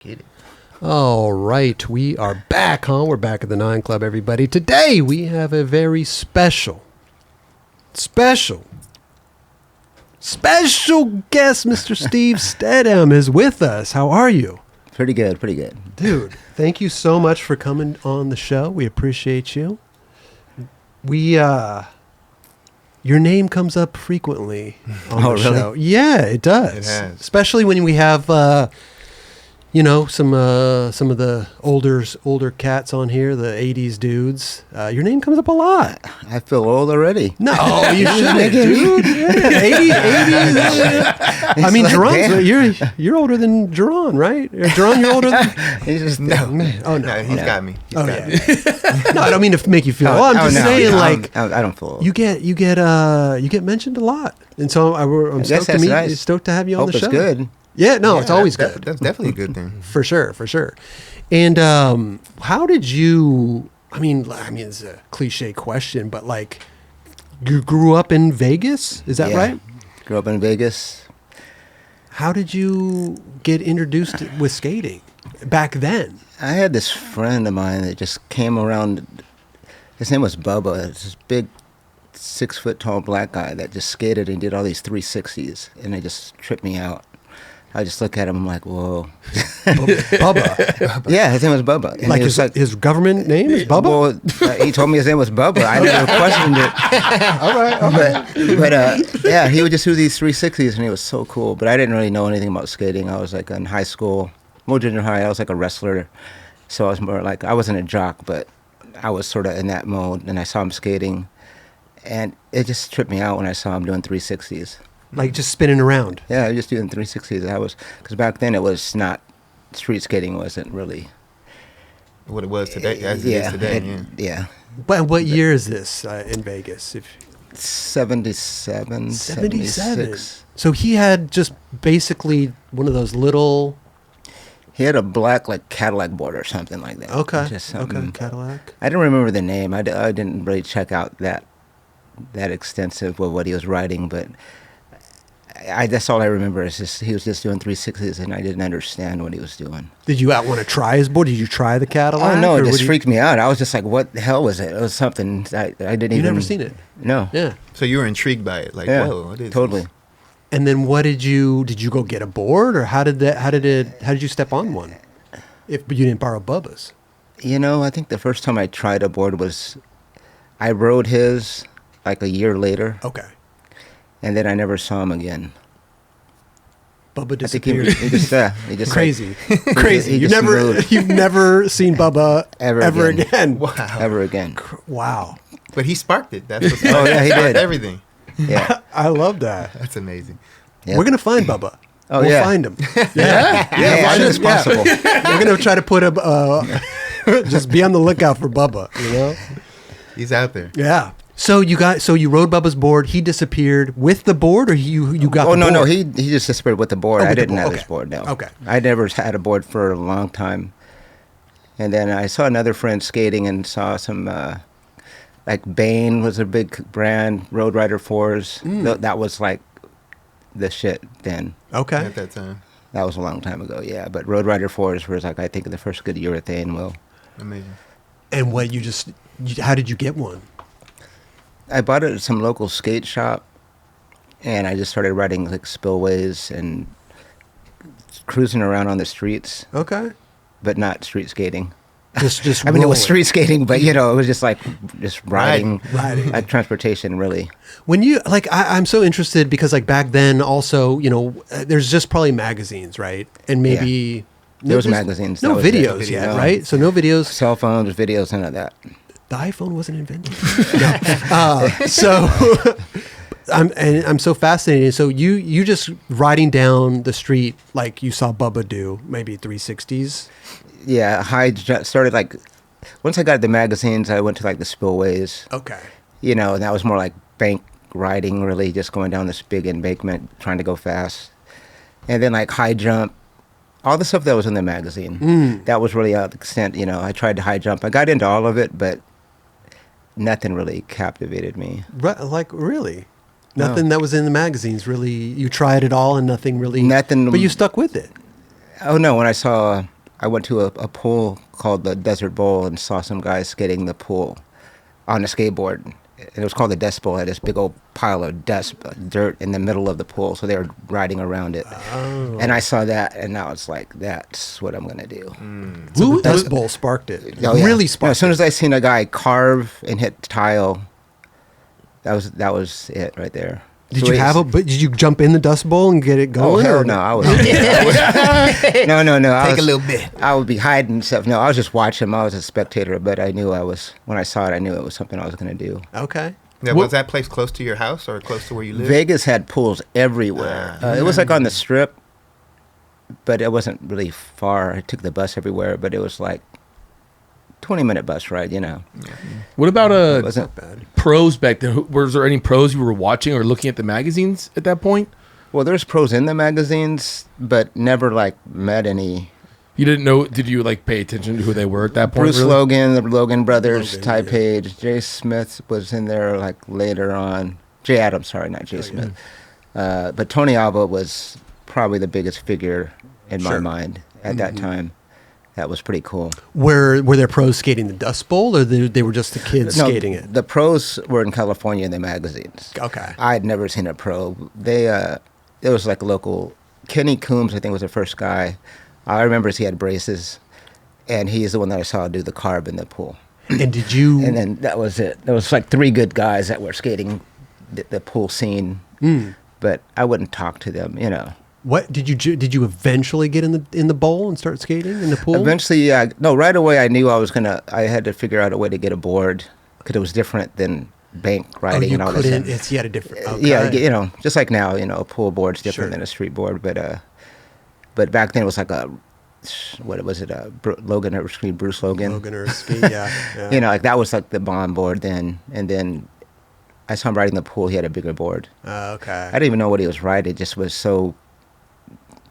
Get it. All right, we are back, huh? We're back at the 9 Club, everybody. Today, we have a very special guest. Mr. Steve Steadham is with us. How are you? Pretty good. Dude, thank you so much for coming on the show. We appreciate you. Your name comes up frequently on the show. Yeah, it does. It has. Especially when we have, some of the older cats on here, the 80s dudes. Your name comes up a lot. I feel old already. No, you shouldn't, dude. Yeah, 80s. I mean, Jerron's, you're older than Jerron, right? Jerron, you're older than... He's just Man. Oh, no. No, he's got me. No, I don't mean to make you feel. I'm just saying, I don't feel old. you get mentioned a lot, and so I'm stoked to meet. Nice. Stoked to have you on Hope the show. it's good. Yeah, no, it's always good. That's definitely a good thing. For sure. And how did you? I mean, it's a cliche question, but like, you grew up in Vegas, is that right? Grew up in Vegas. How did you get introduced with skating back then? I had this friend of mine that just came around. His name was Bubba. It's this big 6 foot tall black guy that just skated and did all these 360s, and it just tripped me out. I just look at him, I'm like, whoa. Bubba. Yeah, his name was Bubba. And Like he was his government name is Bubba? Well, he told me his name was Bubba. I never questioned it. All right. But yeah, he would just do these 360s, and he was so cool. But I didn't really know anything about skating. I was like in high school, junior high, I was like a wrestler. So I was more like, I wasn't a jock, but I was sort of in that mode. And I saw him skating, and it just tripped me out when I saw him doing 360s. Like just spinning around. Yeah, I was just doing 360s. Because back then it was not, street skating wasn't really What it was today, as it is today. Yeah. But what year is this in Vegas? 77, 76. So he had just basically one of those little... He had a black like Cadillac board or something like that. Okay. Just Okay. Cadillac. I don't remember the name. I didn't really check out that extensive with what he was riding, but that's all I remember is just he was just doing 360s, and I didn't understand what he was doing. Did you want to try his board? Did you try the Cadillac? Oh no, it just freaked me out. I was just like, what the hell was it? It was something I didn't even... You never seen it? No. Yeah. So you were intrigued by it, like, Yeah, whoa, what is totally. this? And then what did you go get a board, or how did you step on one? If you didn't borrow Bubba's. I think the first time I tried a board was I rode his like a year later. Okay. And then I never saw him again. Bubba I think disappeared. he just Crazy. Like, Crazy. he just moved. You've never seen Bubba ever again. Wow. Ever again. Wow. But he sparked it. That's what Oh, yeah, he sparked did. everything. Yeah. I love that. That's amazing. Yep. We're going to find Bubba. Oh, we'll yeah. find him. Yeah, as soon as possible. We're going to try to put a... just be on the lookout for Bubba, He's out there. Yeah. So you rode Bubba's board. He disappeared with the board, or you got? Oh the board? no, he just disappeared with the board. Oh, with I the didn't board. have Okay. this board. No. Okay. I never had a board for a long time, and then I saw another friend skating and saw some like Bane was a big brand. Road Rider 4s. That was like the shit then. Okay. At that time. That was a long time ago. Yeah, but Road Rider 4s was like I think the first good urethane wheel. Amazing. And how did you get one? I bought it at some local skate shop, and I just started riding like spillways and cruising around on the streets, Okay. but not street skating. Just I mean, it was rolling. street skating, but it was just like riding, Riding. like transportation, really. When you I'm so interested because like back then also there's just probably magazines, right? And maybe There was there's magazines. no That was it. videos yet, No. right? So no videos. Cell phones, videos, none of that. The iPhone wasn't invented. So I'm so fascinated. So you just riding down the street like you saw Bubba do, maybe 360s. Yeah, started like once I got the magazines, I went to like the spillways. Okay. And that was more like bank riding, really, just going down this big embankment, trying to go fast. And then like high jump, all the stuff that was in the magazine. That was really out the extent. I tried to high jump. I got into all of it, but nothing really captivated me. Like really? Nothing that was in the magazines really. You tried it all and nothing really. Nothing. But you stuck with it. Oh no! When I went to a pool called the Desert Bowl and saw some guys skating the pool on a skateboard. And it was called the Dust Bowl. It had this big old pile of dirt in the middle of the pool, so they were riding around it. Oh. And I saw that, and I was like, "That's what I'm gonna do." So the Dust Bowl sparked it. Oh, yeah. Really No, sparked as soon it. as I seen a guy carve and hit tile, that was it right there. Did So you have it's- but did you jump in the Dust Bowl and get it Oh going? hell or- no! I was no. Take a little bit. I would be hiding and stuff. No, I was just watching. I was a spectator, but I knew when I saw it, I knew it was something I was going to do. Okay. Yeah, What- was that place close to your house or close to where you live? Vegas had pools everywhere. It was like on the strip, but it wasn't really far. I took the bus everywhere, but it was like 20-minute bus ride, you know. What about It wasn't Bad. pros back then? Was there any pros you were watching or looking at the magazines at that point? Well, there's pros in the magazines, but never like met any. You didn't know? Did you like pay attention to who they were at that point? Bruce really? Logan, the Logan brothers, Logan, Ty yeah. Page, Jay Smith was in there like later on. Jay Adams, sorry, not Jay Smith. But Tony Alva was probably the biggest figure in my Sure. mind at that time. That was pretty cool. Were there pros skating the Dust Bowl, or they were just the kids No, skating it? The pros were in California in the magazines. Okay. I had never seen a pro. It was like local. Kenny Coombs, I think, was the first guy. I remember he had braces, and he's the one that I saw do the carb in the pool. And did you? And then that was it. There was like 3 good guys that were skating the pool scene, but I wouldn't talk to them, you know. What did you eventually get in the bowl and start skating in the pool? Eventually, yeah. No, right away I knew I had to figure out a way to get a board because it was different than bank Oh, riding you and all that couldn't. stuff. You had a different. Okay. Yeah, you know, just like now, you know, a pool board's different Sure. than a street board, but back then it was like what was it? Logan or Bruce Logan. Logan or ski. Yeah. You know, like that was like the bomb board then, and then I saw him riding the pool. He had a bigger board. Okay. I didn't even know what he was riding. It just was so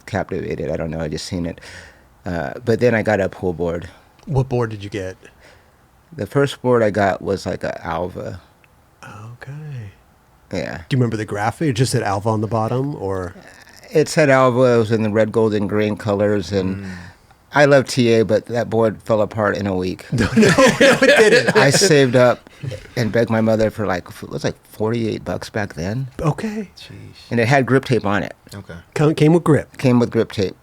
captivated. I don't know. I just seen it. But then I got a pool board. What board did you get? The first board I got was like a Alva. Okay. Yeah. Do you remember the graphic? It just said Alva on the bottom, or? It said Alva. It was in the red, gold, and green colors, and I love TA, but that board fell apart in a week. No, it didn't. I saved up and begged my mother for it was like $48 back then, Okay. Jeez. and it had grip tape on it. Okay. Came with grip. Came with grip tape,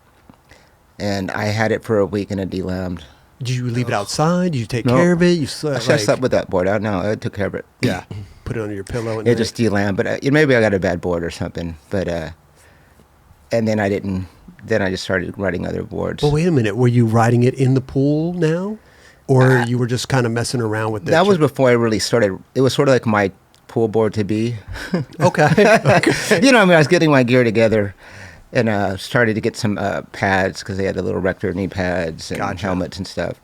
and I had it for a week and it delamed. Did you leave it outside? Did you take No. care of it? You I slept with that board out. No, I took care of it. Yeah. Put it under your pillow. At It night? just delammed, but maybe I got a bad board or something. But and then I didn't. Then I just started writing other boards. Well, wait a minute. Were you riding it in the pool now, or you were just kind of messing around with it? That was before I really started. It was sort of like my pool board to be. okay. You know, I mean, I was getting my gear together, and started to get some pads because they had the little Rector knee pads and Gotcha. helmets and stuff.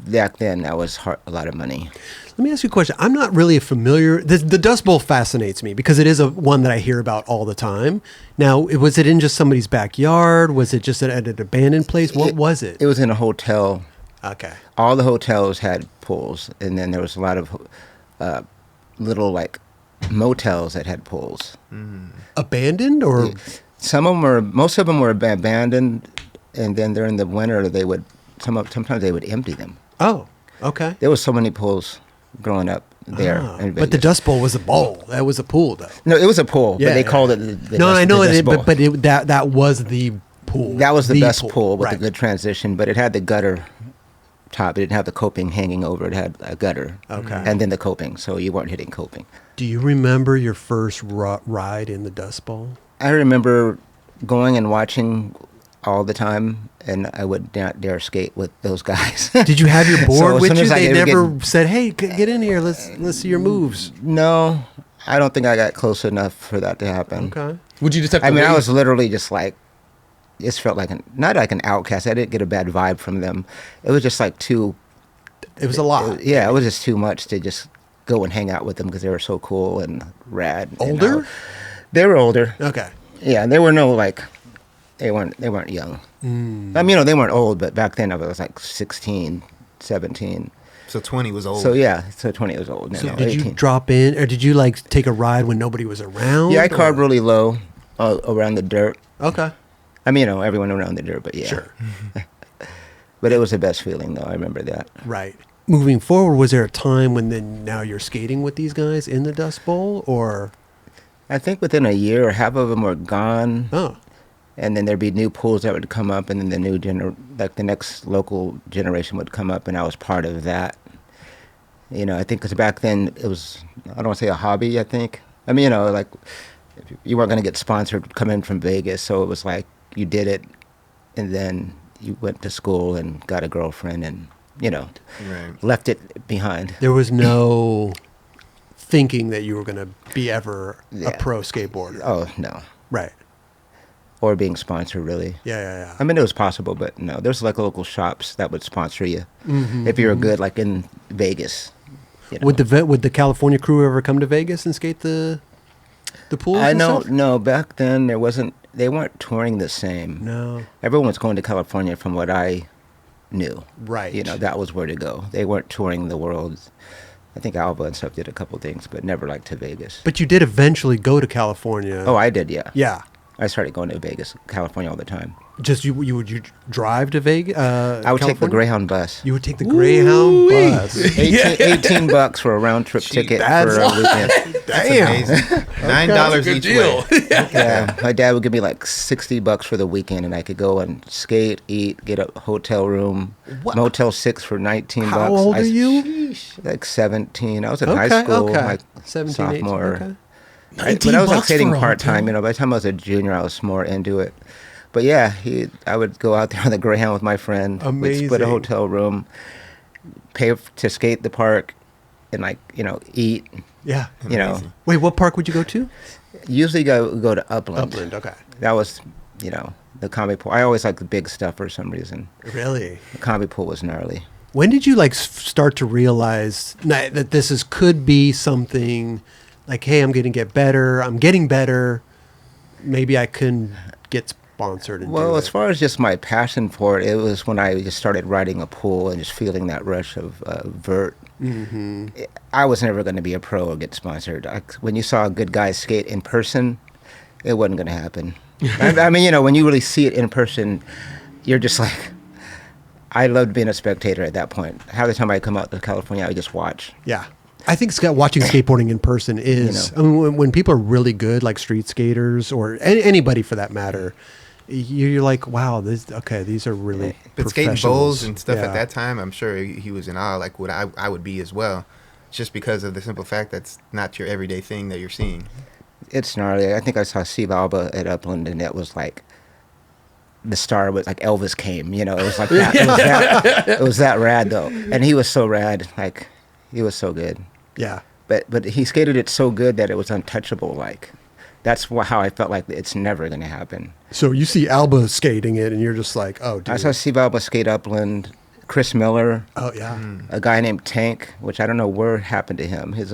Back then, that was a lot of money. Let me ask you a question. I'm not really familiar. The Dust Bowl fascinates me because it is one that I hear about all the time. Now, was it in just somebody's backyard? Was it just at an abandoned place? What was it? It was in a hotel. Okay. All the hotels had pools, and then there was a lot of little like motels that had pools. Abandoned or? Most of them were abandoned, and then during the winter sometimes they would empty them. Oh, okay. There was so many pools growing up there. Ah, in but the Vegas. Dust Bowl was a bowl. That was a pool, though. No, it was a pool, Yeah, but they yeah. called it the No, Dust, I know the it, Dust Bowl. but that was the pool. That was the best pool with right. a good transition, but it had the gutter top. It didn't have the coping hanging over. It had a gutter. Okay. And then the coping, so you weren't hitting coping. Do you remember your first ride in the Dust Bowl? I remember going and watching all the time, and I would not dare skate with those guys. Did you have your So board as with soon you? as I They would never get- said, "Hey, get in here. Let's see your moves." No, I don't think I got close enough for that to happen. Okay. Would you just have to I mean, I wait? was literally just like, it felt like not like an outcast. I didn't get a bad vibe from them. It was just like too. It was a lot. Yeah, it was just too much to just go and hang out with them because they were so cool and rad. Older? They were older. Okay. Yeah, they were no like, they weren't young. I mean, they weren't old, but back then I was like 16, 17. So 20 was old. So yeah, so 20 was old. So No, did 18. you drop in, or did you like take a ride when nobody was around? Yeah, I or- carved really low around the dirt. Okay. I mean, everyone around the dirt, but yeah. Sure. But it was the best feeling, though. I remember that. Right. Moving forward, was there a time when then now you're skating with these guys in the Dust Bowl, or? I think within a year, half of them were gone. Oh. And then there'd be new pools that would come up, and then the next local generation would come up, and I was part of that. I think because back then it was, I don't want to say a hobby, I think. I mean, like you weren't going to get sponsored coming from Vegas, so it was like you did it, and then you went to school and got a girlfriend and, left it behind. There was no thinking that you were going to be ever a pro skateboarder. Oh, no. Right. Or being sponsored, really. Yeah. I mean, it was possible, but no. There's like local shops that would sponsor you if you were good, like in Vegas. Would the California crew ever come to Vegas and skate the pools? I and don't stuff? know. Back then, they weren't touring the same. No. Everyone was going to California from what I knew. Right. That was where to go. They weren't touring the world. I think Alva and stuff did a couple things, but never like to Vegas. But you did eventually go to California. Oh, I did, yeah. Yeah. I started going to Vegas, California all the time. Just you drive to Vegas? I would take the Greyhound bus. You would take the Greyhound bus. 18 bucks for a round trip ticket for a weekend. That's amazing. $9 each deal. way. Yeah, my dad would give me like $60 for the weekend, and I could go and skate, eat, get a hotel room, Motel 6 for $19. How old are you? Like 17. I was in high school, like 17, sophomore. 18, okay. But I was like $19 skating for a part time. hotel? By the time I was a junior, I was more into it. But yeah, I would go out there on the Greyhound with my friend. We'd split a Amazing. hotel room, pay to skate the park, and eat. Yeah. Amazing. Wait, what park would you go to? Usually go to Upland. Upland, okay. That was, the comedy pool. I always liked the big stuff for some reason. Really? The comedy pool was gnarly. When did you start to realize that this could be something like, hey, I'm going to get better. I'm getting better. Maybe I can get sponsored. And Well, do as it. far as just my passion for it, it was when I just started riding a pool and just feeling that rush of vert. Mm-hmm. I was never going to be a pro or get sponsored. When you saw a good guy skate in person, it wasn't going to happen. I mean, when you really see it in person, you're just like, I loved being a spectator at that point. Half the time I come out to California, I would just watch. Yeah. I think watching skateboarding in person is, I mean, when people are really good, like street skaters or anybody for that matter, you're like, wow, these are really But skating bowls professionals. and stuff Yeah. at that time, I'm sure he was in awe, like what I would be as well, just because of the simple fact that's not your everyday thing that you're seeing. It's gnarly. I think I saw Steve Alva at Upland, and it was like the star was like Elvis came. It was like that. It was that rad though, and he was so rad. Like he was so good. Yeah. But he skated it so good that it was untouchable. Like that's how I felt like it's never going to happen. So you see Alba skating it and you're just like, oh, dude. I saw Steve Alva skate Upland, Chris Miller, Oh, yeah. a guy named Tank, which I don't know where happened to him. His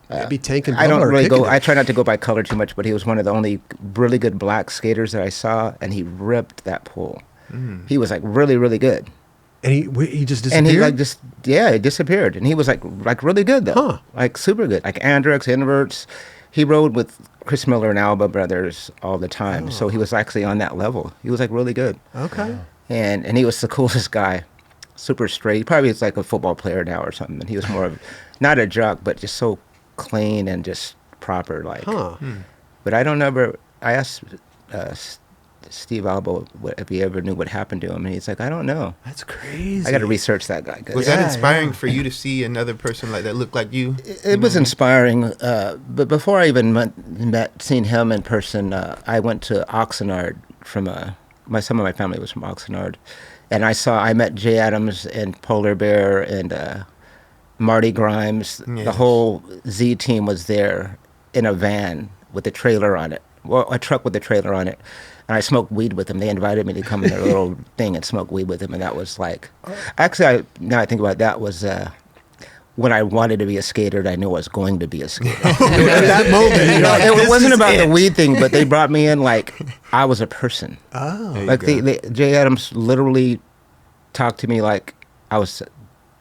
Maybe Tank and I don't Bubba are really kicking go. it. I try not to go by color too much, but he was one of the only really good black skaters that I saw, and he ripped that pool. He was like really, really good. And he just disappeared? And he he disappeared. And he was like really good though. Huh. Like super good. Like Andrex, inverts. He rode with Chris Miller and Alba brothers all the time. So he was actually on that level. He was like really good. Okay. And he was the coolest guy. Super straight. He probably is like a football player now or something. And he was more of not a jock, but just so clean and just proper like. Huh. But I don't ever I asked Steve Alba if he ever knew what happened to him, and he's like, I don't know. That's crazy. I got to research that guy. Was that inspiring for you to see another person like that look like you? It was inspiring, but before I even seen him in person, I went to Oxnard from some of my family was from Oxnard, and I met Jay Adams and Polar Bear and Marty Grimes. Yes. The whole Z team was there in a van with a trailer on it, well, a truck with a trailer on it. And I smoked weed with them. They invited me to come in their little thing and smoke weed with them, and that was like, actually, now I think about it, that was when I wanted to be a skater. And I knew I was going to be a skater. At that moment, you're like, It this wasn't is about it. the weed thing, but they brought me in like I was a person. Oh. There you Like go. Jay Adams literally talked to me like I was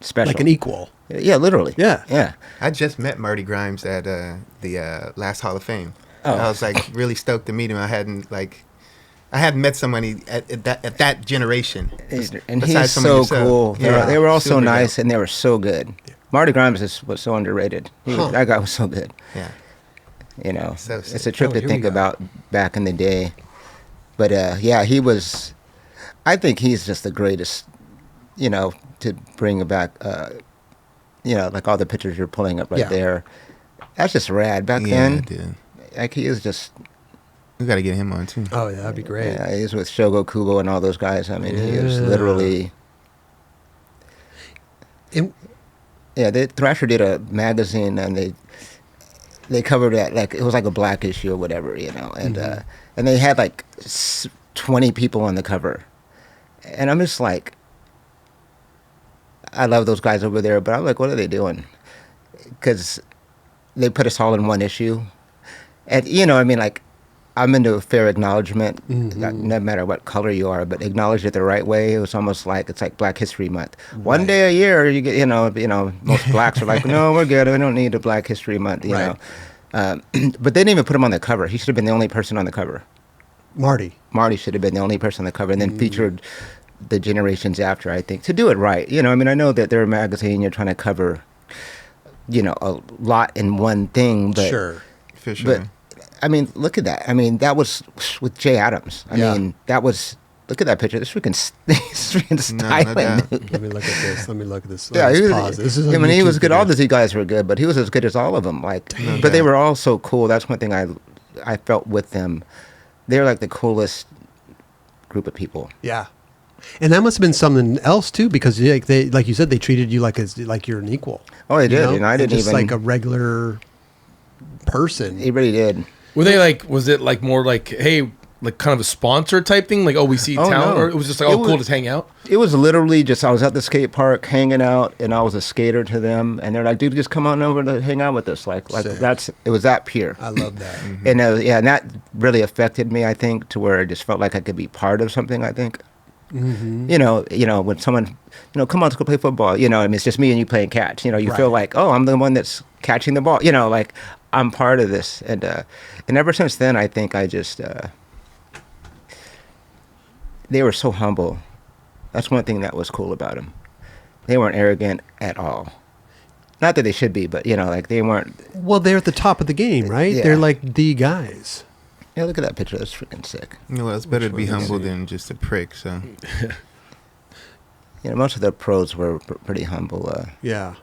special, Like an equal. Yeah, literally. Yeah. yeah. I just met Marty Grimes at the last Hall of Fame. Oh. I was like really stoked to meet him. I hadn't I haven't met somebody at that generation. And besides he's some of so yourself. cool. Yeah. They were all so Super nice, dope. and they were so good. Marty Grimes was so underrated. That guy was so good. Yeah. You know, So it's a sick. trip Oh, to here think we go. about back in the day. But yeah, he was. I think he's just the greatest. You know, to bring back. You know, like all the pictures you're pulling up right Yeah. there. That's just rad. Back Yeah, then, dude. like he is just. We got to get him on too. Oh, yeah, that'd be great. Yeah, he was with Shogo Kubo and all those guys. I mean, he was literally. And- Yeah, Thrasher did a magazine, and they covered that like it was like a black issue or whatever, you know, and they had like 20 people on the cover, and I'm just like, I love those guys over there, but I'm like, what are they doing? Because they put us all in one issue, and you know, I mean, like, I'm into fair acknowledgement, no matter what color you are, but acknowledge it the right way. It was almost like it's like Black History Month. One day a year, you get, you know, most blacks are like, no, we're good. We don't need a Black History Month, you know. But they didn't even put him on the cover. He should have been the only person on the cover. Marty. Marty should have been the only person on the cover, and then featured the generations after, I think, to do it right. You know, I mean, I know that they're a magazine, you're trying to cover, you know, a lot in one thing, but Sure. For sure. but I mean, look at that. I mean, that was with Jay Adams. I mean, that was. Look at that picture. This freaking styling. doubt. Let me look at this. Let me look at this. Yeah, Let's he pause. was, This is I on mean, he YouTube was good. video. All these guys were good, but he was as good as all of them. Like, No but they doubt. were all so cool. That's one thing I felt with them. They were like the coolest group of people. Yeah. And that must have been something else too, because like you said, they treated you like you're an equal. Oh, they you did, know? and I didn't just even. like a regular person. He really did. Were they like? Was it like more like, hey, like kind of a sponsor type thing? Like, oh, we see Oh, talent, no. or it was just like, It oh, cool, was- just hang out. It was literally just I was at the skate park hanging out, and I was a skater to them, and they're like, "Dude, just come on over to hang out with us." Like Sick. it was that pure. I love that. And yeah, and that really affected me. I think to where I just felt like I could be part of something. I think. You know, when someone, come on, let's go play football. You know, I mean, it's just me and you playing catch. You know, you feel Right. like, oh, I'm the one that's catching the ball. You know, like I'm part of this. And ever since then, I think I just, they were so humble. That's one thing that was cool about them. They weren't arrogant at all. Not that they should be, but like they weren't. Well, they're at the top of the game, right? Yeah. They're like the guys. Yeah, look at that picture. That's freaking sick. Well, it's better to be one is humble it? than just a prick. So Most of the pros were pretty humble. Yeah.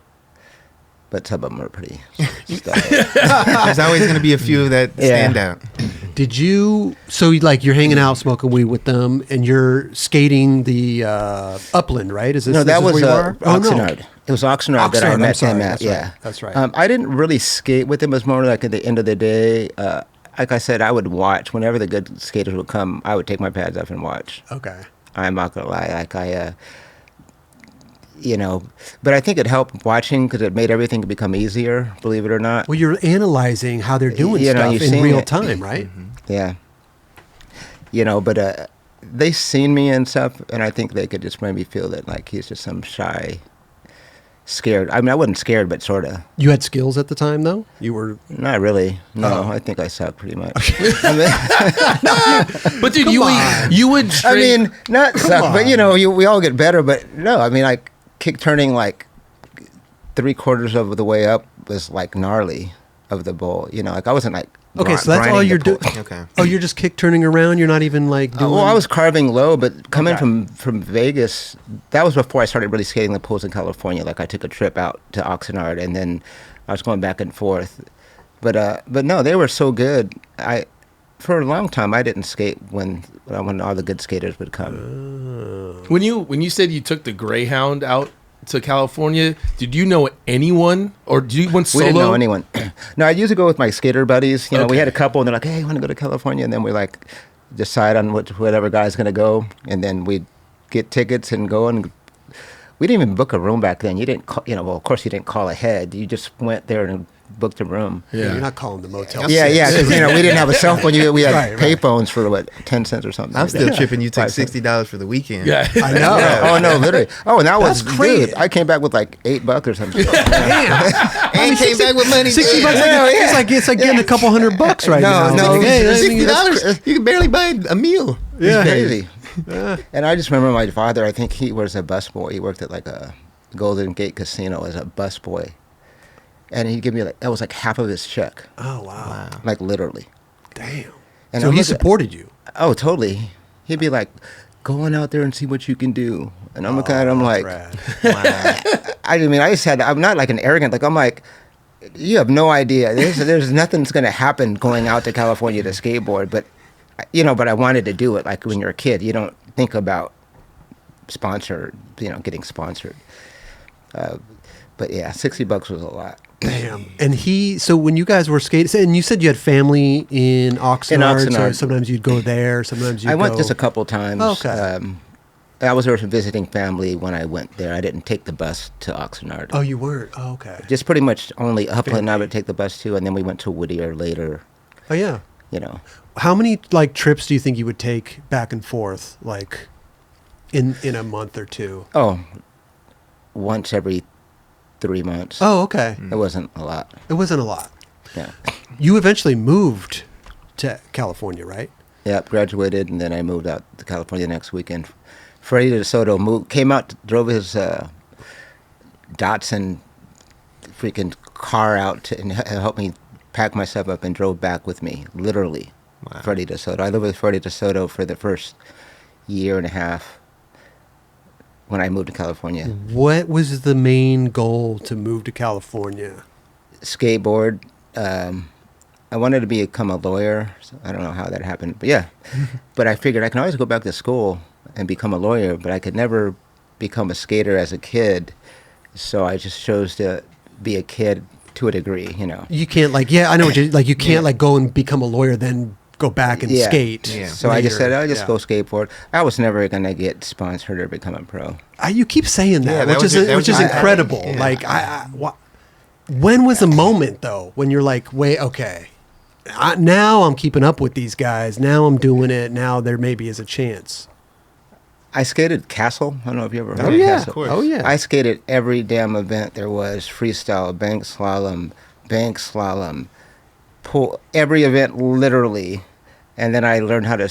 But some of them were pretty stuck. there's always going to be a few that Yeah. stand out. Did you? So like you're hanging out, smoking weed with them, and you're skating the Upland, right? Is this? No, this that is was where you are? Oxnard. It was Oxnard that I Oxnard, I'm met sorry, them at. that's Yeah, right, that's right. I didn't really skate with them. It was more like at the end of the day. Like I said, I would watch whenever the good skaters would come. I would take my pads off and watch. Okay. I'm not gonna lie. Like but I think it helped watching because it made everything become easier. Believe it or not. Well, you're analyzing how they're doing You know, stuff you're in seeing real it. time, right? Yeah. But they seen me and stuff, and I think they could just maybe feel that like he's just some shy, scared. I mean, I wasn't scared, but sort of. You had skills at the time, though. You were. Not really. No, Oh. I think I suck pretty much. I But dude, Come you on. you would. Straight, mean, not suck, but we all get better. But no, I mean, like kick turning like 3/4 of the way up was like gnarly of the bowl. Like I wasn't like. Okay, so that's all grinding you're the doing. pole. Okay. Oh, you're just kick turning around. You're not even like doing. Well, I was carving low, but coming Okay. from Vegas, that was before I started really skating the poles in California. Like I took a trip out to Oxnard, and then I was going back and forth. But no, they were so good. For a long time I didn't skate when all the good skaters would come. when you said you took the Greyhound out to California, did you know anyone, or did you went We solo? didn't know anyone. No, I used to go with my skater buddies. We Okay. had a couple, and they're like, "Hey, you want to go to California?" And then we like decide on whatever guy's gonna go, and then we'd get tickets and go. And we didn't even book a room back then. You didn't call, well, of course you didn't call ahead. You just went there and booked a room. You're not calling the motel. Yeah, because we didn't have a cell phone. We had Right, pay right. phones for what 10 cents or something. I'm like still that. tripping. You took 5 cents. $60 for the weekend. Yeah. I know. Yeah. Oh no, literally. Oh, and that was That's crazy. Dude, I came back with like $8 or something. Damn. And came back with money. $60. Yeah, It's like getting a couple $100 right now. No, It's like, hey, $60. You can barely buy a meal. It's crazy. And I just remember my father, I think he was a busboy. He worked at like a Golden Gate Casino as a busboy. And he'd give me that was like half of his check. Oh, wow. Like literally. Damn. And So he supported you. Oh, totally. He'd be like, go on out there and see what you can do. And I'm like, Rad. I'm not like an arrogant, like I'm like, you have no idea. There's nothing's going to happen going out to California to skateboard. But, but I wanted to do it. Like when you're a kid, you don't think about getting sponsored. But yeah, $60 was a lot. Damn. And so when you guys were skating, and you said you had family in Oxnard, so sometimes you'd go there, sometimes I went just a couple times. Oh, okay. I was there visiting family when I went there. I didn't take the bus to Oxnard. Oh, you weren't? Oh, okay. Just pretty much only Upland I would take the bus to, and then we went to Whittier later. Oh, yeah. How many trips do you think you would take back and forth, like in a month or two? Oh, once every 3 months. Oh, okay. It wasn't a lot. It wasn't a lot. Yeah. You eventually moved to California, right? Yep, graduated, and then I moved out to California next weekend. Freddie DeSoto came out, drove his Datsun freaking car out and helped me pack my stuff up and drove back with me, literally. Wow. Freddie DeSoto. I lived with Freddie DeSoto for the first year and a half when I moved to California. What was the main goal to move to California? Skateboard. I wanted to become a lawyer. So I don't know how that happened, but yeah. But I figured I can always go back to school and become a lawyer, but I could never become a skater as a kid. So I just chose to be a kid to a degree, You can't I know what you can't go and become a lawyer then go back and skate. Yeah. So later. I just said, I'll just go skateboard. I was never going to get sponsored or become a pro. You keep saying that, which is incredible. When was the moment though when you're like, wait, okay, now I'm keeping up with these guys. Now I'm doing it. Now there maybe is a chance. I skated Castle. I don't know if you ever heard of Castle. Of course. Oh, yeah. I skated every damn event there was. Freestyle, bank slalom, pull, every event literally. And then I learned how to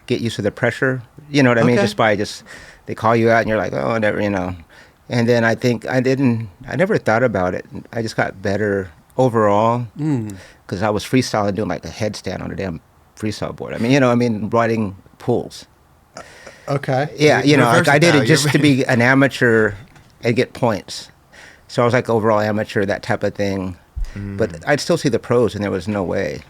get used to the pressure. You know what I mean? They call you out and you're like, oh, never, And then I think I never thought about it. I just got better overall because I was freestyling, doing like a headstand on a damn freestyle board. Riding pools. Okay. Yeah, I did it just to be an amateur and get points. So I was like overall amateur, that type of thing. But I'd still see the pros, and there was no way.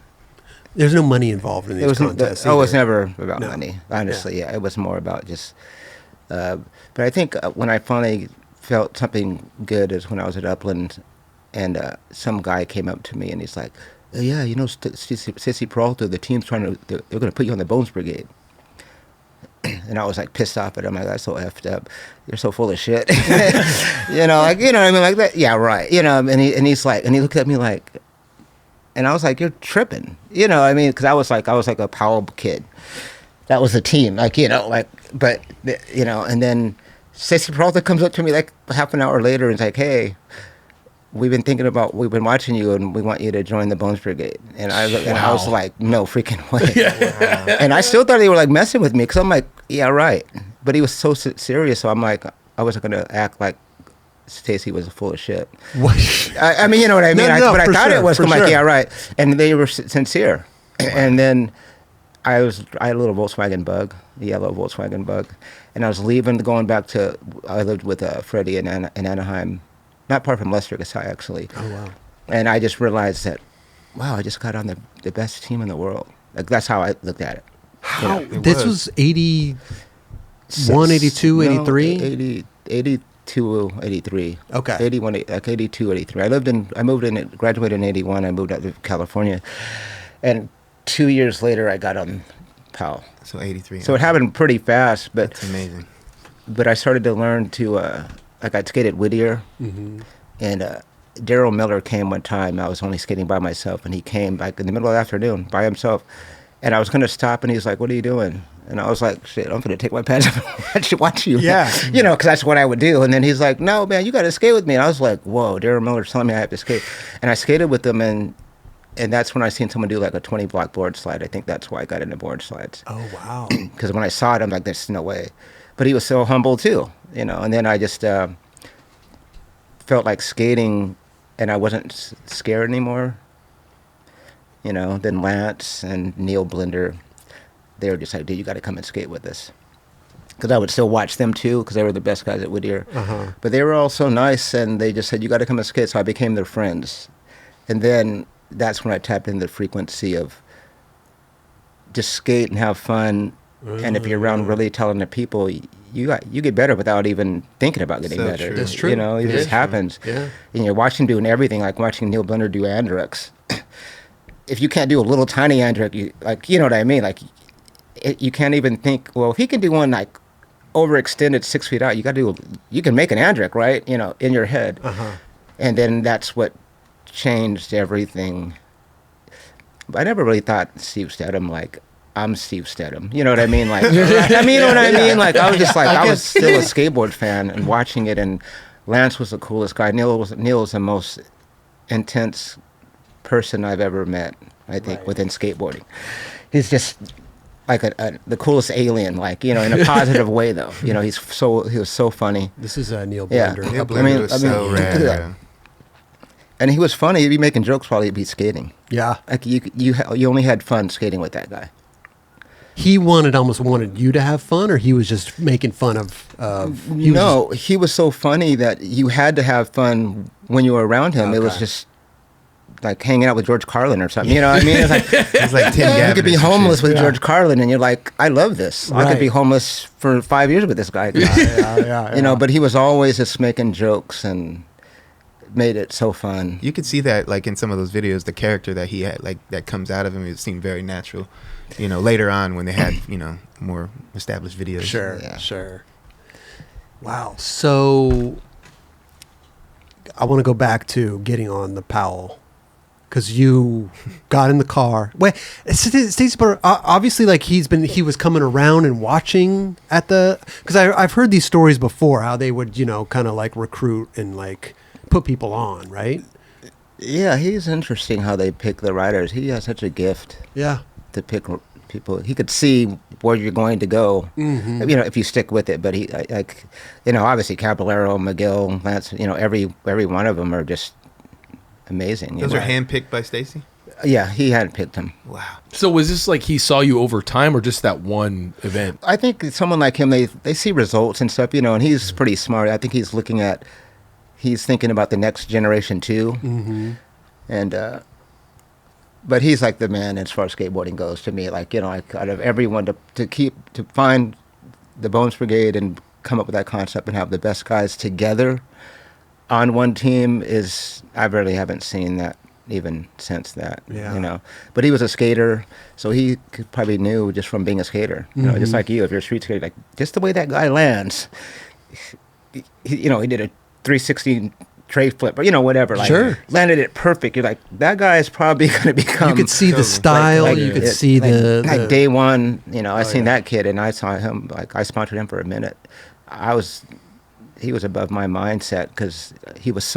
There's no money involved in these contests. It was never about money, honestly. Yeah, it was more about just. But I think when I finally felt something good is when I was at Upland, and some guy came up to me and he's like, "Yeah, Stacey Peralta, the team's they're going to put you on the Bones Brigade." And I was like pissed off at him. Like, that's so effed up. You're so full of shit. Like that. Yeah, right. And he's like, and he looked at me like, and I was like, you're tripping. Because I was like a Powell kid. That was the team. And then Stacey Peralta comes up to me like half an hour later and is like, hey, we've been watching you and we want you to join the Bones Brigade. And I was like, no freaking way. Wow. And I still thought they were like messing with me because I'm like, yeah, right. But he was so serious. So I'm like, I wasn't going to act like Stacey was full of shit. What? I mean, you know what I mean? No, but I thought it was. I'm like, sure. yeah, right. And they were sincere. Wow. And then I had a little Volkswagen Bug, a yellow Volkswagen Bug. And I was going back to, I lived with Freddie in Anaheim. Not far from Lester Gasai, actually. Oh, wow. And I just realized that, wow, I just got on the best team in the world. Like, that's how I looked at it. How? This was 81, 82, 83? 82, 83. Okay. 81, like 82, 83. Graduated in 81. I moved out to California. And 2 years later, I got on Powell. So 83. So it happened pretty fast. But that's amazing. But I started to learn to... I skated Whittier, and Daryl Miller came one time. I was only skating by myself, and he came like in the middle of the afternoon by himself, And I was going to stop, and he's like, "What are you doing?" And I was like, "Shit, I'm going to take my pants off and watch you." Yeah. You know, because that's what I would do. And then he's like, "No, man, you got to skate with me." And I was like, "Whoa, Darren Miller's telling me I have to skate." And I skated with him, and that's when I seen someone do like a 20-block board slide. I think that's why I got into board slides. Oh, wow. Because when I saw it, I'm like, "There's no way." But he was so humble too, you know. And then I just felt like skating, and I wasn't scared anymore. You know, then Lance and Neil Blender, they were just like, "Dude, you got to come and skate with us." Because I would still watch them too, because they were the best guys at Whittier. But they were all so nice, and they just said, "You got to come and skate." So I became their friends. And then that's when I tapped into the frequency of just skate and have fun. And if you're around really talented people, you get better without even thinking about getting So better. true. That's true. You know, it Yeah. just happens. Yeah. And you're watching doing everything, like watching Neil Blender do Andrex. If you can't do a little tiny Andrex, you know what I mean? Like, you can't even think, well, if he can do one like overextended 6 feet out, you can make an Andrex, right? You know, in your head. And then that's what changed everything. But I never really thought Steve Steadham, like, I'm Steve Steadham. You know what I mean? Like, I mean, you know what I mean? Like, I was just like, I was still a skateboard fan and watching it. And Lance was the coolest guy. Neil was the most intense person I've ever met, I think, within skateboarding. He's just like the coolest alien, like, you know, in a positive way, though. You know, he was so funny. This is Neil Yeah. Blender. Neil Blender was so look at rad. that. And he was funny. He'd be making jokes while he'd be skating. Yeah. Like, you only had fun skating with that guy. He almost wanted you to have fun, or he was just making fun of He was so funny that you had to have fun when you were around him. It was Okay. just like hanging out with George Carlin or something. You know what I mean? It's like, It's like Tim you Gavin could be and some homeless shit. with Yeah. George Carlin, and you're like, I love this. I Right. could be homeless for 5 years with this guy. yeah. You know, but he was always just making jokes and made it so fun. You could see that, like, in some of those videos, the character that he had, like, that comes out of him, it seemed very natural. You know, later on when they had, you know, more established videos. Sure, Yeah. sure. Wow. So I want to go back to getting on the Powell, because you got in the car. Wait, Stacey, obviously, like, he was coming around and watching at the, because I've heard these stories before, how they would, you know, kind of like recruit and like put people on, right? Yeah, he's interesting how they pick the writers. He has such a gift Yeah. to pick people. He could see where you're going to go, you know, if you stick with it. But he, like, you know, obviously Caballero, McGill, Lance, you know, every one of them are just amazing. Those you are know? handpicked by Stacey? Yeah, he hadn't picked them. Wow. So was this like he saw you over time, or just that one event? I think someone like him, they see results and stuff, you know, and he's pretty smart. I think he's thinking about the next generation too. And, but he's like the man as far as skateboarding goes to me. Like, you know, like, out of everyone to find the Bones Brigade and come up with that concept and have the best guys together on one team I really haven't seen that even since that, Yeah. you know. But he was a skater, so he probably knew just from being a skater, you know, just like you, if you're a street skater, like, just the way that guy lands, you know, he did a 360 tray flip, or, you know, whatever, like, Sure. landed it perfect. You're like, that guy is probably going to become. You could see the style. You could see the day one. You know, I seen that kid, and I saw him. Like, I sponsored him for a minute. He was above my mindset, because he was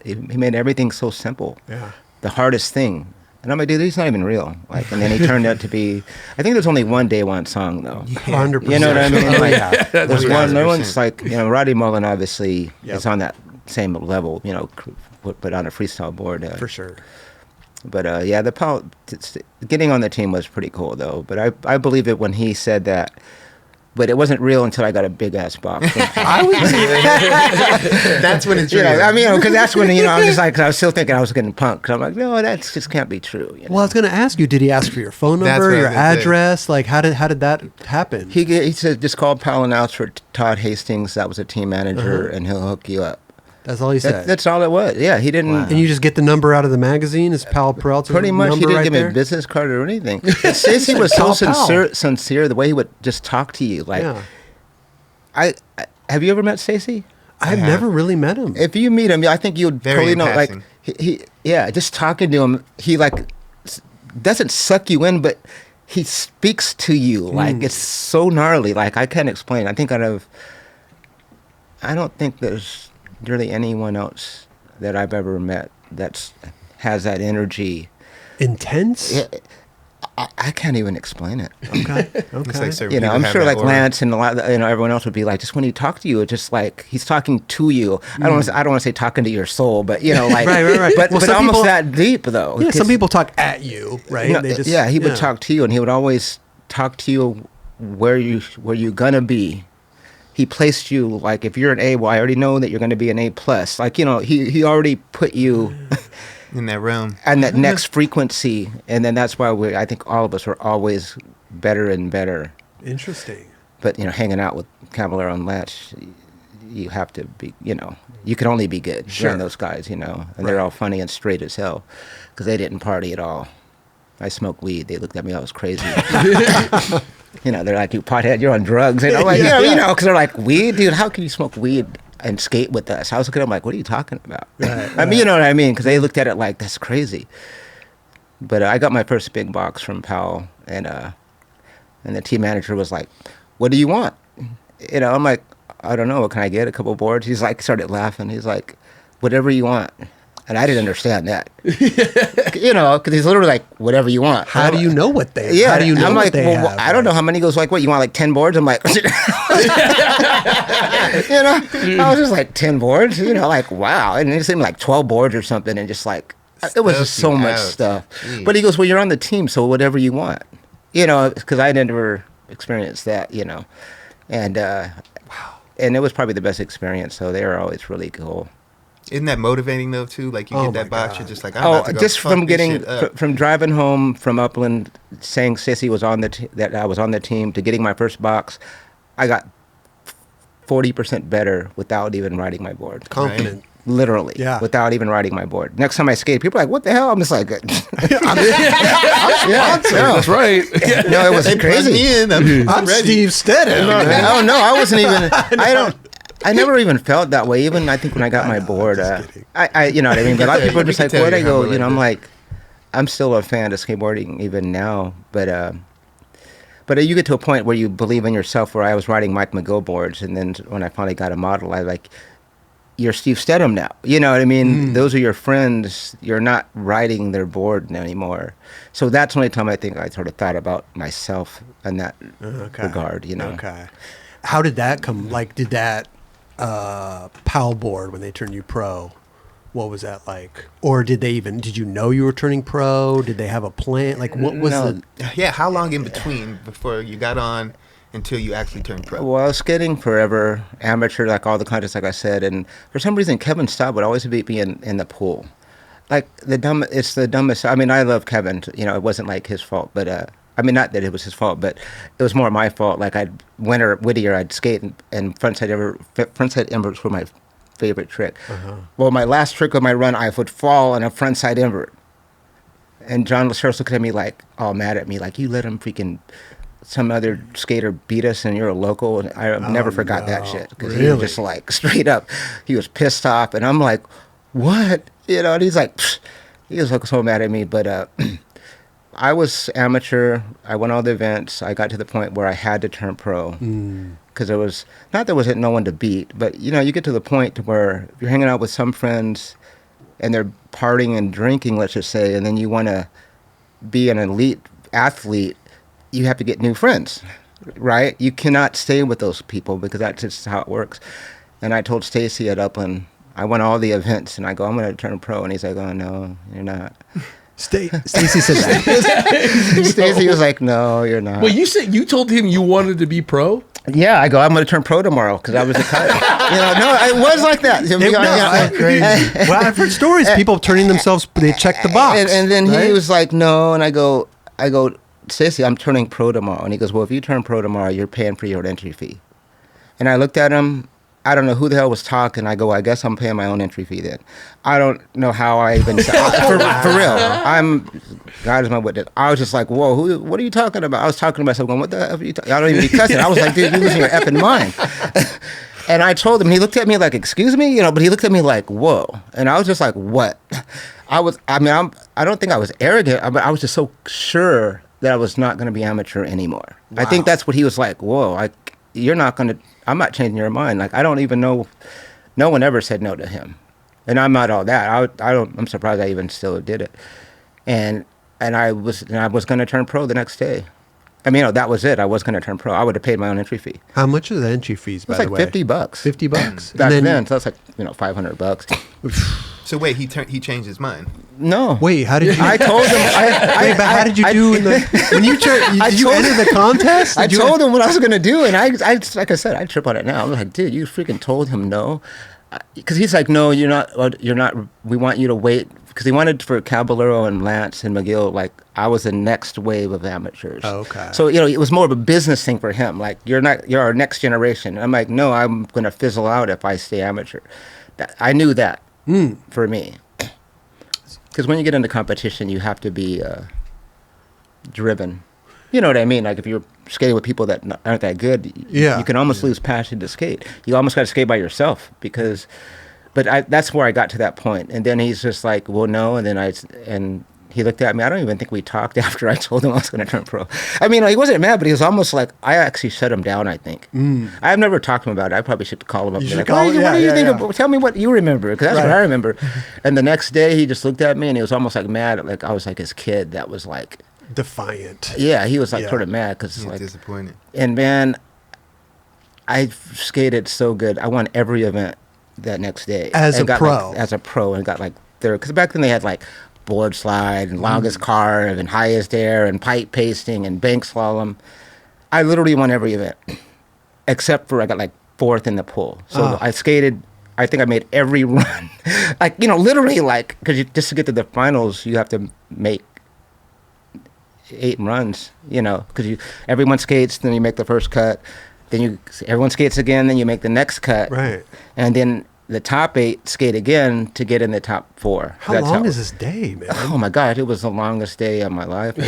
he made everything so simple. Yeah. The hardest thing. And I'm like, dude, he's not even real. Like, and then he turned out to be. I think there's only one day one song though. 100%. You know what I mean? Like, there's one. No 1000%. one's like, you know, Roddy Mullen obviously Yep. is on that same level. You know, but on a freestyle board. For sure. But yeah, the Powell getting on the team was pretty cool though. But I believe it when he said that. But it wasn't real until I got a big ass box. That's when it's You real. know, I mean, because that's when, you know, I was just like, 'cause I was still thinking I was getting punked. 'Cause I'm like, no, that just can't be true. You know? Well, I was going to ask you, did he ask for your phone That's number, what I your was gonna say. address? Like, how did that happen? He said, just call Powell and ask for Todd Hastings. That was a team manager, and he'll hook you up. That's all he said. That's all it was. Yeah, he didn't. And you just get the number out of the magazine? Is Powell Peralta's Pretty much, he number didn't right give me there? a business card or anything. Stacey was so Call Powell. sincere, the way he would just talk to you. Like, Yeah. I have you ever met Stacey? I've have. never really met him. If you meet him, I think you would Very totally in know. passing. Like, he, yeah, just talking to him, he like doesn't suck you in, but he speaks to you like it's so gnarly. Like I can't explain. I don't think there's really anyone else that I've ever met has that energy. Intense? I can't even explain it. Okay. It's like certain You know, people I'm have sure that like aura. Lance and a lot, everyone else would be like, just when he talks to you, it's just like he's talking to you. I don't want to say talking to your soul, but you know, like Right. But, Well, but some almost people- that deep though. Yeah, some 'Cause, people talk at you, right? you know, They just, he would talk to you, and he would always talk to you where you're gonna be. He placed you like if you're an A, well, I already know that you're gonna be an A plus. Like you know, he already put you. in that realm. And that next frequency, and then that's why I think all of us are always better and better. Interesting. But you know, hanging out with Cavallero and Latch, you have to be, you know, you can only be good Sure. around those guys, you know, and they're all funny and straight as hell because they didn't party at all. I smoked weed. They looked at me, I was crazy. You know, they're like, you pothead, you're on drugs. And I'm like, yeah, you know, because they're like, weed, dude, how can you smoke weed and skate with us? I was looking at them like, what are you talking about? I mean, you know what I mean? Because they looked at it like, that's crazy. But I got my first big box from Powell, and the team manager was like, what do you want? You know, I'm like, I don't know, what can I get? A couple boards? He's like, started laughing. He's like, whatever you want. And I didn't understand that. You know, because he's literally like, whatever you want. How do you know what they? Yeah, How do you know I'm what like, they well, have? I don't know how many. He goes like, what, you want like 10 boards? I'm like, you know, I was just like 10 boards, you know, like, wow. And it seemed like 12 boards or something. And just like, it was just so Stuff you much out. stuff. Jeez. But he goes, well, you're on the team, so whatever you want. You know, because I never experienced that, you know. And, and it was probably the best experience. So they were always really cool. Isn't that motivating though too? Like you Oh get that my box, God. you're just like, I'm about to go Just fuck from this getting shit up. from driving home from Upland, saying Sissy was on that I was on the team, to getting my first box, I got 40% better without even riding my board. Confident. Literally, Yeah. without even riding my board. Next time I skate, people are like, "What the hell?" I'm just like, "Yeah, That's right. no, it was They plug crazy." me in, I'm ready. Steve Steadham. man. Oh no, I wasn't even. I never even felt that way. Even I think when I got my board, just kidding. I you know what I mean. But a lot of people are We just can like, tell "What?" you I how go, we're you know, like I'm this. like, I'm still a fan of skateboarding even now. But you get to a point where you believe in yourself. Where I was riding Mike McGill boards, and then when I finally got a model, I like, you're Steve Steadham now. You know what I mean? Those are your friends. You're not riding their board anymore. So that's the only time I think I sort of thought about myself in that regard. You know. Okay. How did that come? Like, did that Powell board when they turned you pro? What was that like? Or did you know you were turning pro? Did they have a plan? Like, what was No. the? Yeah, how long in between before you got on until you actually turned pro? Well, I was skating forever, amateur, like all the contests, like I said, and for some reason, Kevin Staub would always be in the pool. Like it's the dumbest. I mean, I love Kevin. You know, it wasn't like his fault, but I mean, not that it was his fault, but it was more my fault. Like Whittier, I'd skate and frontside inverts were my favorite trick. Well, my last trick of my run, I would fall on a frontside invert, and John Lacer's looking at me like, all mad at me, like, you let him freaking some other skater beat us and you're a local. And I never forgot that shit, because he was Really? just like straight up, he was pissed off, and I'm like, what? You know, and he's like, pfft. He was like so mad at me. But I was amateur. I won all the events. I got to the point where I had to turn pro, because there was not there wasn't no one to beat, but you know, you get to the point where if you're hanging out with some friends and they're partying and drinking, let's just say, and then you want to be an elite athlete, you have to get new friends, right? You cannot stay with those people, because that's just how it works. And I told Stacey at Upland, I won all the events, and I go, I'm going to turn pro. And he's like, oh, no, you're not. Stacy said that. Stacey was like, no, you're not. Well, you told him you wanted to be pro. Yeah, I go, I'm going to turn pro tomorrow, because I was a cut. You know, no, it was like that. Well, I've heard stories. People turning themselves, they check the box. And then right? he was like, no. And I go, Stacey, I'm turning pro tomorrow. And he goes, well, if you turn pro tomorrow, you're paying for your entry fee. And I looked at him. I don't know who the hell was talking. I go, I guess I'm paying my own entry fee then. I don't know how I even for real. God is my witness. I was just like, whoa, what are you talking about? I was talking to myself going, what the hell are you talking? I don't even be cussing. I was like, dude, you're losing your effing mind. And I told him, and he looked at me like, excuse me, you know, but he looked at me like, whoa. And I was just like, what? I don't think I was arrogant, but I was just so sure that I was not going to be amateur anymore. I think that's what he was like. Whoa, you're not going to. I'm not changing your mind. Like I don't even know. No one ever said no to him, and I'm not all that. I don't. I'm surprised I even still did it. And I was going to turn pro the next day. I mean, that was it. I was going to turn pro. I would have paid my own entry fee. How much are the entry fees, by the way? It's like $50. $50? Back then, so that's like, $500. So wait, he changed his mind. No. Wait, how did you? I told him. Wait, but how did you do in the when you did you enter the contest? I told him what I was going to do, and I like I said, I trip on it now. I'm like, dude, you freaking told him no, because he's like, no, you're not. We want you to wait. Because he wanted for Caballero and Lance and McGill, like I was the next wave of amateurs. Oh, okay. So it was more of a business thing for him. Like you're our next generation. And I'm like, no, I'm going to fizzle out if I stay amateur. I knew that for me. Because when you get into competition, you have to be driven. You know what I mean? Like if you're skating with people that aren't that good, you can almost lose passion to skate. You almost got to skate by yourself because. But that's where I got to that point. And then he's just like, well, no. And then he looked at me. I don't even think we talked after I told him I was going to turn pro. I mean, he wasn't mad, but he was almost like, I actually shut him down, I think. I've never talked to him about it. I probably should call him up. You should like, call him. What do you think of, tell me what you remember, because that's what I remember. And the next day, he just looked at me, and he was almost like mad. Like I was like his kid that was like... defiant. Yeah, he was like sort of mad. Cause He was like disappointed. And man, I skated so good. I won every event that next day as a pro and got like third, because back then they had like board slide and longest carve and highest air and pipe pasting and bank slalom. I literally won every event except for I got like fourth in the pool. So I skated, I think I made every run. Like, literally like, because just to get to the finals you have to make 8 runs, because everyone skates, then you make the first cut, then everyone skates again, then you make the next cut, right? And then the top 8 skate again to get in the top 4. How long is this day, man? Oh my God, it was the longest day of my life. No,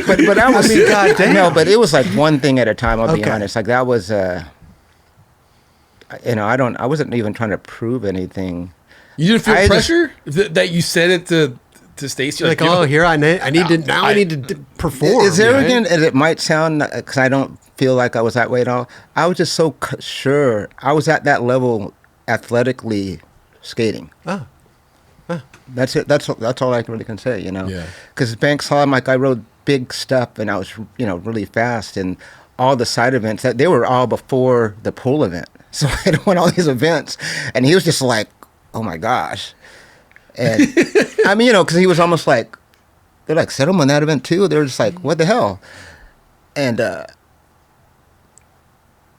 but I was. goddamn. No, but it was like one thing at a time. I'll be honest. Like that was, I wasn't even trying to prove anything. You didn't feel pressure that you said it to Stacey? Like, here I need to perform. As arrogant as it might sound, because I don't feel like I was that way at all. I was just so sure I was at that level athletically skating. That's it. That's all I really can say. Yeah. Because bank slalom, like I rode big stuff and I was really fast, and all the side events they were all before the pool event. So I had won all these events, and he was just like, oh my gosh. And I mean, because he was almost like, they're like, set him on that event too. They're just like, what the hell? And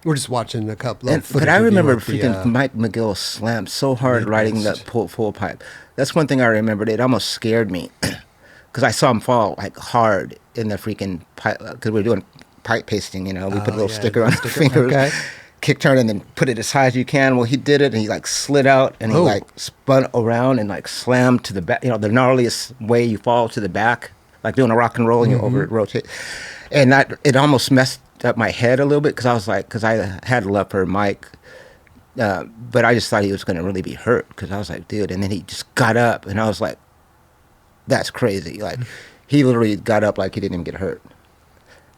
we're just watching a couple of footage. But I remember of freaking Mike McGill slammed so hard riding the full pipe. That's one thing I remembered. It almost scared me because I saw him fall like hard in the freaking pipe, because we were doing pipe pasting. We put a little sticker on our fingers. Okay. Kick turn and then put it as high as you can. Well, he did it, and he like slid out, and he like spun around and like slammed to the back. The gnarliest way you fall to the back, like doing a rock and roll, and you over rotate. And it almost messed up my head a little bit, because I had love for Mike, but I just thought he was going to really be hurt, because I was like, dude. And then he just got up, and I was like, that's crazy. Like he literally got up like he didn't even get hurt.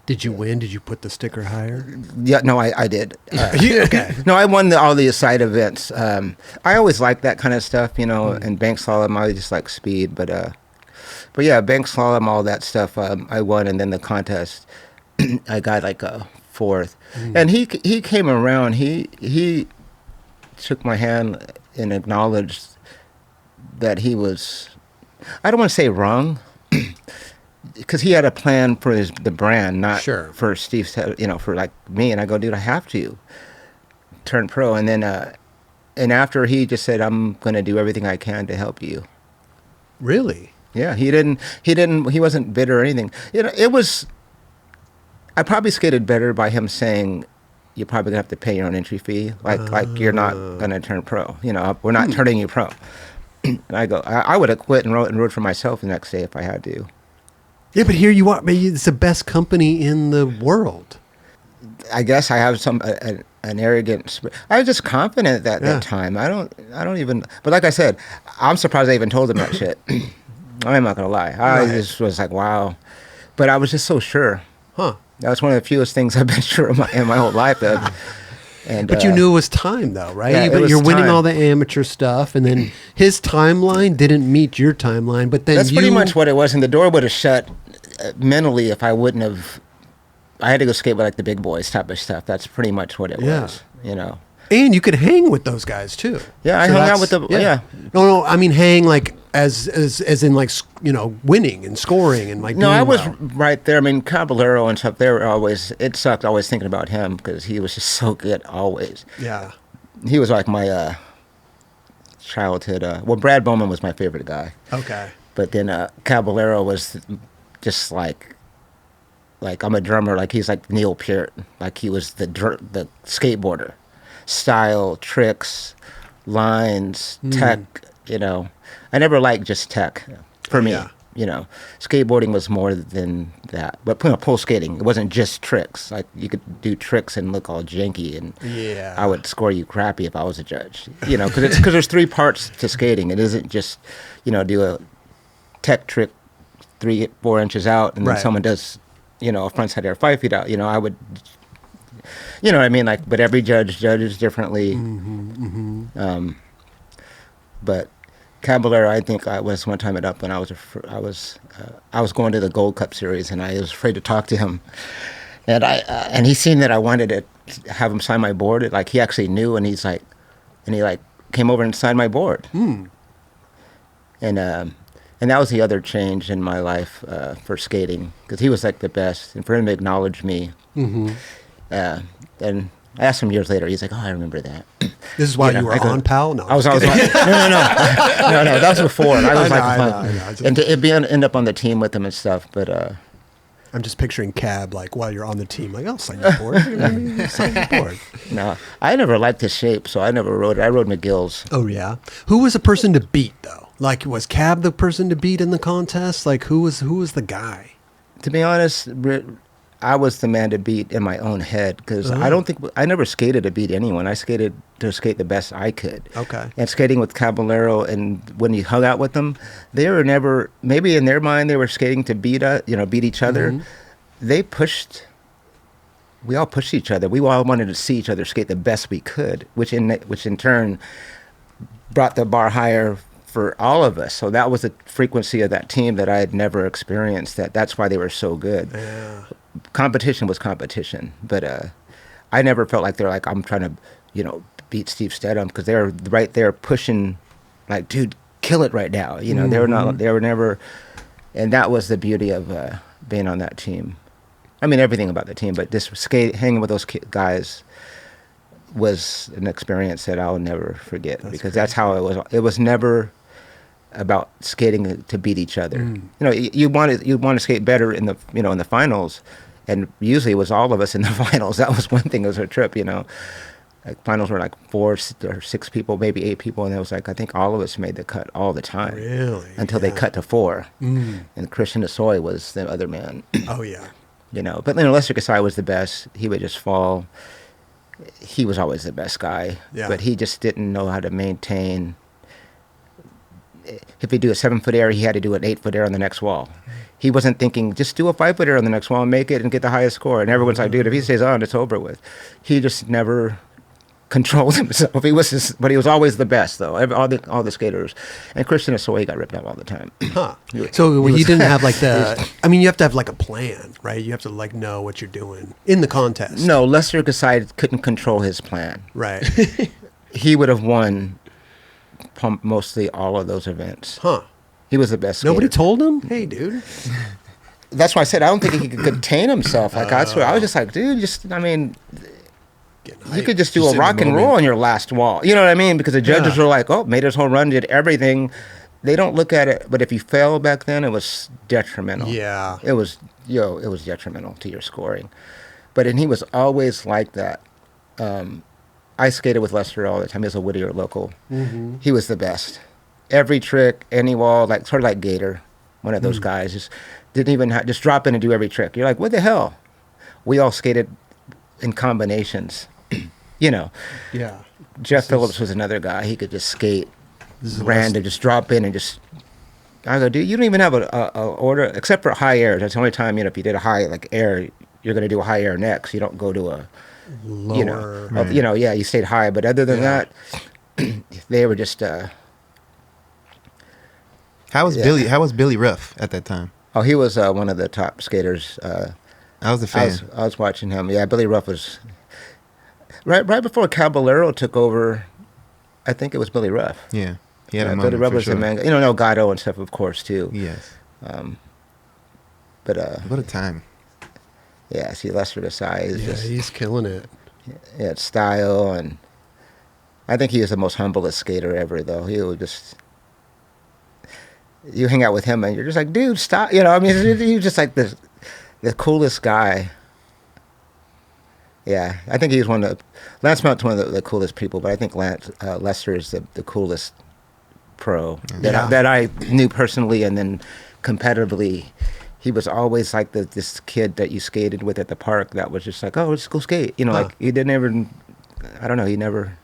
Did you win? Did you put the sticker higher? Yeah, no, I did. Okay. No, I won all the side events. I always liked that kind of stuff, and bank slalom, I just like speed. But yeah, bank slalom, all that stuff, I won. And then the contest, I got like a 4th. And he came around. He shook my hand and acknowledged that he was, I don't want to say wrong, because he had a plan for the brand, not for Steve, for like me. And I go, dude, I have to turn pro. And then, and after he just said, I'm going to do everything I can to help you. Really? Yeah. He wasn't bitter or anything. It was, I probably skated better by him saying, you're probably gonna have to pay your own entry fee. Like you're not going to turn pro, we're not turning you pro. And I go, I would have quit and rode for myself the next day if I had to. Yeah, but here you are. It's the best company in the world. I guess I have an arrogant spirit. I was just confident at that time. I don't even. But like I said, I'm surprised I even told him that shit. I'm not gonna lie. I just was like, wow. But I was just so sure. Huh. That was one of the fewest things I've been sure in my whole life. And But you knew it was time, though, right? Yeah, it was You're winning time. all the amateur stuff, and then his timeline didn't meet your timeline. But then that's pretty much what it was. And the door would have shut mentally if I wouldn't have. I had to go skate with like the big boys type of stuff. That's pretty much what it was. You know. And you could hang with those guys too. Yeah, I So hung out that's- with the yeah. No, I mean hang like as in like winning and scoring and like. No, doing I was well. right there. I mean, Caballero and stuff. They were always. It sucked always thinking about him because he was just so good always. Yeah. He was like my childhood. Well, Brad Bowman was my favorite guy, Okay. but then Caballero was just like I'm a drummer. Like he's like Neil Peart. Like he was the skateboarder, style, tricks, lines, tech. You know, I never liked just tech. For me, Yeah. you know, skateboarding was more than that. But pole skating, it wasn't just tricks. Like you could do tricks and look all janky, and Yeah. I would score you crappy if I was a judge. You know, because there's 3 parts to skating. It isn't just, do a tech trick 3-4 inches out, and then Right. someone does, a front side air 5 feet out. I would, you know what I mean? Like, but every judge judges differently. But Caballero, I think I was one time up when I was going to the Gold Cup series, and I was afraid to talk to him. And he seen that I wanted to have him sign my board. Like he actually knew, and he came over and signed my board. And that was the other change in my life for skating, because he was like the best, and for him to acknowledge me. And I asked him years later. He's like, "Oh, I remember that." This is why you were I go- on Powell? No. I was always like, no. That was before. I was I know. and to end up on the team with him and stuff. But I'm just picturing Cab like while you're on the team, like I'll sign your board. Sign your board. no, I never liked his shape, so I never rode it. I rode McGill's. Oh yeah. Who was the person to beat though? Like was Cab the person to beat in the contest? Like who was the guy? To be honest, I was the man to beat in my own head, because I never skated to beat anyone. I skated to skate the best I could. Okay. And skating with Caballero, and when you hung out with them, they were never, maybe in their mind they were skating to beat each other. They pushed. We all pushed each other. We all wanted to see each other skate the best we could, which in turn brought the bar higher for all of us. So that was the frequency of that team that I had never experienced. That's why they were so good. Yeah. Competition was competition, but I never felt like they're like, I'm trying to, beat Steve Steadham, because they're right there pushing, like, dude, kill it right now. They were never, and that was the beauty of being on that team. I mean, everything about the team, but this hanging with those guys was an experience that I'll never forget, because that's how it was. It was never about skating to beat each other. You want to skate better in the finals, and usually it was all of us in the finals. That was one thing. It was a trip. Like finals were like 4 or 6 people, maybe 8 people, and it was like I think all of us made the cut all the time. Really? Until they cut to 4, and Christian Hosoi was the other man. Oh yeah. But Lester Kasai was the best. He would just fall. He was always the best guy, but he just didn't know how to maintain. If he do a 7-foot air, he had to do an 8-foot air on the next wall. He wasn't thinking, just do a 5-foot air on the next wall and make it and get the highest score. And everyone's like, dude, if he stays on, it's over with. He just never controlled himself. But he was always the best, though. All the skaters. And Christian Hosoi got ripped out all the time. Huh. So you didn't have like you have to have like a plan, right? You have to like know what you're doing in the contest. No, Lester Kasai couldn't control his plan. Right. He would have won mostly all of those events. Huh. He was the best skater. Nobody told him? Hey, dude. That's why I said I don't think he could contain himself. Like I swear, I was just like, dude, you could just do Just a in rock the and moment. roll on your last wall. You know what I mean? Because the judges were like, oh, made his whole run, did everything. They don't look at it, but if you fail back then, it was detrimental. Yeah. It was detrimental to your scoring. And he was always like that. I skated with Lester all the time. He was a Whittier local. He was the best. Every trick, any wall, like sort of like Gator, one of those guys, just didn't even just drop in and do every trick. You're like, what the hell? We all skated in combinations. Yeah. Jeff Phillips was another guy. He could just skate random, just drop in and just I go, dude, you don't even have a order except for high air. That's the only time, if you did a high like air, you're going to do a high air next. You don't go to a lower. Right. You stayed high. But other than that, they were just. How was Billy? How was Billy Ruff at that time? Oh, he was one of the top skaters. I was a fan. I was watching him. Yeah, Billy Ruff was right before Caballero took over. I think it was Billy Ruff. Yeah, he had a Billy moment Ruff for was sure. the man. Elgato and stuff, of course, too. Yes. But What a time. yeah, see, Lester Desai is just He's killing it. style, and I think he is the most humblest skater ever. Though he would just. You hang out with him and you're just like, dude, stop. He's just like the coolest guy. Yeah, I think he's Lance Mount's one of the coolest people, but I think Lester is the coolest pro that I knew personally, and then competitively. He was always like this kid that you skated with at the park that was just like, oh, let's go skate. Like he didn't ever, I don't know, he never,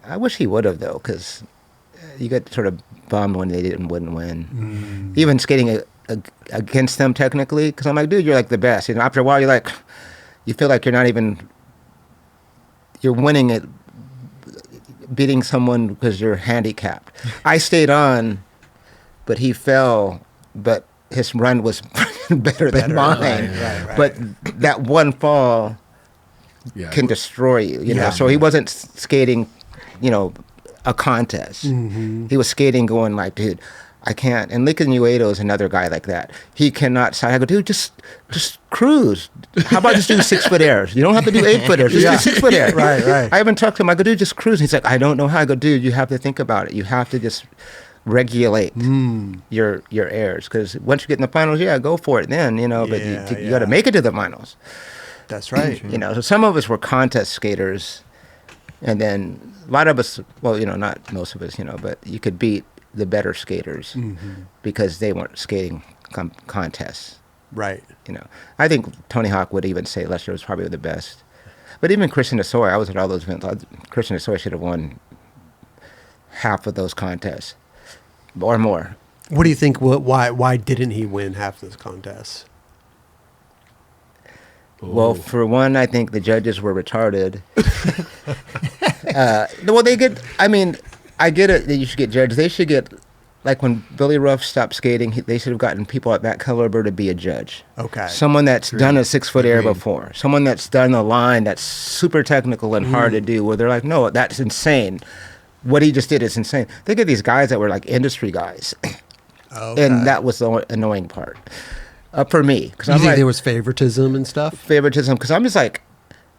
I wish he would have though, because you get sort of bummed when they wouldn't win. Even skating against them technically, because I'm like, dude, you're like the best. After a while, you feel like you're winning it, beating someone because you're handicapped. I stayed on, but he fell, but his run was better than mine. Right. But that one fall can destroy you, you know. So he wasn't skating, a contest. He was skating going like, dude, I can't. And Lincoln Uedo is another guy like that. He cannot. I go, dude, just cruise. How about just do 6-foot airs? You don't have to do 8-foot airs. Just do 6-foot airs. Right. I haven't talked to him. I go, dude, just cruise. And he's like, I don't know how. I go, dude, you have to think about it. You have to just regulate your airs, because once you get in the finals, go for it then, but you got to make it to the finals. That's right. So some of us were contest skaters, and then a lot of us, well, not most of us, but you could beat the better skaters because they weren't skating contests. Right. I think Tony Hawk would even say Lester was probably the best. But even Christian Hosoi, I was at all those events. Christian Hosoi should have won half of those contests or more. What do you think? Why didn't he win half those contests? Well, for one, I think the judges were retarded. Well, they get. I mean, I get it that you should get judged. They should get, like when Billy Ruff stopped skating, they should have gotten people at that caliber to be a judge. Okay. Someone that's done a 6-foot air before. Someone that's done a line that's super technical and hard to do, where they're like, no, that's insane. What he just did is insane. Think of these guys that were like industry guys. Okay. And that was the annoying part for me. Because You think there was favoritism and stuff? favoritism, because I'm just like,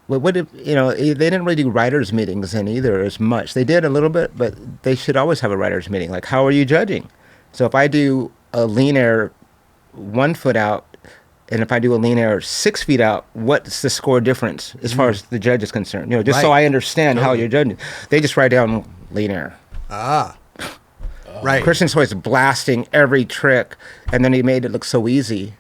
well, what if, they didn't really do writers' meetings then either as much. They did a little bit, but they should always have a writers' meeting. Like, how are you judging? So if I do a lean air 1 foot out, and if I do a lean air 6 feet out, what's the score difference as far as the judge is concerned? Just so I understand how you're judging. They just write down lean air. Right. Christian Hoy's blasting every trick, and then he made it look so easy.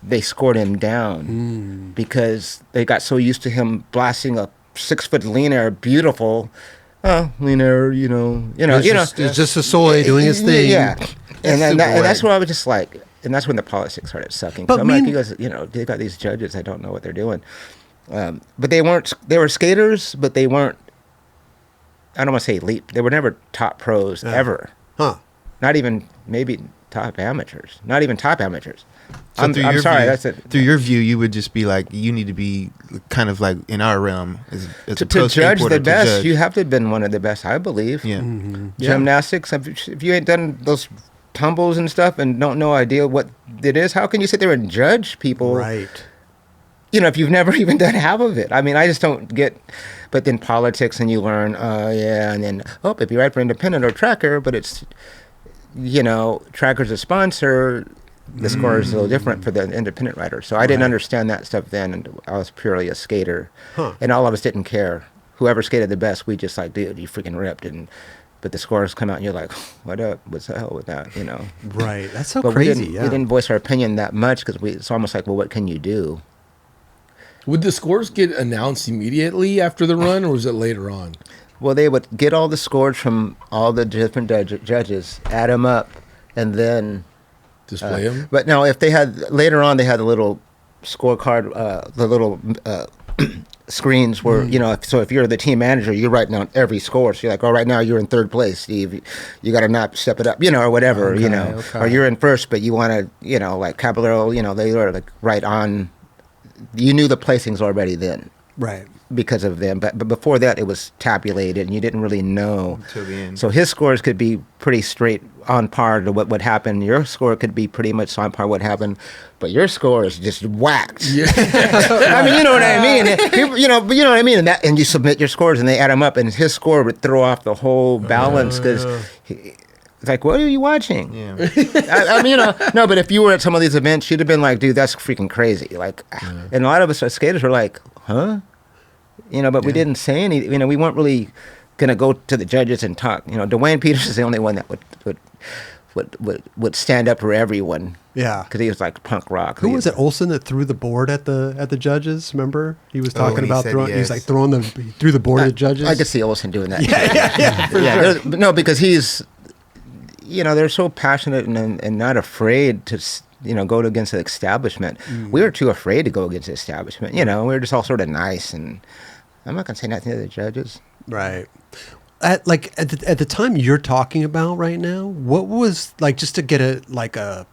They scored him down because they got so used to him blasting a 6-foot lean air, beautiful. Lean air, It's just Hosoi doing his thing. Yeah, and that's where I was just like, and that's when the politics started sucking. But So I'm like, you guys, they got these judges. I don't know what they're doing. But they weren't. They were skaters, but they weren't. I don't want to say elite. They were never top pros ever. Huh. Not even maybe top amateurs. Not even top amateurs. So I'm sorry. View, That's it. Through your view, you would just be like, you need to be kind of like in our realm as a pro To judge skateboarder the best, judge. you have to have been one of the best, I believe. Yeah. Gymnastics. If you ain't done those tumbles and stuff and don't know idea what it is, how can you sit there and judge people? Right. If you've never even done half of it. I mean, I just don't get. But then politics, and you learn, and then if you write for Independent or Tracker, but it's, Tracker's a sponsor. The score is a little different for the independent writer. So I didn't understand that stuff then, and I was purely a skater. And all of us didn't care. Whoever skated the best, we just like, dude, you freaking ripped. But the scores come out, and you're like, what up? What's the hell with that? Right. That's so But crazy. we didn't voice our opinion that much because it's almost like, well, what can you do? Would the scores get announced immediately after the run, or was it later on? Well, they would get all the scores from all the different judges, add them up, and then Display them. But no, if they had later on, they had a little scorecard, the little screens where so if you're the team manager, you're writing down every score. So you're like, oh, right now you're in third place, Steve. You got to not step it up, or whatever, Okay. or you're in first, but you want to, like Caballero, they were like right on. You knew the placings already then. Right. Because of them, but before that, it was tabulated, and you didn't really know. Until the end. So his scores could be pretty straight on par to what would happen. Your score could be pretty much on par what happened, but your score is just whacked. Yeah. I mean, you know what I mean. People, but you know what I mean. And you submit your scores, and they add them up, and his score would throw off the whole balance because. It's like, what are you watching? Yeah. I mean, no, but if you were at some of these events, you'd have been like, dude, that's freaking crazy. Like, and a lot of us as skaters were like, huh? But we didn't say any. We weren't really gonna go to the judges and talk. Dwayne Peters is the only one that would stand up for everyone. Yeah, because he was like punk rock. Who was it? Olsen that threw the board at the judges. Remember, he was talking he about said throwing. yes. He's like threw the board at the judges. I could see Olsen doing that. Yeah, for sure. But no, because he's, they're so passionate and not afraid to. Go against the establishment. We were too afraid to go against the establishment. We were just all sort of nice, and I'm not gonna say nothing to the judges. Right. At the time you're talking about right now, what was like, just to get a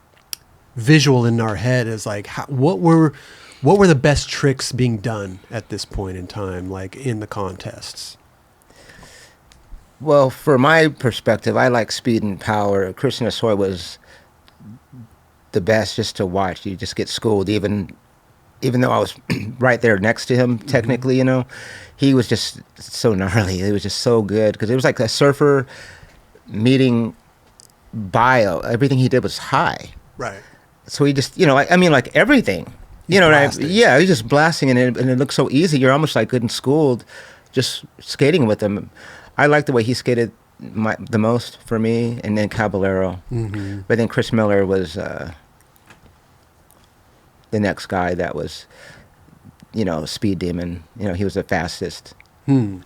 visual in our head, is like what were the best tricks being done at this point in time, like in the contests? Well, from my perspective, I like speed and power. Christian Hosoi was the best just to watch. You just get schooled, even though I was right there next to him, technically, he was just so gnarly. It was just so good because it was like a surfer meeting bio. Everything he did was high. Right. So he just, like everything. He's what blasting. Yeah, he's just blasting, and it looks so easy. You're almost like getting schooled just skating with him. I like the way he skated the most for me, and then Caballero. Mm-hmm. But then Chris Miller was the next guy that was, speed demon. He was the fastest. Well,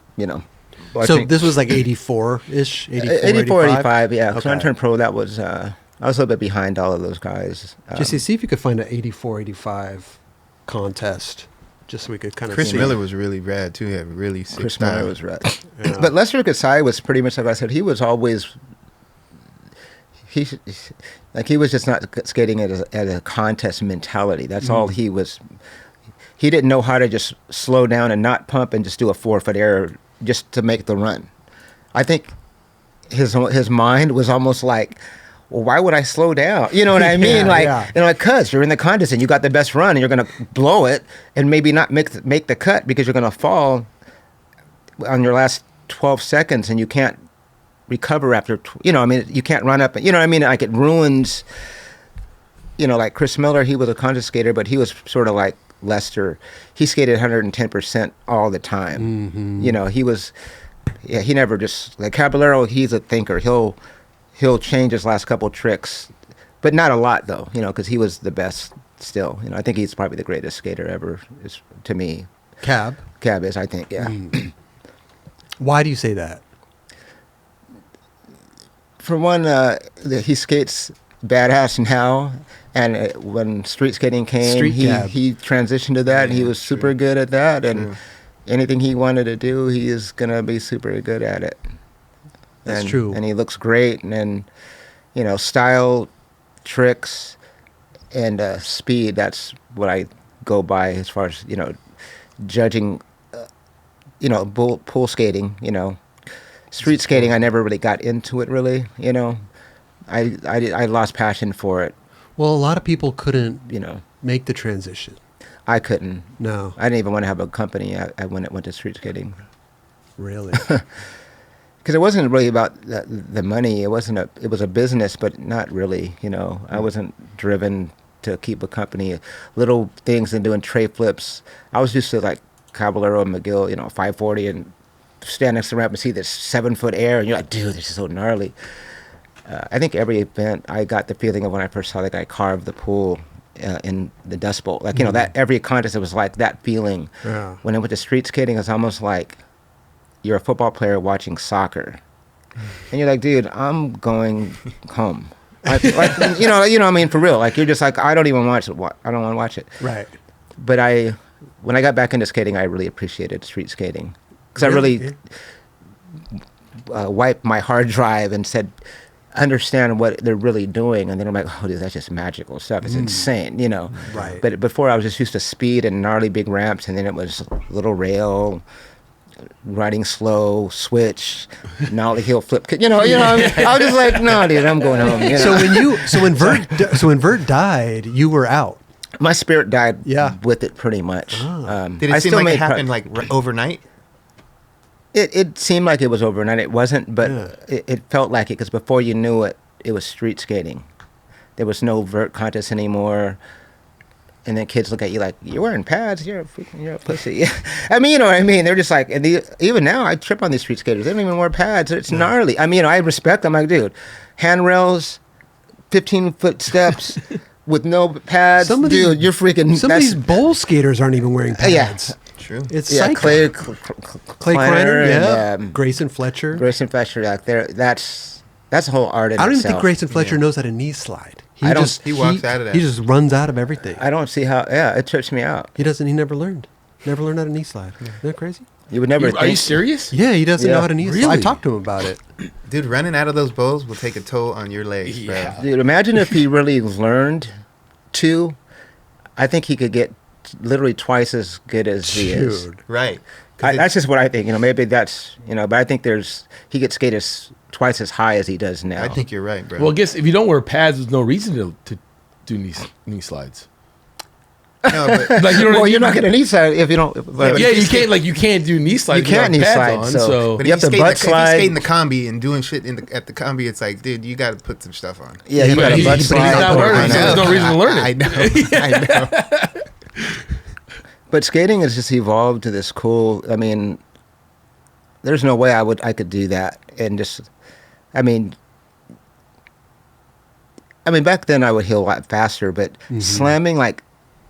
So this was like 84-ish, 84, 85, yeah. Okay. So when I turned pro, that was, I was a little bit behind all of those guys. Just see if you could find an 84, 85 contest, just so we could kind of Chris see. Miller was really rad too. He had really sick Chris style. Miller was right. Yeah. But Lester Kasai was pretty much like I said. He was always he was just not skating at a contest mentality. That's all he was. He didn't know how to just slow down and not pump and just do a 4-foot error just to make the run. I think his mind was almost like, well, why would I slow down? You know what I mean? Cause you're in the contest and you got the best run and you're gonna blow it and maybe not make the cut because you're gonna fall on your last 12 seconds and you can't recover after. You can't run up. You know what I mean? Like it ruins. Like Chris Miller, he was a contest skater, but he was sort of like Lester. He skated 110% all the time. Mm-hmm. He was. Yeah, he never just like Caballero. He's a thinker. He'll change his last couple tricks, but not a lot though, because he was the best still. I think he's probably the greatest skater ever, to me. Cab is, I think, yeah. Why do you say that? For one, he skates badass now, and when street skating came, he transitioned to that, and he was super good at that, and anything he wanted to do, he is gonna be super good at it. That's true. And he looks great, and then, style, tricks, and speed, that's what I go by as far as, judging, pool skating, Street skating, I never really got into it, really, I lost passion for it. Well, a lot of people couldn't, make the transition. I couldn't. No. I didn't even want to have a company when it went to street skating. Really? Because it wasn't really about the money. It was a business, but not really. I wasn't driven to keep a company. Little things and doing tray flips. I was used to like Caballero and McGill, 540, and stand next to the ramp and see this 7-foot air, and you're like, dude, this is so gnarly. I think every event, I got the feeling of when I first saw the guy carve the pool in the Dust Bowl. Like, that every contest, it was like that feeling. Yeah. When I went to street skating, it was almost like you're a football player watching soccer, and you're like, dude, I'm going home. Like, you know, I mean, for real. Like, you're just like, I don't even watch it. I don't want to watch it. Right. But when I got back into skating, I really appreciated street skating because I really wiped my hard drive and said, understand what they're really doing, and then I'm like, oh, dude, that's just magical stuff. It's insane, you know. Right. But before I was just used to speed and gnarly big ramps, and then it was little rail, riding slow, switch, nollie heel flip. You know. I was just like, no, dude, I'm going home. You know? So when Vert died, you were out. My spirit died Yeah. with it pretty much. Did it seem like it happened like overnight? It seemed like it was overnight. It wasn't, but it felt like it because before you knew it, it was street skating. There was no vert contest anymore. And then kids look at you like, you're wearing pads, you're a pussy. I mean, you know what I mean? They're just like, and even now I trip on these street skaters. They don't even wear pads. It's gnarly. I mean, I respect them. I'm like, dude, handrails, 15-foot steps with no pads. Dude, you're freaking. Some of these bowl skaters aren't even wearing pads. True. It's Yeah, psycho. Clay Kreiner, yeah. and, Grayson Fletcher. Grayson Fletcher, like that's a whole art in I don't even itself. think Grayson Fletcher knows how to knee slide. He walks out of that. He just runs out of everything. I don't see how. Yeah, it trips me out. He never learned. Never learned how to knee slide. Isn't that crazy? You would never. Are you serious? Yeah, he doesn't know how to knee slide. I Really? talked to him about it. Dude, running out of those bowls will take a toll on your legs, Yeah. bro. Dude, imagine if he really learned to. I think he could get literally twice as good as he is. Dude. Right. 'Cause That's just what I think. You know, maybe that's but I think he gets skated twice as high as he does now. I think you're right, bro. Well, I guess if you don't wear pads, there's no reason to do knee slides. no, but Like you don't. Well, you're not gonna need that if you don't. Yeah, you can't do knee slides. You can't without knee pads slide, on, so- but You if have to skate butt if you slide. skate in the combi and doing shit at the combi, it's like, dude, you got to put some stuff on. Yeah, you but got a he's butt not slide. learning, so there's no reason to learn it. I know. I know. But skating has just evolved to this cool. I mean, there's no way I could do that and just. I mean, back then I would heal a lot faster, but slamming, like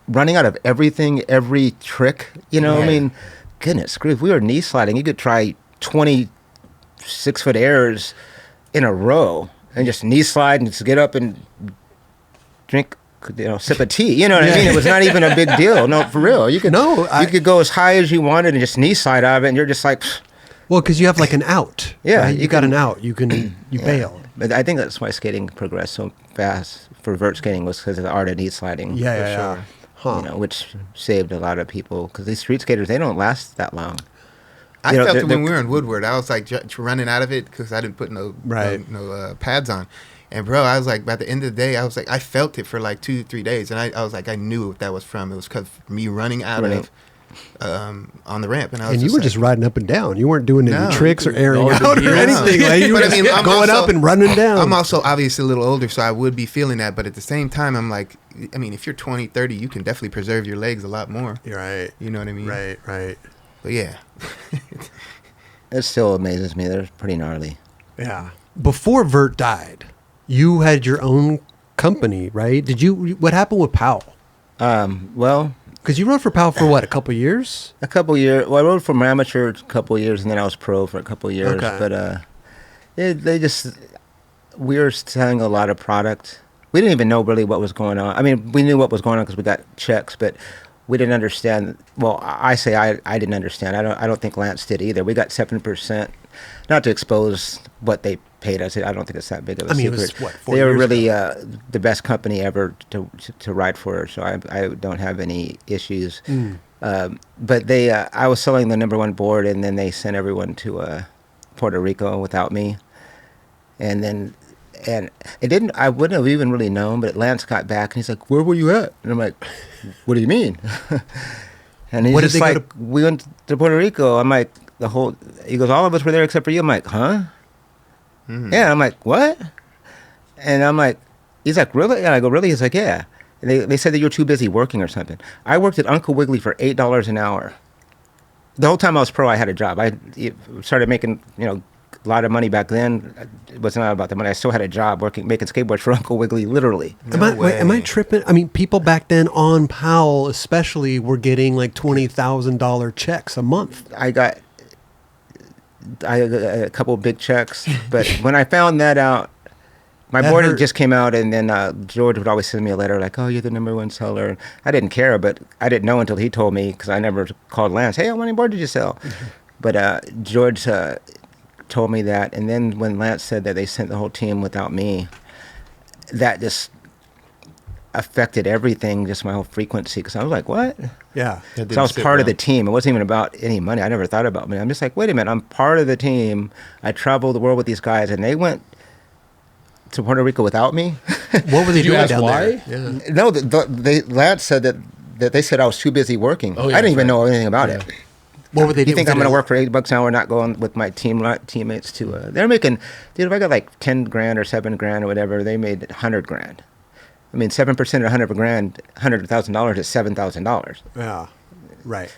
running out of everything, every trick, I mean, goodness grief, we were knee sliding. You could try 20 6-foot airs in a row and just knee slide and just get up and drink, sip of tea. You know what I mean? It was not even a big deal. No, for real. You could you could go as high as you wanted and just knee slide out of it, and you're just like, Well, because you have like an out. Yeah, right? you you got can- an out. You can bail. But I think that's why skating progressed so fast for vert skating was because of the art of knee sliding. Yeah. sure. Huh. Which saved a lot of people because these street skaters, they don't last that long. I You know, felt they're- it when we were in Woodward. I was like running out of it because I didn't put no pads on. And bro, I was like, by the end of the day, I was like, I felt it for like 2-3 days, and I was like, I knew what that was from. It was because me running out of on the ramp, and I was And you were just riding up and down. You weren't doing any No. tricks or airing No, out or no. anything. Like you were But I just mean, I'm going also- up and running down. I'm also obviously a little older, so I would be feeling that. But at the same time, I'm like, I mean, if you're 20, 30, you can definitely preserve your legs a lot more. You're right. You know what I mean? Right. Mm. But yeah. It still amazes me. They're pretty gnarly. Yeah. Before Vert died, you had your own company, right? What happened with Powell? Well, Because you rode for Powell for what, a couple years? a couple years. Well, I rode from amateur a couple years, and then I was pro for a couple years. Okay. But we were selling a lot of product. We didn't even know really what was going on. I mean, we knew what was going on because we got checks, but we didn't understand. Well, I didn't understand. I don't think Lance did either. We got 7%, not to expose what they paid us. I don't think it's that big of a I mean, it secret. was, what, 4 They were years really ago? the best company ever to ride for. So I don't have any issues. But I was selling the #1 board, and then they sent everyone to Puerto Rico without me. And it didn't. I wouldn't have even really known. But Lance got back, and he's like, "Where were you at?" And I'm like, "What do you mean?" And he's What did just they go like, "We went to Puerto Rico." I'm like, He goes, "All of us were there except for you." I'm like, "Huh?" Yeah. I'm like, "What?" And I'm like, he's like, "Really?" And I go, "Really?" He's like, "Yeah." And they said that you're too busy working or something. I worked at Uncle Wiggly for $8 an hour. The whole time I was pro, I had a job. I started making, a lot of money back then. It was not about the money. I still had a job making skateboards for Uncle Wiggly, literally. Am I tripping? I mean, people back then on Powell especially were getting like $20,000 checks a month. I got I got a couple of big checks. But when I found that out, my That board hurt. just came out, and then George would always send me a letter like, "Oh, you're the #1 seller." I didn't care, but I didn't know until he told me, because I never called Lance. Hey, how many board did you sell? But George told me that, and then when Lance said that they sent the whole team without me, that just affected everything, just my whole frequency. Because I was like, "What?" Yeah. That So I was didn't sit part of well. the team. It wasn't even about any money. I never thought about money. I'm just like, wait a minute, I'm part of the team. I traveled the world with these guys, and they went to Puerto Rico without me. What was he Did you doing ask down why? there? Yeah. No, Lance said that they said I was too busy working. Oh, yeah, I didn't even that's right. know anything about it. What would they do? You think Was I'm it going to a- work for $8 an hour, not going with my teammates to? They're making, dude. If I got like 10 grand or 7 grand or whatever, they made 100 grand. I mean, 7% of 100 grand, $100,000 is $7,000. Yeah. Right.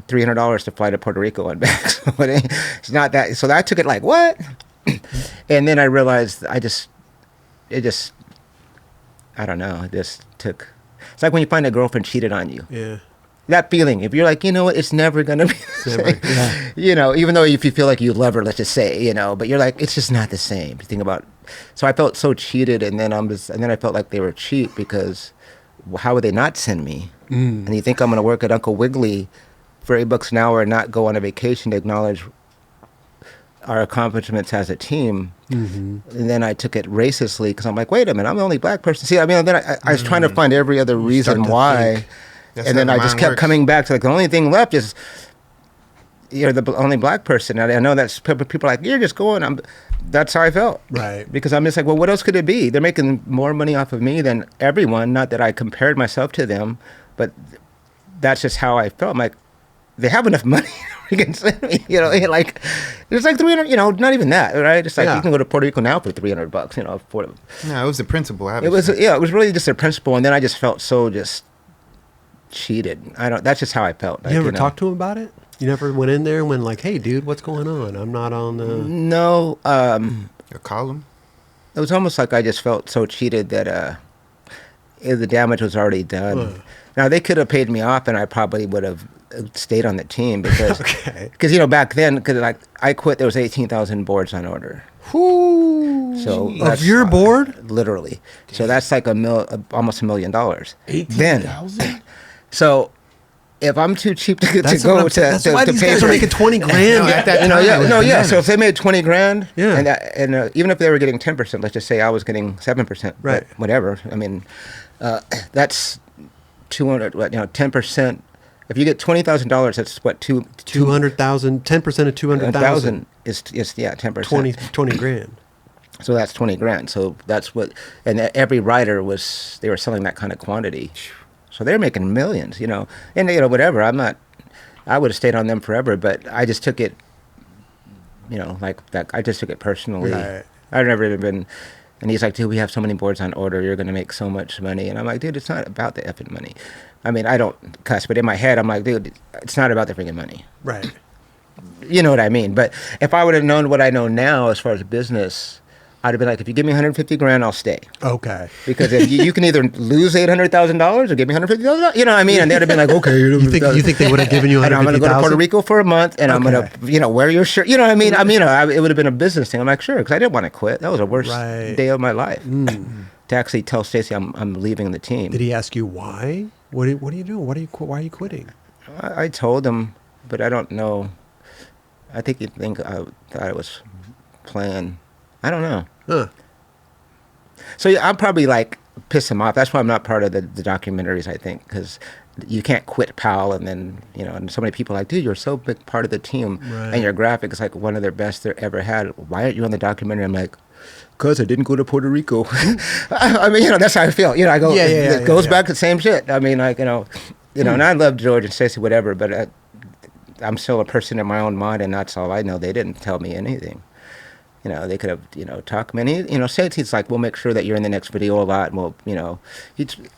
$300 to fly to Puerto Rico and back. So it's not that. So I took it like, what? And then I realized I don't know. It just took. It's like when you find a girlfriend cheated on you. Yeah. That feeling, if you're like, you know what, it's never gonna be the same. Yeah. You know, even though if you feel like you love her, let's just say, you know, but you're like, it's just not the same. You think about. So I felt so cheated, and then I felt like they were cheap because how would they not send me? And you think I'm gonna work at Uncle Wiggly for $8 an hour and not go on a vacation to acknowledge our accomplishments as a team? And then I took it racistly because I'm like, wait a minute, I'm the only black person. See, I mean, then I was trying to find every other reason to why. think. That's And then how I the just mind kept works. coming back to like the only thing left is you're the only black person. And I know that's people are like, you're just going. That's how I felt. Right. Because I'm just like, well, what else could it be? They're making more money off of me than everyone. Not that I compared myself to them, but that's just how I felt. I'm like, they have enough money. You can send me, you know, like it's like 300, you know, not even that, right? It's like Yeah. you can go to Puerto Rico now for $300, you know. No, it was the principle. It was, yeah, it was really just a principle, and then I just felt so just cheated. That's just how I felt. You ever talked to him about it? You never went in there and went like, "Hey, dude, what's going on? I'm not on the." No, Your column. it was almost like I just felt so cheated that the damage was already done. Now they could have paid me off, and I probably would have stayed on the team because, Okay. because you know back then, because like I quit, there was 18,000 boards on order. So Of that's your board? literally. So that's like almost $1 million. Then, 18,000? so if I'm too cheap to That's go what I'm to, saying. That's to, why to these pay guys for are making 20 grand. No, at that you know, time, yeah, it was no, yeah. bananas. So if they made 20 grand, Yeah. and even if they were getting 10%, let's just say I was getting 7%, Right. but whatever. I mean, that's 200. 10%. If you get $20,000, that's what 200,000, 10% of 200,000 is 10%. 20 grand. So that's 20 grand. So that's what, and every rider they were selling that kind of quantity. So they're making millions, you know, and you know, whatever. I would have stayed on them forever, but I just took it, you know, like that. I just took it personally. Right. I've never even been, and he's like, dude, we have so many boards on order. You're going to make so much money. And I'm like, dude, it's not about the effing money. I mean, I don't cuss, but in my head, I'm like, dude, it's not about the freaking money. Right. You know what I mean? But if I would have known what I know now as far as business, I'd have been like, if you give me 150 grand, I'll stay. Okay. Because if you can either lose $800,000 or give me $150,000, you know what I mean? And they'd have been like, okay. You think they would have given you And I'm going to go to Puerto 150,000? Rico for a month, and I'm going Okay. to, you know, wear your shirt. You know what I mean? I mean, it would have been a business thing. I'm like, sure, because I didn't want to quit. That was the worst Right. day of my life. To actually tell Stacey I'm leaving the team. Did he ask you why? What are you doing? Why are you quitting? I told him, but I don't know. I think he'd think I thought I was playing. I don't know. Huh. So yeah, I'll probably like piss him off. That's why I'm not part of the documentaries, I think, because you can't quit Powell and then, you know, and so many people are like, dude, you're so big part of the team. Right. And your graphic is like one of their best they ever had. Why aren't you on the documentary? I'm like, because I didn't go to Puerto Rico. I mean, you know, that's how I feel. You know, I go, it goes back to the same shit. I mean, like, you know, and I love George and Stacey, whatever, but I'm still a person in my own mind, and that's all I know. They didn't tell me anything. You know, they could have, you know, talked to me. You know, Stacey's like, we'll make sure that you're in the next video a lot, and we'll, you know,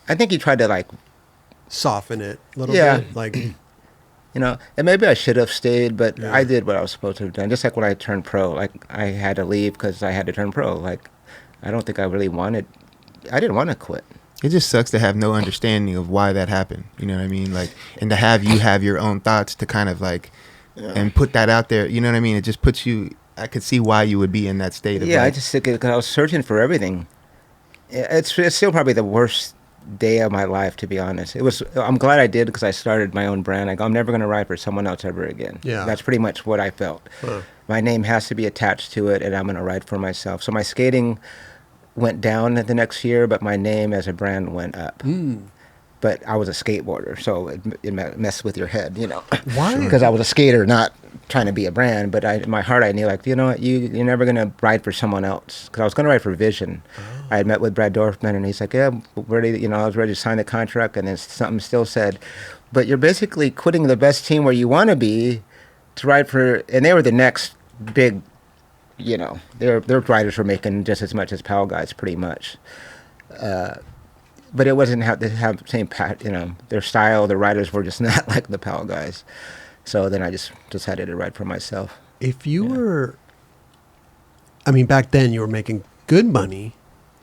I think he tried to like, Soften it a little Yeah. bit. Like, you know, and maybe I should have stayed, but Yeah. I did what I was supposed to have done. Just like when I turned pro, like I had to leave because I had to turn pro. Like, I don't think I didn't want to quit. It just sucks to have no understanding of why that happened. You know what I mean? Like, and to have you have your own thoughts to kind of like and put that out there. You know what I mean? It just puts you. I could see why you would be in that state of I just think because I was searching for everything. It's still probably the worst day of my life, to be honest. I'm glad I did, because I started my own brand. I'm never going to ride for someone else ever again. Yeah. That's pretty much what I felt. My name has to be attached to it, and I'm going to ride for myself. So my skating went down the next year, but my name as a brand went up. But I was a skateboarder, so it messed with your head, you know. Why? Because I was a skater, not trying to be a brand. But in my heart, I knew, like, you know what, you're never going to ride for someone else. Because I was going to ride for Vision. I had met with Brad Dorfman, and he's like, yeah, ready. You know, I was ready to sign the contract, and then something still said, but you're basically quitting the best team where you want to be to ride for. And they were the next big, you know, their riders were making just as much as Powell guys, pretty much. But it wasn't they have the same you know, their style. The riders were just not like the Powell guys. So then I just decided to ride for myself. If you were, I mean, back then you were making good money,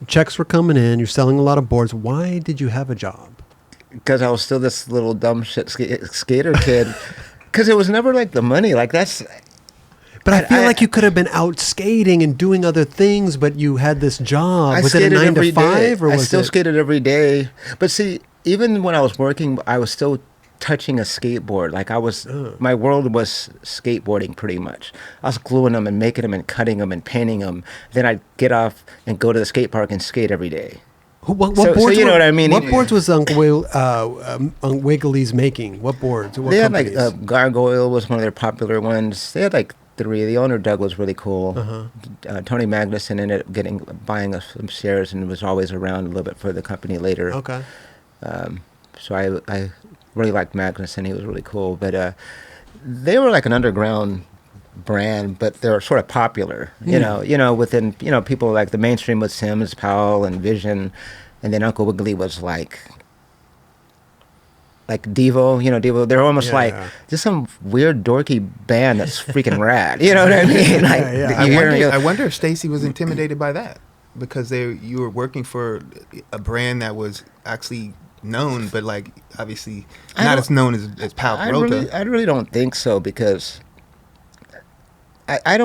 checks were coming in, you're selling a lot of boards. Why did you have a job? Because I was still this little dumb shit skater kid. Because it was never like the money. Like that's. But I feel like you could have been out skating and doing other things, but you had this job. Was it a 9 to 5, or was it? I still skated every day. But see, even when I was working, I was still touching a skateboard. Like my world was skateboarding pretty much. I was gluing them and making them and cutting them and painting them. Then I'd get off and go to the skate park and skate every day. What boards you know what I mean? What boards was Uncle Wiggly's making? What boards? What they companies? had like Gargoyle was one of their popular ones. They had like 3. The owner, Doug, was really cool. Tony Magnuson ended up buying us some shares and was always around a little bit for the company later. Okay. So I really liked Magnuson. He was really cool. But they were like an underground brand, but they were sort of popular. You know, within, you know, people like the mainstream was Sims, Powell, and Vision, and then Uncle Wiggly was like Devo, you know, Devo. They're almost just some weird dorky band that's freaking rad. You know what I mean? Like, I wonder if Stacey was intimidated by that, because you were working for a brand that was actually known, but like obviously not as known as Powell Peralta. I really don't think so, because I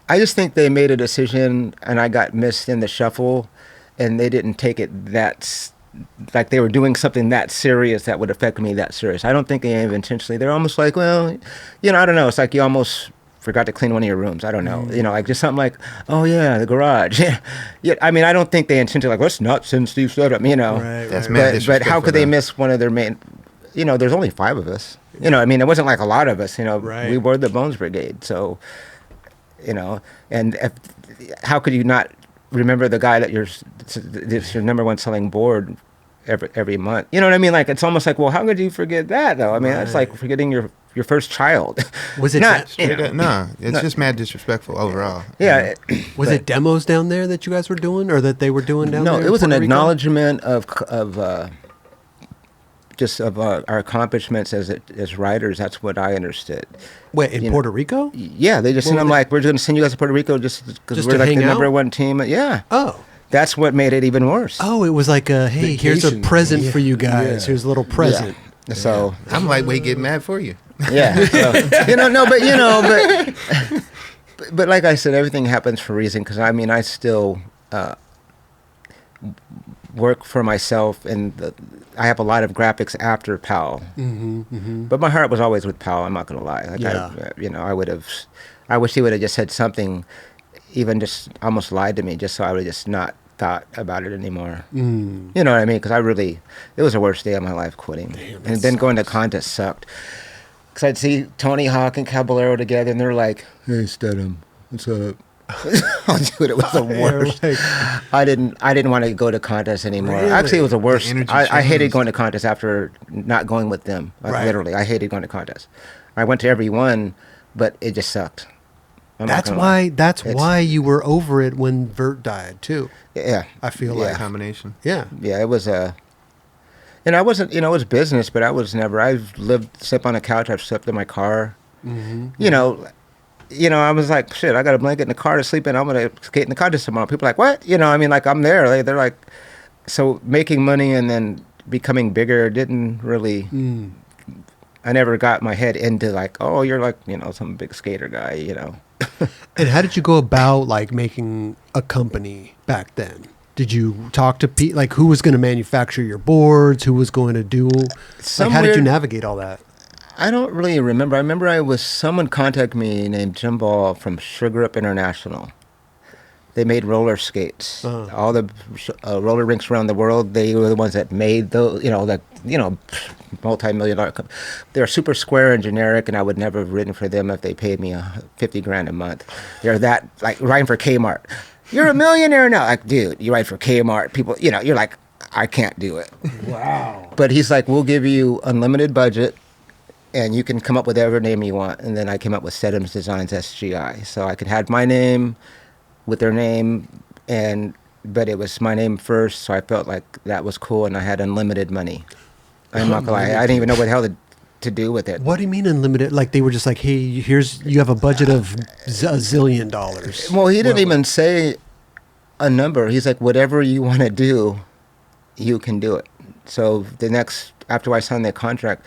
just think they made a decision and I got missed in the shuffle, and they didn't take it like they were doing something that serious that would affect me that serious. I don't think they intentionally. They're almost like, well, you know, I don't know. It's like you almost forgot to clean one of your rooms. I don't know. You know, like just something like, oh yeah, the garage. Yeah. I mean, I don't think they intentionally like, let's not send Steve Steadham, you know. But how could they miss one of their main, you know, there's only 5 of us. You know, I mean, it wasn't like a lot of us, you know. We were the Bones Brigade. So, you know, and how could you not remember the guy that your number 1 selling board every month? You know what I mean? Like, it's almost like, well, how could you forget that though? I mean, that's like forgetting your first child. Was it not? No, it's just mad disrespectful overall. Yeah. Was it demos down there that you guys were doing, or that they were doing down there? No, it was an acknowledgement of our accomplishments as writers. That's what I understood. Wait, in Puerto Rico? Yeah, they just sent them like, we're going to send you guys to Puerto Rico just because we're like the number 1 team. Yeah. Oh. That's what made it even worse. Oh, it was like, hey, here's a present for you guys. Here's a little present. Yeah. So I'm lightweight getting mad for you. Yeah. So, but like I said, everything happens for a reason. Because I mean, I still work for myself, and I have a lot of graphics after Powell. But my heart was always with Powell. I'm not going to lie. Like I wish he would have just said something, even just almost lied to me, just so I would have just not thought about it anymore. You know what I mean? Because it was the worst day of my life quitting. Damn, and then going to contests sucked. Because I'd see Tony Hawk and Caballero together, and they're like, hey, Steadham, what's up? Oh, dude, it was the worst. I didn't want to go to contests anymore. Really? Actually, it was the worst. I hated going to contests after not going with them. Like, literally, I hated going to contests. I went to every one, but it just sucked. That's why you were over it when Vert died too. Yeah, I feel like combination. Yeah, it was and I wasn't, it was business, but I've slept on a couch, I've slept in my car. You know, I was like, shit, I got a blanket in the car to sleep in. I'm gonna skate in the contest tomorrow. People are like, what? You know, I mean, like, I'm there. They're like, so making money and then becoming bigger didn't really I never got my head into like, oh, you're like, you know, some big skater guy, you know. And how did you go about like making a company back then? Did you talk to people, like who was going to manufacture your boards? Who was going to do, like, how did you navigate all that? I don't really remember. I remember someone contacted me named Jim Ball from Sugar Up International. They made roller skates. All the roller rinks around the world, they were the ones that made those, multi-million-dollar company. They're super square and generic, and I would never have ridden for them if they paid me $50,000 a month. They're that, like, riding for Kmart. You're a millionaire now. Like, dude, you ride for Kmart. People, you're like, I can't do it. Wow. But he's like, we'll give you unlimited budget, and you can come up with whatever name you want. And then I came up with Steadham Designs SGI. So I could have my name with their name, but it was my name first, so I felt like that was cool, and I had unlimited money. I'm not gonna lie, I didn't even know what the hell to do with it. What do you mean unlimited? Like they were just like, hey, you have a budget of a zillion dollars. Well, he didn't even say a number. He's like, whatever you want to do, you can do it. So after I signed that contract,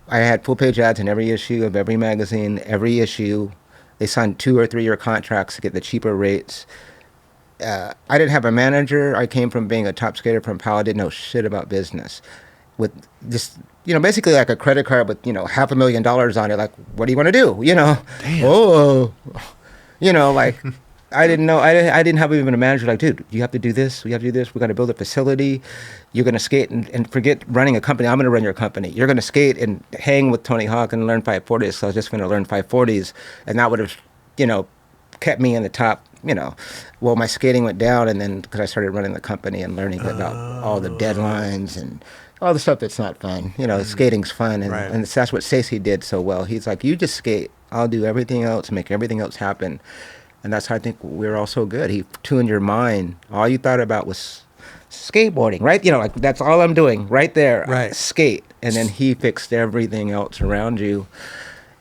I had full-page ads in every issue of every magazine, every issue. They signed 2 or 3 year contracts to get the cheaper rates. I didn't have a manager. I came from being a top skater from Powell. I didn't know shit about business. With just, basically like a credit card with, $500,000 on it. Like, what do you want to do? Damn. Oh, like, I didn't know. I didn't have even a manager. Like, dude, you have to do this. We have to do this. We got to build a facility. You're going to skate and forget running a company. I'm going to run your company. You're going to skate and hang with Tony Hawk and learn 540s. So I was just going to learn 540s. And that would have, kept me in the top, Well, my skating went down, and then because I started running the company and learning about all the deadlines and all the stuff that's not fun. Skating's fun. And, right. and that's what Stacey did so well. He's like, you just skate. I'll do everything else, make everything else happen. And that's how I think we're all so good. He tuned your mind. All you thought about was skateboarding, right? Like that's all I'm doing right there. Right. Skate. And then he fixed everything else around you.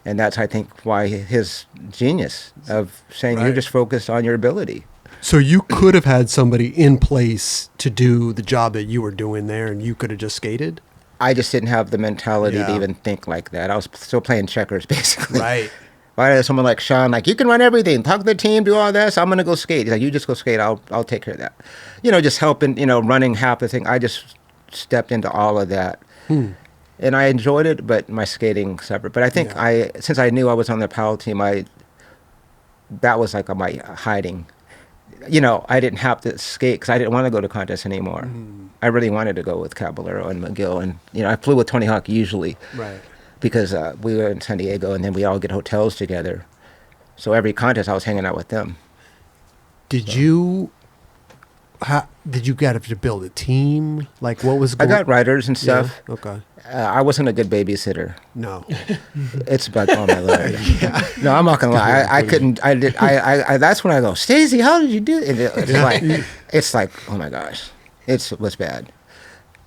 And that's, I think, why his genius of saying you're just focused on your ability. So you could have had somebody in place to do the job that you were doing there, and you could have just skated? I just didn't have the mentality to even think like that. I was still playing checkers, basically. Right. I had someone like Sean, like, you can run everything, talk to the team, do all this. I'm going to go skate. He's like, you just go skate. I'll take care of that. Just helping, running half the thing. I just stepped into all of that. And I enjoyed it, but my skating separate. But I think since I knew I was on the Powell team, that was like my hiding. I didn't have to skate because I didn't want to go to contests anymore. I really wanted to go with Caballero and McGill. And, I flew with Tony Hawk usually. Right. Because we were in San Diego, and then we all get hotels together. So every contest, I was hanging out with them. Did you get to build a team? Like, what was I got writers and stuff. Yeah? Okay. I wasn't a good babysitter. No. It's about all my life. No, I'm not gonna lie. I couldn't. I did. I. That's when I go, Stacey, how did you do it? It's like, oh my gosh, it was bad.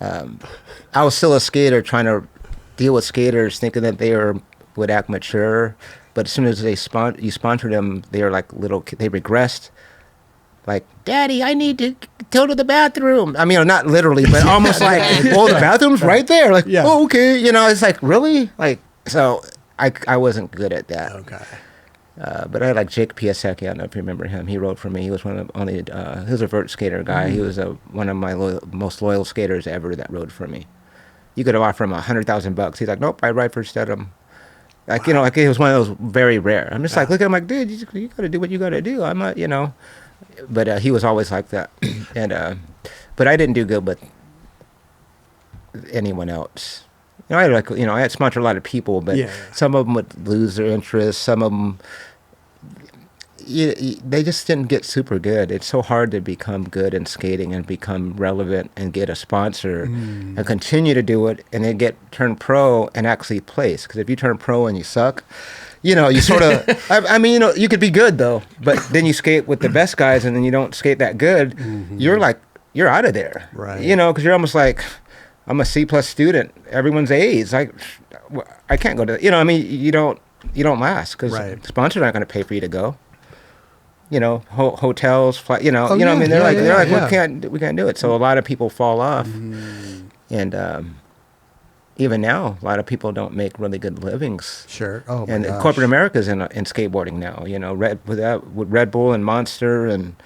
I was still a skater trying to deal with skaters, thinking that would act mature, but as soon as you sponsored them, they were like little. They regressed. Like, Daddy, I need to go to the bathroom. I mean, not literally, but almost like, oh, the bathroom's right there. Like, oh, okay. It's like, really? Like, so I wasn't good at that. Okay. But I had like Jake Piasecki. I don't know if you remember him. He rode for me. He was he was a vert skater guy. He was one of my most loyal skaters ever that rode for me. You could have offered him $100,000. He's like, nope, I ride for Steadham. Like, like it was one of those very rare. I'm just like, look at him like, dude, you got to do what you got to do. I'm not, But he was always like that. And but I didn't do good with anyone else. I had sponsored a lot of people, but some of them would lose their interest. Some of them, they just didn't get super good. It's so hard to become good in skating and become relevant and get a sponsor and continue to do it and then turn pro and actually place. Because if you turn pro and you suck, you sort of, I mean, you could be good though, but then you skate with the best guys and then you don't skate that good. You're like, you're out of there. Right. Because you're almost like, I'm a C+ student. Everyone's A's. I can't go to, you don't last because sponsors aren't going to pay for you to go. Hotels, flight, they're like, we can't do it. So a lot of people fall off. And, even now, a lot of people don't make really good livings. Sure. Oh, my And gosh. corporate America's in skateboarding now. You know, with Red Bull and Monster and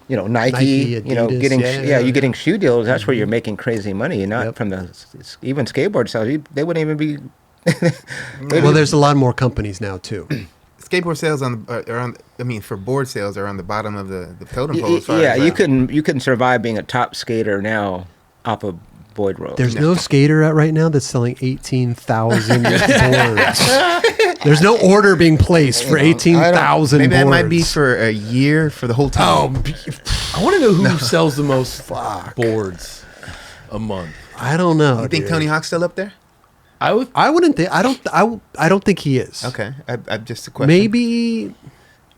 Nike. Adidas, getting yeah. you getting shoe deals. That's where you're making crazy money. You're not from even skateboard sales. They wouldn't even be. Well, there's a lot more companies now too. Skateboard sales for board sales are on the bottom of the totem pole. You couldn't survive being a top skater now off of board road. There's no skater out right now that's selling 18,000 boards. There's no order being placed for 18,000 boards. Maybe that might be for a year for the whole team. I want to know who sells the most boards a month. I don't know. You think Tony Hawk's still up there? I wouldn't think. I don't think he is. Okay, I'm just a question. Maybe.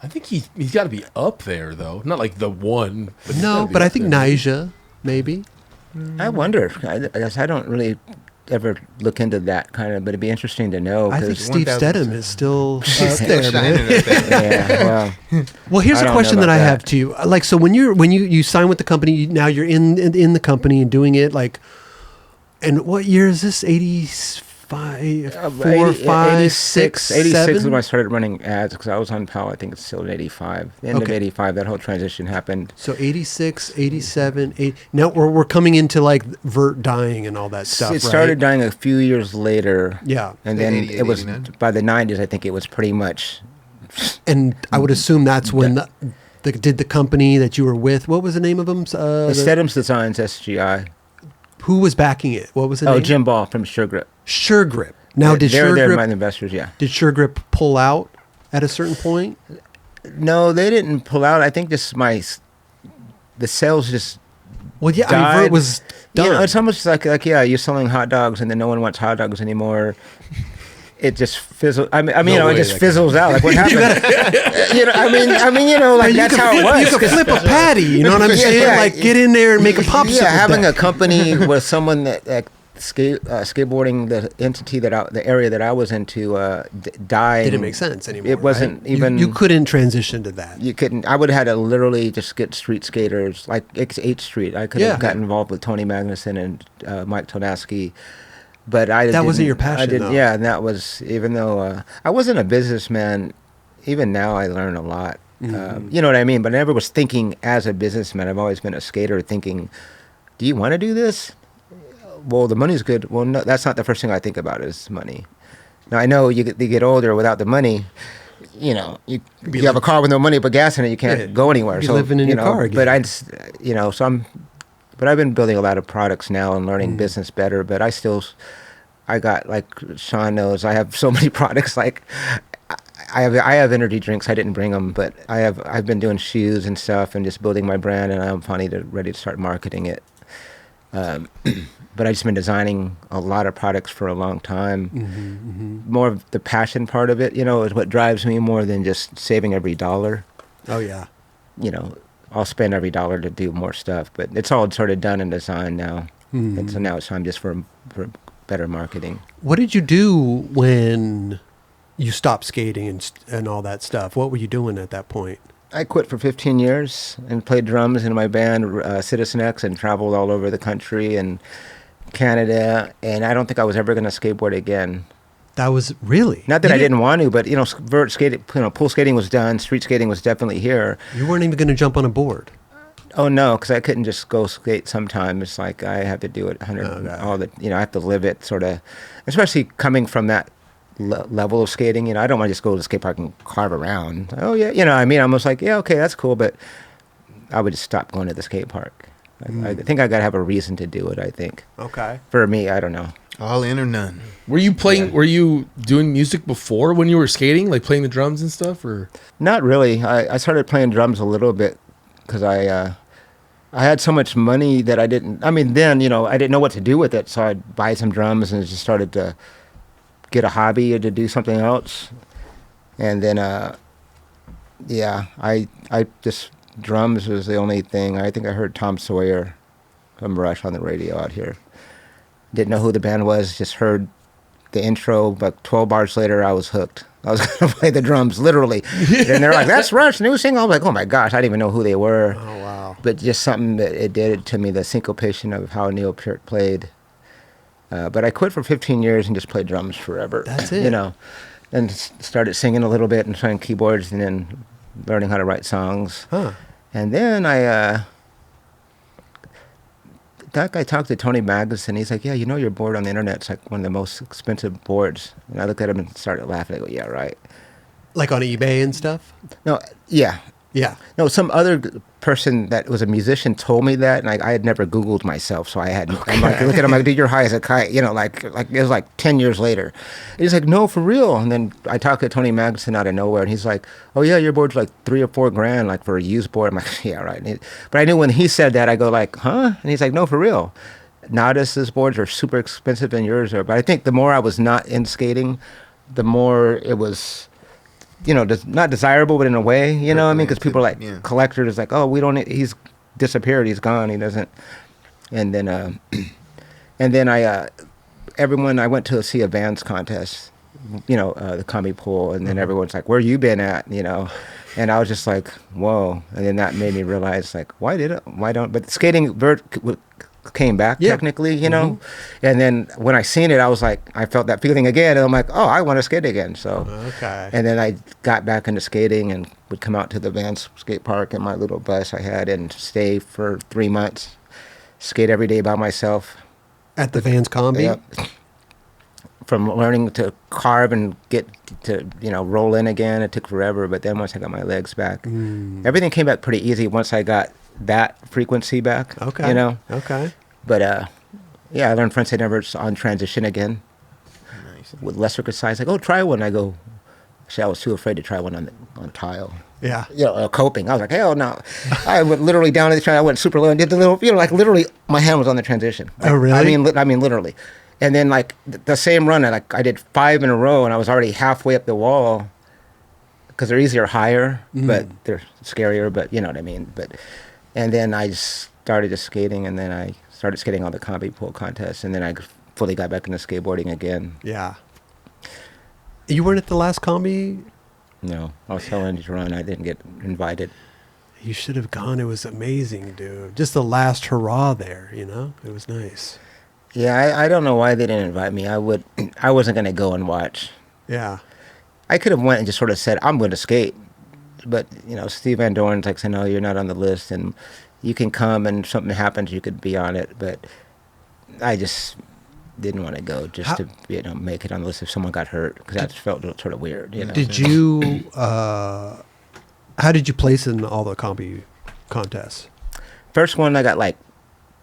I think he's got to be up there though. Not like the one. But I think Nyjah maybe. I wonder. I don't really ever look into that kind of, but it'd be interesting to know. I think Steve Steadham is still up there, man. Yeah. Well, here's a question that I have to you. Like, so when you sign with the company, now you're in the company and doing it. Like, and what year is this? 85, 4, 5, 6, 86 7? is when I started running ads because I was on Powell. I think it's still in 85. The end of 85, that whole transition happened. So 86, 87, 8. Now we're coming into like vert dying and all that stuff. It started dying a few years later. Yeah. And then 88, it was 89. by the 90s. I think it was pretty much. And I would assume that's when did the company that you were with. What was the name of them? Steadham Designs, SGI. Who was backing it? What was the name? Oh, Jim Ball from Suregrip. Suregrip. Now, did they're my Suregrip investors? Yeah. did Suregrip pull out at a certain point? No, they didn't pull out. I think just the sales just. Well, yeah, died. I mean, vert was done. It's almost like you're selling hot dogs and then no one wants hot dogs anymore. It just fizzles. It just fizzles out. Like what happened? Like that's how it was. You could flip a patty. You know what I'm saying? Yeah, like get in there and make a popsicle. Yeah, having deck. a company with someone that skateboarding, the entity the area that I was into, died. Didn't make sense anymore. It wasn't right? even. You couldn't transition to that. You couldn't. I would have had to literally just get street skaters like H Street. I could have gotten involved with Tony Magnuson and Mike Tonaski. But that wasn't your passion, though. Yeah, and that was, even though I wasn't a businessman, even now I learn a lot. Mm-hmm. You know what I mean? But I never was thinking as a businessman. I've always been a skater thinking, do you want to do this? Well, the money's good. Well, no, that's not the first thing I think about is money. Now, I know you get older without the money. You have a car with no money but gas in it, you can't go anywhere. You're living in your car again. But But I've been building a lot of products now and learning business better. But I got, like Sean knows, I have so many products. Like I have energy drinks. I didn't bring them, but I've been doing shoes and stuff and just building my brand. And I'm finally ready to start marketing it. But I've just been designing a lot of products for a long time. More of the passion part of it, is what drives me more than just saving every dollar. Oh yeah. I'll spend every dollar to do more stuff, but it's all sort of done in design now. And so now it's time just for better marketing. What did you do when you stopped skating and all that stuff? What were you doing at that point? I quit for 15 years and played drums in my band, Citizen X, and traveled all over the country and Canada. And I don't think I was ever going to skateboard again. That was really? Not that I didn't want to, but, vert skating, pool skating was done. Street skating was definitely here. You weren't even going to jump on a board. Oh, no, because I couldn't just go skate sometime. It's like I have to do it 100, I have to live it sort of, especially coming from that level of skating. I don't want to just go to the skate park and carve around. Oh, yeah, I'm almost like, yeah, okay, that's cool, but I would just stop going to the skate park. I think I got to have a reason to do it, I think. Okay. For me, I don't know. All in or none. Were you playing? Yeah. Were you doing music before when you were skating, like playing the drums and stuff, or? Not really. I started playing drums a little bit because I had so much money that I didn't. I mean, then I didn't know what to do with it, so I'd buy some drums and just started to get a hobby or to do something else. And then, I just drums was the only thing. I think I heard Tom Sawyer from Rush on the radio out here. Didn't know who the band was, just heard the intro, but 12 bars later, I was hooked. I was going to play the drums, literally. And they're like, that's Rush, new single. I was like, oh my gosh, I didn't even know who they were. Oh, wow. But just something that it did to me, the syncopation of how Neil Peart played. But I quit for 15 years and just played drums forever. That's it. You know, and started singing a little bit and playing keyboards and then learning how to write songs. Huh. And then that guy talked to Tony Magus, and he's like, yeah, you know your board on the internet. It's like one of the most expensive boards. And I looked at him and started laughing. I go, yeah, right. Like on eBay and stuff? No, yeah. Yeah. No, some other person that was a musician told me that, and I had never Googled myself, so I'm like, look at him, like, dude, you're high as a kite, you know, like it was like 10 years later. And he's like, no, for real. And then I talked to Tony Magnuson out of nowhere, and he's like, oh yeah, your board's like $3 or $4 grand, like for a used board. I'm like, yeah, right. But I knew when he said that, I go like, huh? And he's like, no, for real. Nowadays, these boards are super expensive than yours are. But I think the more I was not in skating, the more it was, you know, not desirable, but in a way, you know what I mean? Because people are like, collectors, like, oh, we don't, he's disappeared, he's gone, he doesn't. And then, I went to see a Vans contest, you know, the comedy pool, and then everyone's like, where you been at, you know? And I was just like, whoa. And then that made me realize, like, but skating vert came back technically, you know? And then when I seen it, I was like, I felt that feeling again, and I'm like, oh, I want to skate again. So and then I got back into skating and would come out to the Vans skate park in my little bus I had and stay for 3 months, skate every day by myself At the Vans Combi? Yep. From learning to carve and get to, you know, roll in again, it took forever. But then once I got my legs back, everything came back pretty easy once I got that frequency back. Okay. You know? Okay. But, yeah, I learned French never on transition again. Nice. With lesser size, like, oh, try one. I go, actually, I was too afraid to try one on tile. Yeah. You know, coping. I was like, hell no. I went literally down to the try. I went super low and did the little, you know, like literally my hand was on the transition. Like, oh, really? I mean, literally. And then like the same run, I did 5 in a row, and I was already halfway up the wall because they're easier higher, but they're scarier. But you know what I mean. And then I started just skating, and then I started skating on the combi pool contest, and then I fully got back into skateboarding again. Yeah. You weren't at the last combi? No, I was telling you to run. I didn't get invited. You should have gone. It was amazing, dude. Just the last hurrah there, you know? It was nice. Yeah, I don't know why they didn't invite me. I wasn't going to go and watch. Yeah. I could have went and just sort of said, I'm going to skate. But, you know, Steve Van Doren's like, saying, no, you're not on the list, and you can come, and if something happens, you could be on it. But I just didn't want to go just to, you know, make it on the list if someone got hurt, because that felt sort of weird, you know. Did you, how did you place in all the combi contests? First one, I got like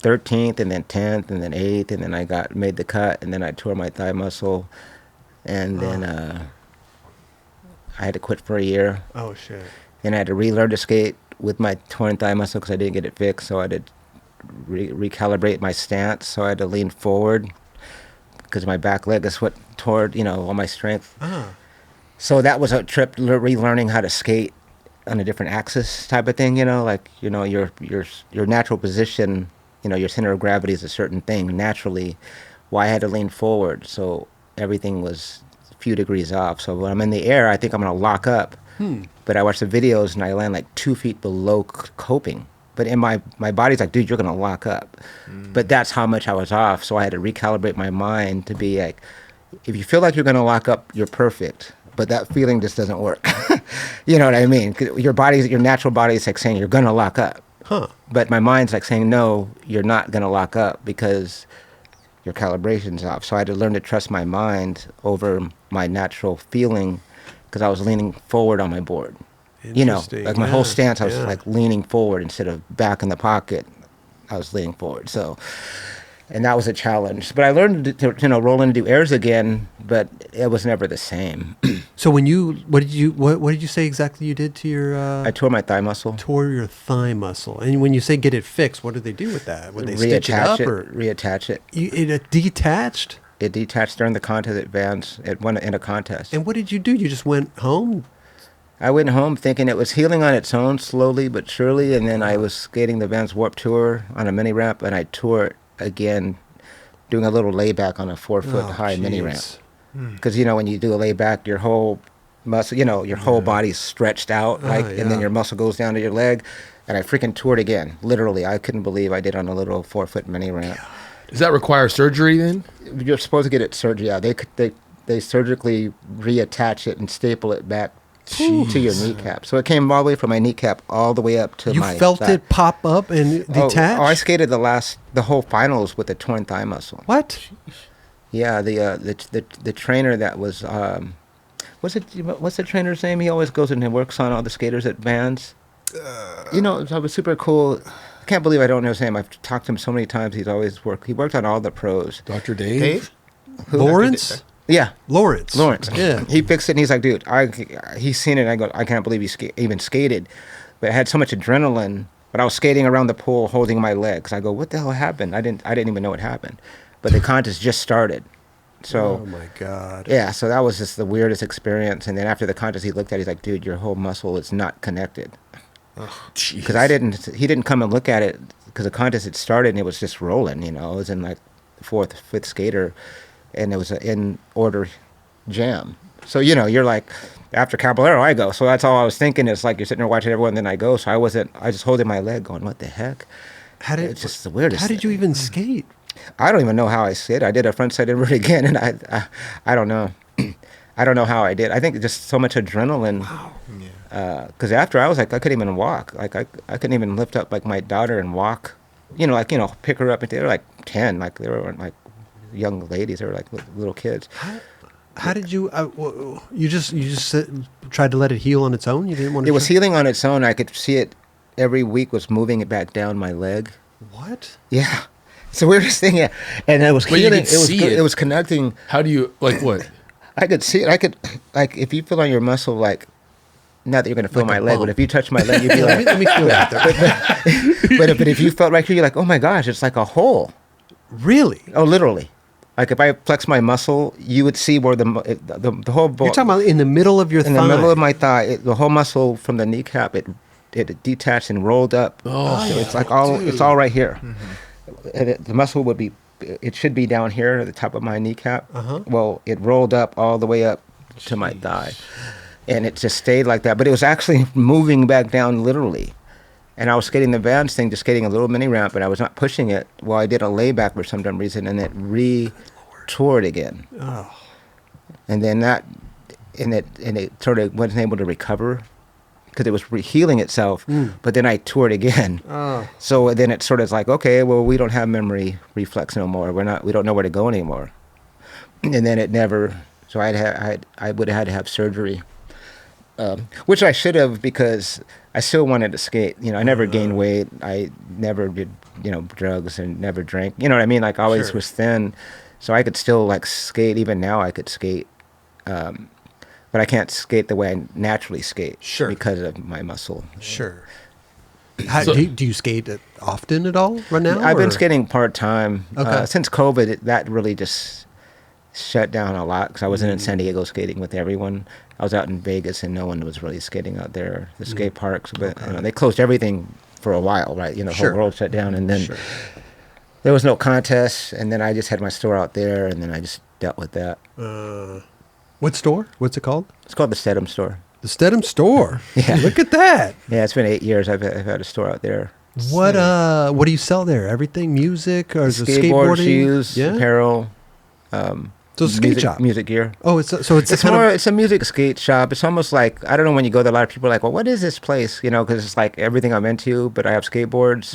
13th, and then 10th, and then 8th, and then I made the cut, and then I tore my thigh muscle, and then I had to quit for a year. Oh, shit. And I had to relearn to skate with my torn thigh muscle because I didn't get it fixed, so I had to recalibrate my stance, so I had to lean forward because my back leg is what tore, you know, all my strength. So that was a trip relearning how to skate on a different axis type of thing, you know, like, you know, your natural position, you know, your center of gravity is a certain thing naturally. Well, I had to lean forward, so everything was a few degrees off. So when I'm in the air, I think I'm going to lock up. But I watch the videos, and I land like 2 feet below coping. But in my body's like, dude, you're going to lock up. But that's how much I was off. So I had to recalibrate my mind to be like, if you feel like you're going to lock up, you're perfect. But that feeling just doesn't work. You know what I mean? Your natural body is like saying you're going to lock up. But my mind's like saying, no, you're not going to lock up because your calibration's off. So I had to learn to trust my mind over my natural feeling because I was leaning forward on my board. You know, like my whole stance, I was like leaning forward instead of back in the pocket. I was leaning forward. So, and that was a challenge. But I learned to you know, roll in and do airs again, but it was never the same. So when what did you say exactly you did to your? I tore my thigh muscle. Tore your thigh muscle, and when you say get it fixed, what did they do with that? Would they stitch it up or reattach it? It detached. It detached during the contest at Vans. It won in a contest. And what did you do? You just went home? I went home thinking it was healing on its own, slowly but surely, and then I was skating the Vans Warped Tour on a mini ramp, and I tore it again, doing a little layback on a 4-foot high mini ramp. Because you know, when you do a layback, your whole muscle, you know, your whole body's stretched out, and then your muscle goes down to your leg, and I freaking tore it again. Literally, I couldn't believe I did on a little 4-foot mini ramp. Does that require surgery then? You're supposed to get it surgery. Yeah, they surgically reattach it and staple it back to your kneecap. So it came all the way from my kneecap all the way up to you my felt thigh. it pop up and detach? Oh, I skated the whole finals with a torn thigh muscle. What? Yeah, the trainer that was what's the trainer's name? He always goes and works on all the skaters at Vans. You know, it was super cool. I can't believe I don't know his name. I've talked to him so many times. He worked on all the pros. Dr. Dave? Lawrence? Yeah. Lawrence. Yeah. He fixed it and he's like, dude, he's seen it. And I go, I can't believe he even skated. But I had so much adrenaline. But I was skating around the pool holding my legs. I go, what the hell happened? I didn't even know what happened. But the contest just started. So, oh my God. Yeah, so that was just the weirdest experience. And then after the contest, he looked at it, he's like, dude, your whole muscle is not connected. Because he didn't come and look at it because the contest had started and it was just rolling, you know. It was in like the fourth, fifth skater, and it was an in-order jam. So, you know, you're like, after Caballero, I go. So that's all I was thinking. It's like you're sitting there watching everyone, then I go. So I just holding my leg going, what the heck? It's just the weirdest How did you thing. even skate? I don't even know how I skated. I did a frontside invert again, and I don't know. I don't know how I did. I think just so much adrenaline. Wow. Because after I was like, I couldn't even walk. Like I couldn't even lift up like my daughter and walk. You know, like, you know, pick her up. And they were like 10. Like they weren't like young ladies. They were like little kids. How did you? You just tried to let it heal on its own. You didn't want to. It was healing on its own. I could see it every week was moving it back down my leg. What? Yeah, it's the weirdest thing. Yeah, and it was But you healing. could see it. It was connecting. How do you, like what? I could see it. I could, like, if you feel on your muscle, like, not that you're going to feel Like my a leg, bump. but if you touch my leg, you'd be like, let me feel that. but if you felt right here, you're like, oh my gosh, it's like a hole. Really? Oh, literally. Like if I flex my muscle, you would see where the whole bone. You're talking about in the middle of your thigh. In the middle of my thigh, the whole muscle from the kneecap, it detached and rolled up. Oh, So it's like it's all right here. Mm-hmm. And the muscle would be, it should be down here at the top of my kneecap. Well, it rolled up all the way up to my thigh, and it just stayed like that. But it was actually moving back down literally. And I was skating the Vans thing, just skating a little mini ramp, and I was not pushing it. Well, I did a layback for some dumb reason, and it re-toured again. Oh. And then it sort of wasn't able to recover because it was healing itself. But then I toured again. Oh. So then it sort of like, okay, well, we don't have memory reflex no more. We don't know where to go anymore. And then it never. So I would have had to have surgery, which I should have because I still wanted to skate. You know, I never gained weight. I never did, drugs and never drank. You know what I mean? Like I always was thin, so I could still like skate. Even now, I could skate, but I can't skate the way I naturally skate. Sure. Because of my muscle. Sure. Do you skate often at all right now? I've been skating part time. Okay. Since COVID, that really just shut down a lot because I wasn't in San Diego skating with everyone. I was out in Vegas and no one was really skating out there, the skate parks. But they closed everything for a while, right? The whole world shut down, and then there was no contest. And then I just had my store out there, and then I just dealt with that. What store? What's it called? It's called the Steadham store. The Steadham store. Yeah. Look at that. Yeah, it's been 8 years. I've had a store out there. What do you sell there? Everything? Music or is it Skateboard, skateboarding? shoes, apparel. So it's a skate shop. Music gear. Oh, it's It's a music skate shop. It's almost like, I don't know, when you go there, a lot of people are like, well, what is this place? Because it's like everything I'm into, but I have skateboards.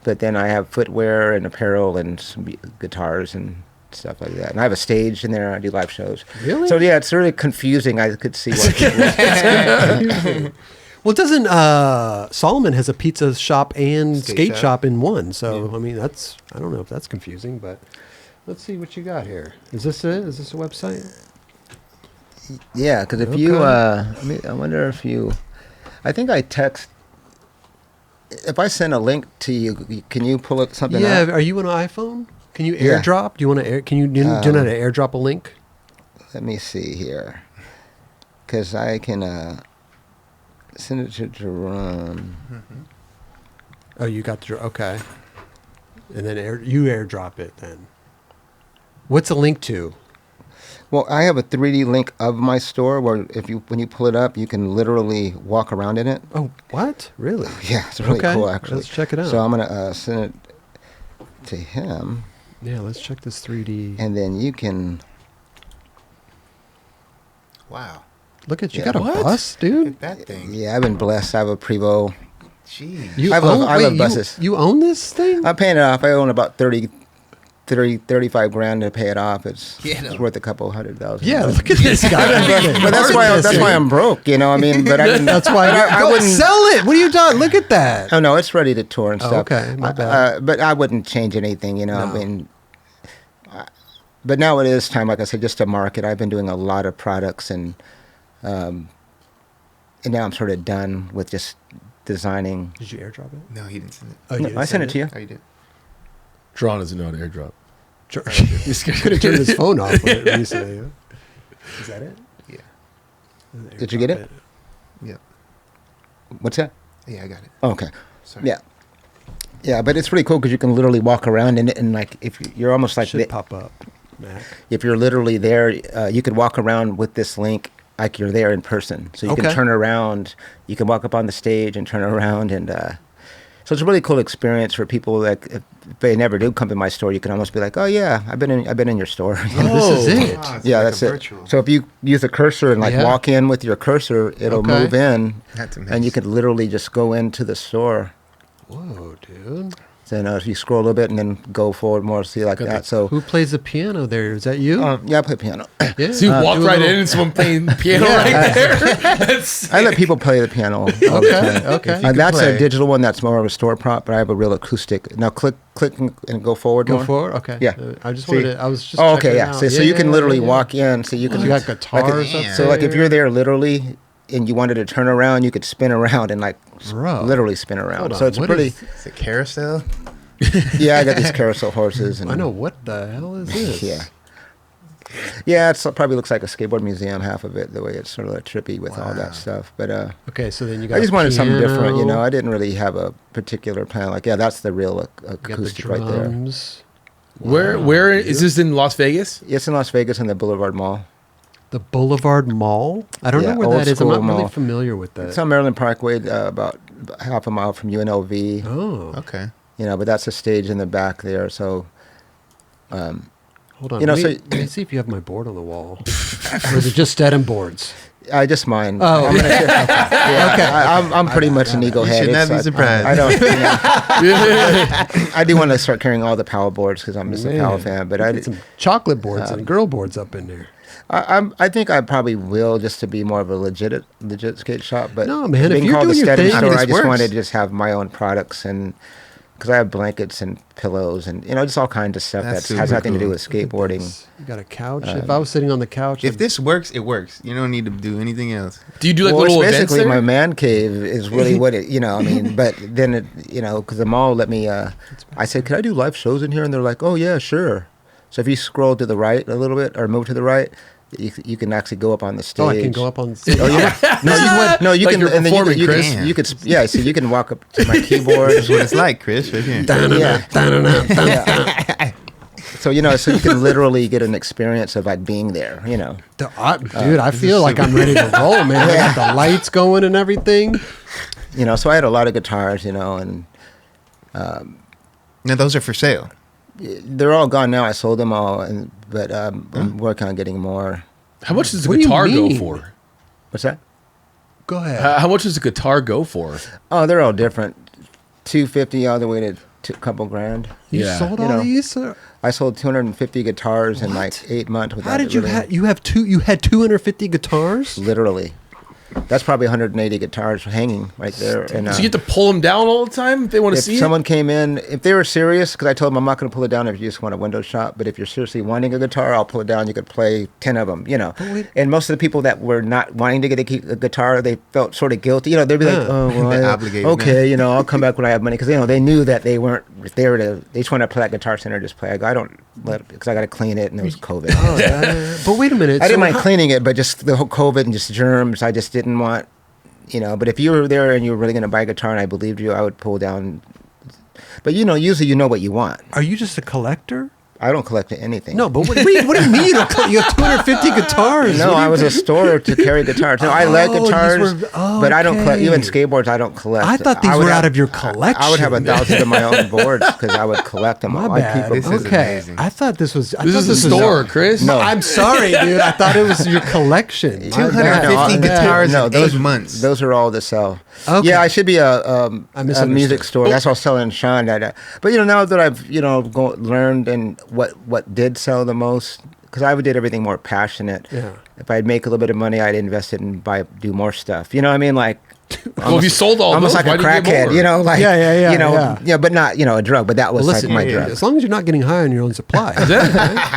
But then I have footwear and apparel and some guitars and stuff like that. And I have a stage in there. I do live shows. Really? So yeah, it's really confusing. I could see why people... Well, doesn't Solomon has a pizza shop and skate shop in one? So I mean, I don't know if that's confusing, but let's see what you got here. Is this it? Is this a website? Yeah, because if you, I wonder if you, I think I text. If I send a link to you, can you pull up something? Yeah. up? Are you on an iPhone? Can you airdrop? Do you want to? Can you do you know how to airdrop a link? Let me see here, because I can send it to Jerome. Oh, you got the okay, and then you airdrop it then. What's a link to? Well, I have a 3D link of my store where when you pull it up, you can literally walk around in it. Oh, what? Really? Yeah, it's really cool actually. Let's check it out. So I'm gonna send it to him. Yeah, let's check this 3D. And then you can. Wow. Look at you, Yeah. got a What? bus, Look dude. at that thing. Yeah, I've been blessed. I have a Prevost. Jeez. You I love- own, I wait, love buses. You own this thing? I'm paying it off. I own about 35 grand to pay it off. It's worth a couple $100,000. Yeah, look at this guy. But that's why I'm broke, you know. I mean, but I didn't, That's why I go wouldn't sell it. What are you doing? Look at that. Oh no, it's ready to tour and Oh, stuff. okay, my bad. But I wouldn't change anything, you know. No. I mean, but now it is time, like I said, just to market. I've been doing a lot of products, and now I'm sort of done with just designing. Did you airdrop it? No, he didn't send it. Oh, you No, didn't I sent it to you. Oh, you did. Drawn doesn't know how to airdrop. Sure. Could have turned his phone off when it recently. Is that it? Yeah. Did you get it? Yeah. What's that? Yeah, I got it. Oh, okay. Sorry. Yeah. Yeah, but it's pretty cool because you can literally walk around in it, and like if you're almost like Should pop up, Mac. if you're literally there, you could walk around with this link like you're there in person. So you Okay. can turn around, you can walk up on the stage and turn around, and so it's a really cool experience for people. Like if they never do come to my store, you can almost be like, oh yeah, I've been in your store. This is it. Ah, it's Yeah, like that's a it. virtual. So if you use a cursor and like Yeah. walk in with your cursor, it'll Okay. move in, That's amazing. and you could literally just go into the store. Whoa, dude. Then if you scroll a little bit and then go forward more, see like Got that. the- So Who plays the piano there? Is that you? yeah, I play piano. Yeah. So you walk do a right little- in and someone playing piano right there. That's I let people play the piano all the Okay, time. okay. That's play. a digital one. That's more of a store prop, but I have a real acoustic. Now click and go forward. Go more. forward? Okay. Yeah. I just See? wanted to, I was just Oh, okay, checking yeah. it So, out. so you can Yeah, literally yeah. walk in. So you can. You got guitars Like a- up So like if there. you're there literally, and you wanted to turn around, you could spin around and like Bro. literally spin around. Hold So on, it's what pretty. is- It's a carousel. Yeah, I got these carousel horses. And I know. What the hell is this? Yeah. Yeah, it probably looks like a skateboard museum, half of it, the way it's sort of trippy with all Wow. that stuff. But Okay, so then you got I just a wanted something different, you know. piano, I didn't really have a particular plan. Like, yeah, that's the real you got the acoustic right there. drums. where is this in Las Vegas? It's in Las Vegas in the Boulevard Mall. The Boulevard Mall? I don't Yeah, know where old that is. I'm not school really mall. familiar with that. It's on Maryland Parkway, about half a mile from UNLV. Oh, Okay. You know, but that's a stage in the back there. So, hold on. you know, let me see if you have my board on the wall. Or is it just Steadham boards? I just mine. Oh, I'm, I'm pretty much an ego You head. should not be It's- surprised. I don't. You know, I do want to start carrying all the Powell boards because I'm just a Powell fan. But I, Get some chocolate boards and girl boards up in there. I think I probably will just to be more of a legit skate shop. But No, man, if being you're called the doing your Steadham thing, store, this I just works. wanted to just have my own products and because I have blankets and pillows and you know just all kinds of stuff That's that has super nothing to do cool. with skateboarding. You got a couch. If I was sitting on the couch, If this works, it works. You don't need to do anything else. Do you do like Well, little it's events basically there? my man cave is really what it, you know, I mean, but then it, you know, because the mall let me, I said, could I do live shows in here? And they're like, oh yeah, sure. So if you scroll to the right a little bit or move to the right, you can actually go up on the stage. oh, I can go up on stage. Oh yeah, no, you Like can, you're and then performing, you Chris. can, you could, yeah. So you can walk up to my keyboard. That's what it's like, Chris. Right here. Yeah. So you know, so you can literally get an experience of like being there. You know. Dude, I feel like I'm ready to roll, man. I got the lights going and everything. You know, so I had a lot of guitars. You know, and Now those are for sale. they're all gone now. I sold them all, but I'm working on getting more. How much does a What do you guitar go mean? for? What's that? Go ahead. How much does a guitar go for? Oh, they're all different. 250 all the way to a couple grand. You yeah, sold you all know. these? Or- I sold 250 guitars in What? like 8 months. Without How did it you really- have? You had 250 guitars? Literally. That's probably 180 guitars hanging right there. And So you get to pull them down all the time if they want to if see someone came in, if they were serious, because I told them I'm not going to pull it down if you just want a window shop, but if you're seriously wanting a guitar, I'll pull it down. You could play 10 of them, you know. But wait- And most of the people that were not wanting to get a guitar, they felt sort of guilty. You know, they'd be like, oh, well, They're obligated, okay, man. you know, I'll come back when I have money. Because, you know, they knew that they weren't there to, they just want to play at Guitar Center, just play. I go, I don't let, because I got to clean it, and it was COVID. Oh, yeah. But wait a minute. I didn't so mind how- cleaning it, but just the whole COVID and just germs, I just didn't want, you know. But if you were there and you were really going to buy a guitar and I believed you, I would pull down. But, you know, usually you know what you want. Are you just a collector? I don't collect anything. No, but what do you mean? You have 250 guitars. No, I was a store to carry guitars. No, I like guitars, but I don't collect. Even skateboards, I don't collect. I thought these were out of your collection. I would have 1,000 of my own boards because I would collect them. My I'd bad. keep them. This is amazing. I thought this was. This is a store, Chris. No. I'm sorry, dude. I thought it was your collection. 250 guitars in 8 months. Those are all to sell. Okay. Yeah, I should be a music store. Oh. That's what I was selling Sean. But now that I've learned and what did sell the most, because I did everything more passionate. Yeah. If I'd make a little bit of money, I'd invest it and do more stuff. You know what I mean? Like, Well, if you sold all almost those, like a why did you get crackhead. more? Yeah, but not a drug. But that was my drug. As long as you're not getting high on your own supply.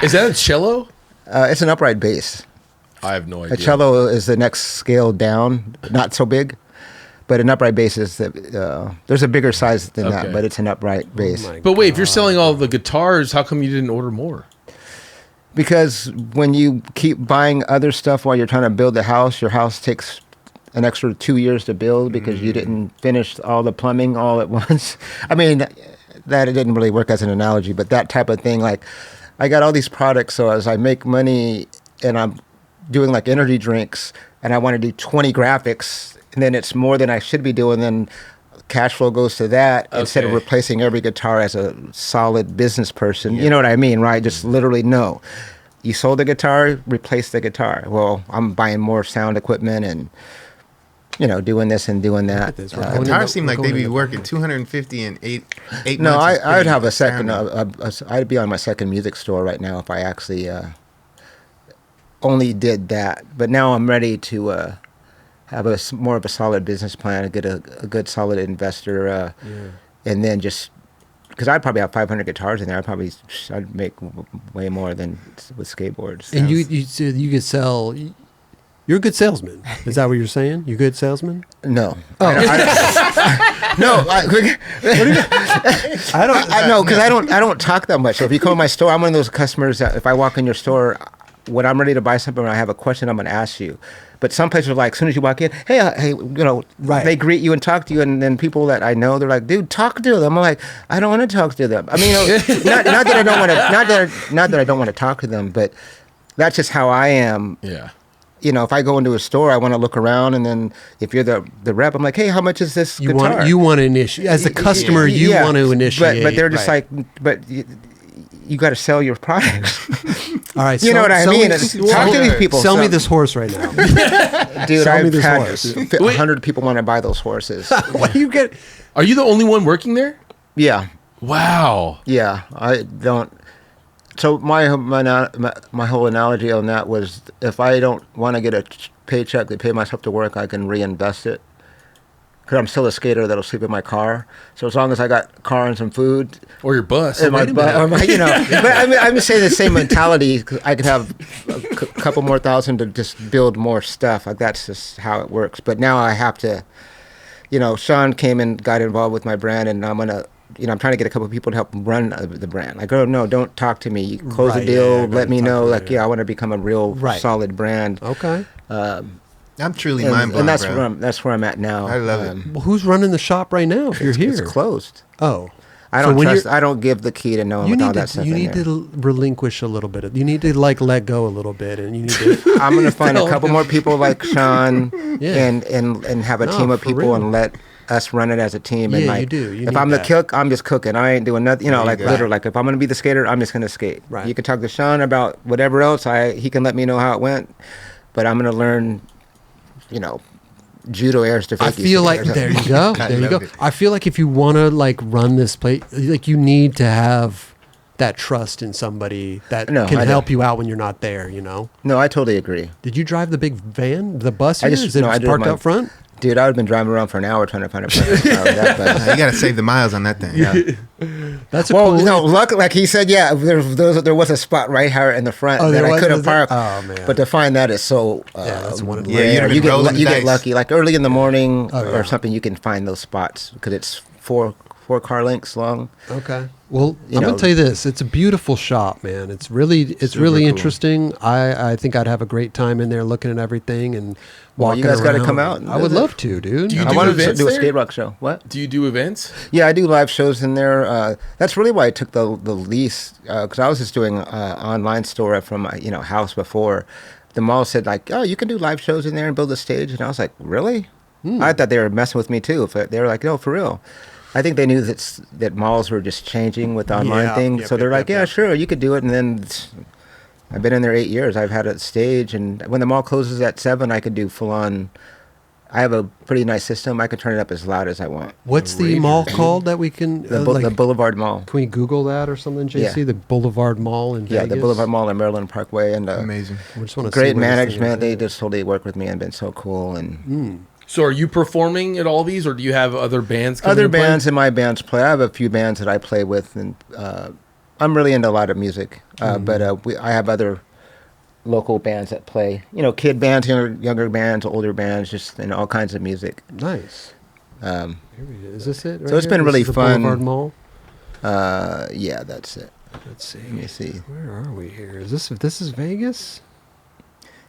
Is that a cello? It's an upright bass. I have no A idea. cello is the next scale down, not so big. But an upright bass is there's a bigger size than Okay. that, but it's an upright bass. But wait, if you're selling all the guitars, how come you didn't order more? Because when you keep buying other stuff while you're trying to build the house, your house takes an extra 2 years to build because you didn't finish all the plumbing all at once. I mean, that it didn't really work as an analogy, but that type of thing. Like, I got all these products, so as I make money and I'm doing like energy drinks and I want to do 20 graphics, and then it's more than I should be doing, then cash flow goes to that instead of Okay. replacing every guitar as a solid business person. You know what I mean, right? Just literally no. You sold the guitar, replace the guitar. Well, I'm buying more sound equipment and, doing this and doing that. this. We're going Guitars seem like going they be into- working 250 in eight No, months. I would have a second. I'd be on my second music store right now if I actually only did that. But now I'm ready to have more of a solid business plan, get a good solid investor, and then just because I'd probably have 500 guitars in there. I'd make way more than with skateboards. And you said you could sell. You're a good salesman. Is that what you're saying? You good salesman? No. Oh. No. I don't. I know because I don't talk that much. So if you come to my store, I'm one of those customers that if I walk in your store, when I'm ready to buy something or I have a question, I'm going to ask you. But some places are like, as soon as you walk in, hey, Right. they greet you and talk to you, and then people that I know, they're like, dude, talk to them. I'm like, I don't want to talk to them. I mean, not that I don't want to, not that I don't want to talk to them, but that's just how I am. Yeah. If I go into a store, I want to look around, and then if you're the rep, I'm like, hey, how much is this You guitar? want to initiate as a customer. You Yeah, want to initiate. but they're just right. like, you got to sell your products. All right. You know what I mean? Talk to these people. Sell me this horse right now. Dude. sell me I've this had horse. 100 people want to buy those horses. What do you get? Are you the only one working there? Yeah, Wow. yeah. I don't. So my whole analogy on that was, if I don't want to get a paycheck to pay myself to work, I can reinvest it. Because I'm still a skater that'll sleep in my car. So as long as I got car and some food, Or your bus. and my butt, or my, but I'm just saying the same mentality. 'Cause I could have a couple more thousand to just build more stuff. Like, that's just how it works. But now I have to, Sean came and got involved with my brand, and I'm gonna, I'm trying to get a couple of people to help run the brand. Like, oh no, don't talk to me. Close Right, the deal. yeah, let me talk know. to me, Like, I want to become a real Right. solid brand. Okay. I'm truly And, mind blown, and that's bro. where I'm at now. I love it. Well, who's running the shop right now? If you're here, It's closed. Oh, I So don't when trust. you're- I don't give the key to no one you with all need that to stuff you in need there. to relinquish a little bit. Let go a little bit, and you need to. I'm gonna find a couple more people like Sean, Yeah. and have a No, team of for people real. and let us run it as a team. And Yeah, like, you do. You if need I'm that. the cook, I'm just cooking. I ain't doing nothing. There you Like, go. literally, like, if I'm gonna be the skater, I'm just gonna skate. Right. You can talk to Sean about whatever else. He can let me know how it went, but I'm gonna learn, judo airs to I fakie feel or like something. there you go. I There you love go. it. I feel like if you want to run this place, like you need to have that trust in somebody that No, can I help don't. you out when you're not there. No, I totally agree, Did you drive the big van, the bus I here? just- Is it no, I did parked my- out front? dude. I would have been driving around for an hour trying to find a place to power that bus. You gotta save the miles on that thing. Yeah. That's a Well, cool. no, luckily, like he said, yeah, there was a spot right here in the front Oh, that there I was- could have was there? parked. Oh, man. But to find that is so. Yeah, that's one of the- Yeah, you'd have been you get rolling the you get dice. lucky. Like early in the morning Oh, yeah. or something, you can find those spots because it's 4 car lengths long. Okay. Well, You I'm know- gonna tell you this. It's a beautiful shop, man. It's really Super really cool. interesting. I think I'd have a great time in there looking at everything and Well, walking you guys gotta around. come out and I would visit. love to, dude. Do you I do wanted to events do a there? skate rock show. What? Do you do events? Yeah, I do live shows in there. That's really why I took the lease, because I was just doing online store from my house before. The mall said like, oh, you can do live shows in there and build a stage, and I was like, really? I thought they were messing with me too. If they were like, no, for real. I think they knew that malls were just changing with the online Yeah, thing, yep, so they're yep, like, yep, yeah, yep. sure, you could do it. And then I've been in there 8 years. I've had a stage, and when the mall closes at 7, I could do full on. I have a pretty nice system. I can turn it up as loud as I want. What's the mall called that we can The Boulevard Mall. Can we Google that or something, JC? Yeah. The Boulevard Mall in Yeah, Vegas. the Boulevard Mall in Maryland Parkway, and Amazing. I just want to great management. They just totally work with me and been so cool. And So are you performing at all these, or do you have other bands coming other to play? bands in my bands play. I have a few bands that I play with, and I'm really into a lot of music. But I have other local bands that play. Kid bands, younger bands, older bands, just all kinds of music. Nice. Here we go. Is this it? So it's been really This is the fun. Boulevard Mall. Yeah, that's it. Let's see. Let me see. Where are we here? Is this is Vegas?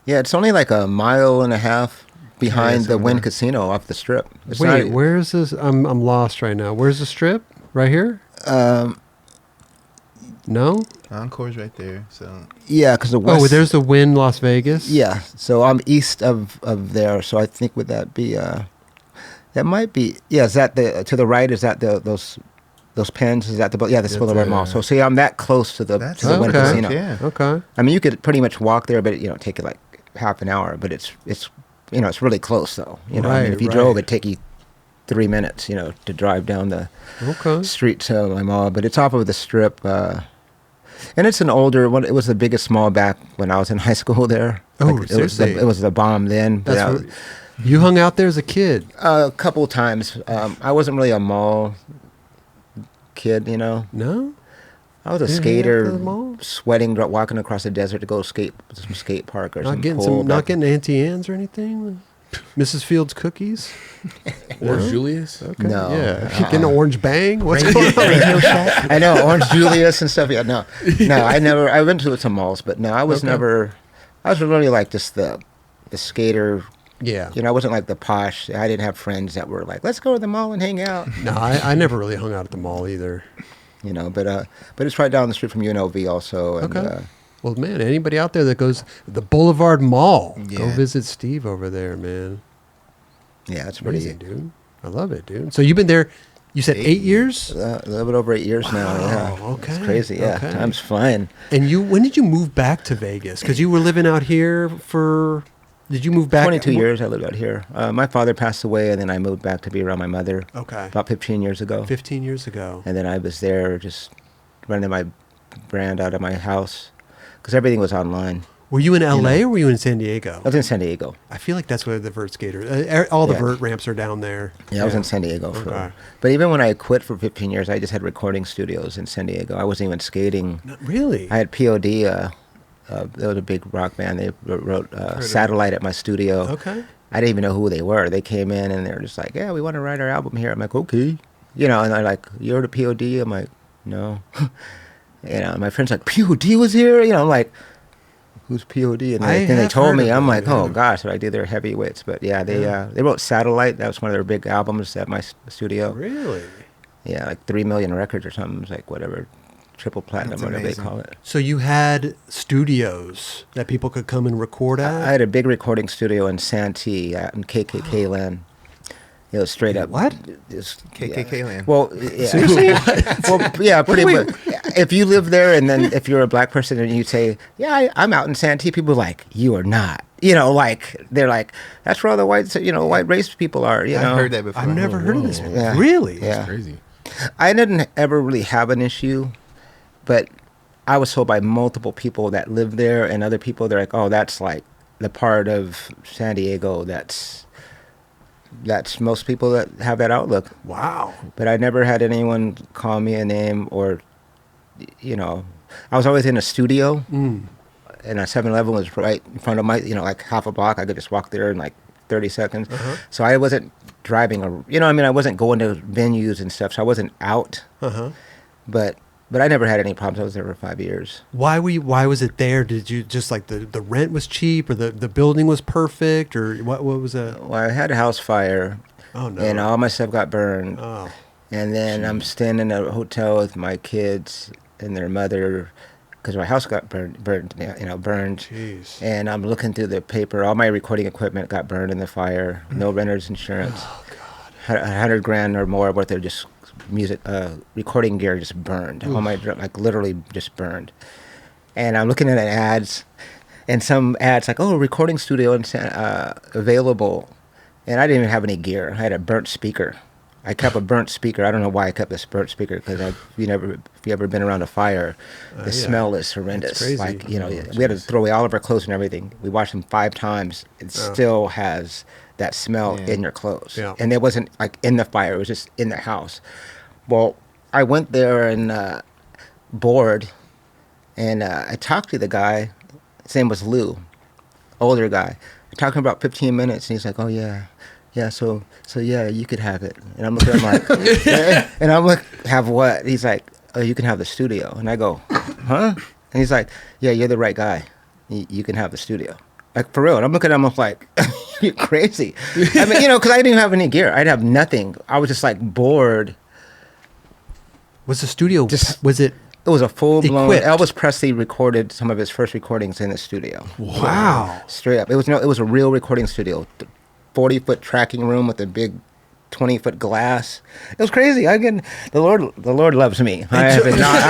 Yeah, it's only like a mile and a half behind it's the over Wynn there. Casino off the Strip. It's Wait, not- where is this? I'm lost right now. Where's the strip? Right here? No? Encore's right there. So Yeah, because the west. Oh, there's the Wynn Las Vegas. Yeah, so I'm east of there. So I think would that be? That might be. Yeah, is that to the right? Is that those pens? Is that the that's That's Boulevard Mall? So see, I'm that close to the Wynn okay. Casino. Yeah. Okay. I mean, you could pretty much walk there, but take you like half an hour. But it's it's really close though. I mean, Right, if you right. drove, it'd take you 3 minutes. To drive down the Okay. street to my mall. But it's off of the Strip. And it's an older one. It was the biggest mall back when I was in high school there. Oh, seriously? It was the bomb then. but That's what, you hung out there as a kid. a couple of times. I wasn't really a mall kid, No? I was a Didn't hang out at skater, the mall? sweating, walking across the desert to go skate to some skate park or Not some getting pool. not getting Auntie Anne's or anything? Mrs. Fields cookies? Or No? Julius? Okay. No. Yeah. Getting an orange bang? What's going on? I know, Orange Julius and stuff. Yeah, no, I went to some malls, but no, I was Okay. never. I was really like just the skater. Yeah. I wasn't like the posh. I didn't have friends that were like, let's go to the mall and hang out. No, I never really hung out at the mall either. But it's right down the street from UNLV also. And, Okay. Well, man, anybody out there that goes the Boulevard Mall, go Yeah. visit Steve over there, man. yeah, it's Amazing, pretty. dude. I love it, dude. So you've been there, you said 8 years? A little bit over 8 years now. Yeah. okay, It's crazy. Yeah. okay. Time's flying. And when did you move back to Vegas? Because you were living out here did you move back? 22 years I lived out here. My father passed away, and then I moved back to be around my mother Okay. about 15 years ago. 15 years ago. And then I was there just running my brand out of my house because everything was online. Were you in LA or were you in San Diego? I was in San Diego. I feel like that's where the vert skaters, all the Yeah. vert ramps are down there. Yeah, I was in San Diego. Okay. But even when I quit for 15 years, I just had recording studios in San Diego. I wasn't even skating. Not really? I had POD. They was a big rock band. They wrote Satellite at my studio. Okay. I didn't even know who they were. They came in and they were just like, yeah, we want to write our album here. I'm like, okay. And they're like, you're the POD? I'm like, no. My friend's like, POD was here? I'm like, who's POD? And then they have told heard me, of I'm them, like, oh yeah. gosh, did I do their heavyweights? But yeah, they wrote Satellite. That was one of their big albums at my studio. Really? Yeah, like 3 million records or something. It was like whatever, triple platinum, That's whatever amazing. they call it. So you had studios that people could come and record at? I had a big recording studio in Santee out in KKK land. It was straight up. What? KKK land. Well, yeah. Seriously? Well, yeah, pretty wait. much. If you live there, and then if you're a black person, and you say, "Yeah, I'm out in Santee," people are like, "You are not." Like they're like, "That's where all the white, white race people are." I've heard that before. I've never heard of this. Yeah. Really? Yeah. Crazy. I didn't ever really have an issue, but I was told by multiple people that live there and other people, they're like, "Oh, that's like the part of San Diego that's most people that have that outlook." Wow. But I never had anyone call me a name or, I was always in a studio, and a 7-Eleven was right in front of my, like half a block. I could just walk there and like 30 seconds. So I wasn't driving, I wasn't going to venues and stuff. So I wasn't out. But I never had any problems. I was there for 5 years. Why was it there? Did you just like the rent was cheap, or the building was perfect, or what was it? Well, I had a house fire. Oh no! And all my stuff got burned. Oh. And then I'm staying in a hotel with my kids and their mother, because my house got burned. Jeez. And I'm looking through the paper. All my recording equipment got burned in the fire. No renter's insurance. Oh God. $100,000 or more worth of just music, recording gear just burned. All my literally just burned. And I'm looking at ads, and some ads like, "Oh, recording studio available," and I didn't even have any gear. I had a burnt speaker. I kept a burnt speaker. I don't know why I kept this burnt speaker, because if you ever been around a fire, the smell is horrendous. Crazy. Like, we had to throw away all of our clothes and everything. We washed them 5 times. It still has that smell in your clothes. Yeah. And it wasn't like in the fire. It was just in the house. Well, I went there and bored, and I talked to the guy. His name was Lou, older guy. I talked to him about 15 minutes, and he's like, "Oh, yeah. Yeah, so yeah, you could have it." And I'm looking at him like, and I'm like, "Have what?" He's like, "Oh, you can have the studio." And I go, "Huh?" And he's like, "Yeah, you're the right guy. You can have the studio." Like, for real. And I'm looking at him like, "You're crazy." I mean, because I didn't have any gear. I'd have nothing. I was just like bored. Was the studio, was it? It was a full-blown. Equipped. Elvis Presley recorded some of his first recordings in the studio. Wow. Straight up. It was a real recording studio. 40-foot tracking room with a big 20-foot glass. It was crazy. The Lord loves me. I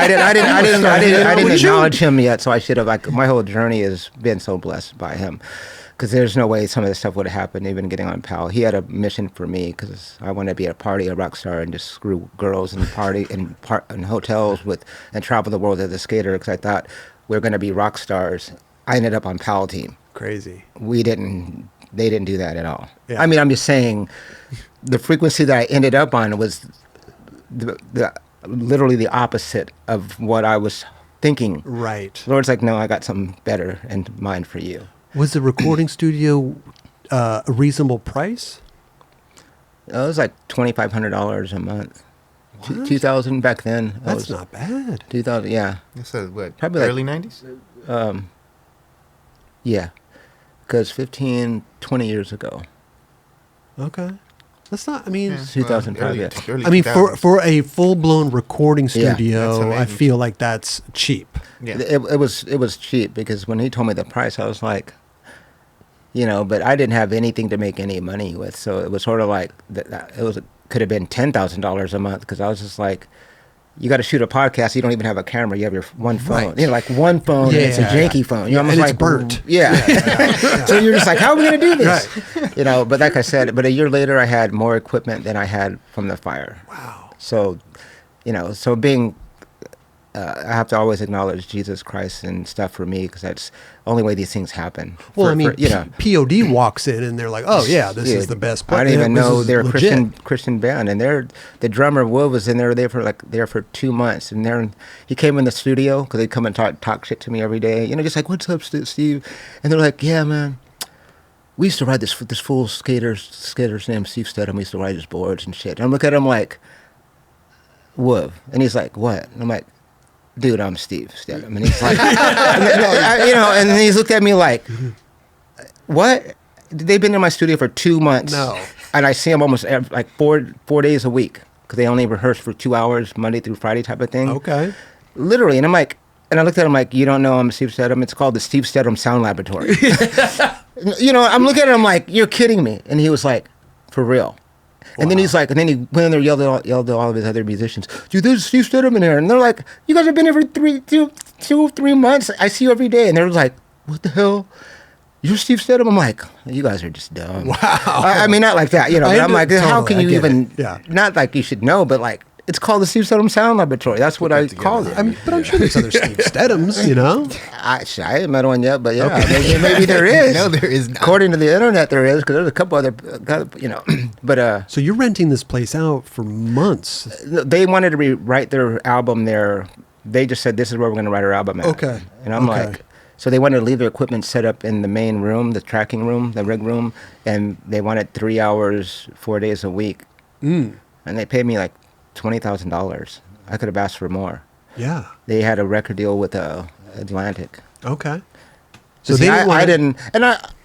didn't acknowledge him yet, so I should have. My whole journey has been so blessed by him, because there's no way some of this stuff would have happened, even getting on Powell. He had a mission for me, because I wanted to be a rock star, and just screw girls and party in hotels and travel the world as a skater, because I thought we were going to be rock stars. I ended up on Powell team. Crazy. They didn't do that at all. Yeah. I mean, I'm just saying, the frequency that I ended up on was literally the opposite of what I was thinking. Right. The Lord's like, "No, I got something better in mind for you." Was the recording studio a reasonable price? It was like $2,500 a month. What? 2000 back then. That's not bad. 2000, yeah. So what? Probably early 90s? Yeah. Because 20 years ago. Okay. That's not, I mean... Yeah. 2005, yeah. Early I mean, 2000s. for a full-blown recording studio, that's I feel like that's cheap. Yeah. It was cheap, because when he told me the price, I was like, but I didn't have anything to make any money with. So it was sort of like, could have been $10,000 a month, because I was just like, you got to shoot a podcast. You don't even have a camera. You have your one phone. Right. Like one phone. And it's a janky phone. Yeah, almost and it's like burnt. Yeah. So you're just like, how are we going to do this? Right. But like I said, a year later, I had more equipment than I had from the fire. Wow. So, so being, I have to always acknowledge Jesus Christ and stuff for me, because that's the only way these things happen. Well, POD walks in and they're like, "Oh yeah, this is the best." I didn't even know they're a legit. Christian band, and the drummer Will was in there for 2 months, and he came in the studio, because they'd come and talk shit to me every day, just like, "What's up, Steve?" And they're like, "Yeah, man, we used to ride this fool skater's named Steve Steadham. We used to ride his boards and shit." And I'm looking at him like, "Whoa," and he's like, "What?" And I'm like, "Dude, I'm Steve Steadham." And he's like, and then he's looked at me like, "What?" They've been in my studio for 2 months. No. And I see them almost like four days a week, because they only rehearse for 2 hours, Monday through Friday type of thing. Okay. Literally. And I'm like, and I looked at him like, "You don't know I'm Steve Steadham? It's called the Steve Steadham Sound Laboratory." I'm looking at him like, "You're kidding me." And he was like, "For real." And then he's like, and then he went in there, yelled at all of his other musicians, "Dude, there's Steve Steadham in here." And they're like, "You guys have been here for 3 months. I see you every day." And they're like, "What the hell? You're Steve Steadham?" I'm like, "You guys are just dumb." Wow. I mean, not like that, but I'm like, how can you even, not like you should know, but like, it's called the Steve Steadham Sound Laboratory. That's what I call it. But I'm sure there's other Steve Steadhams, I haven't met one yet, but yeah, maybe there is. No, there is not. According to the internet, there is, because there's a couple other, but So you're renting this place out for months. they wanted to write their album there. They just said, "This is where we're going to write our album at." Okay. And I'm like, So they wanted to leave their equipment set up in the main room, the tracking room, the rig room, and they wanted 3 hours, 4 days a week. And they paid me like $20,000. I could have asked for more. Yeah. They had a record deal with Atlantic. Okay. So see, I didn't, and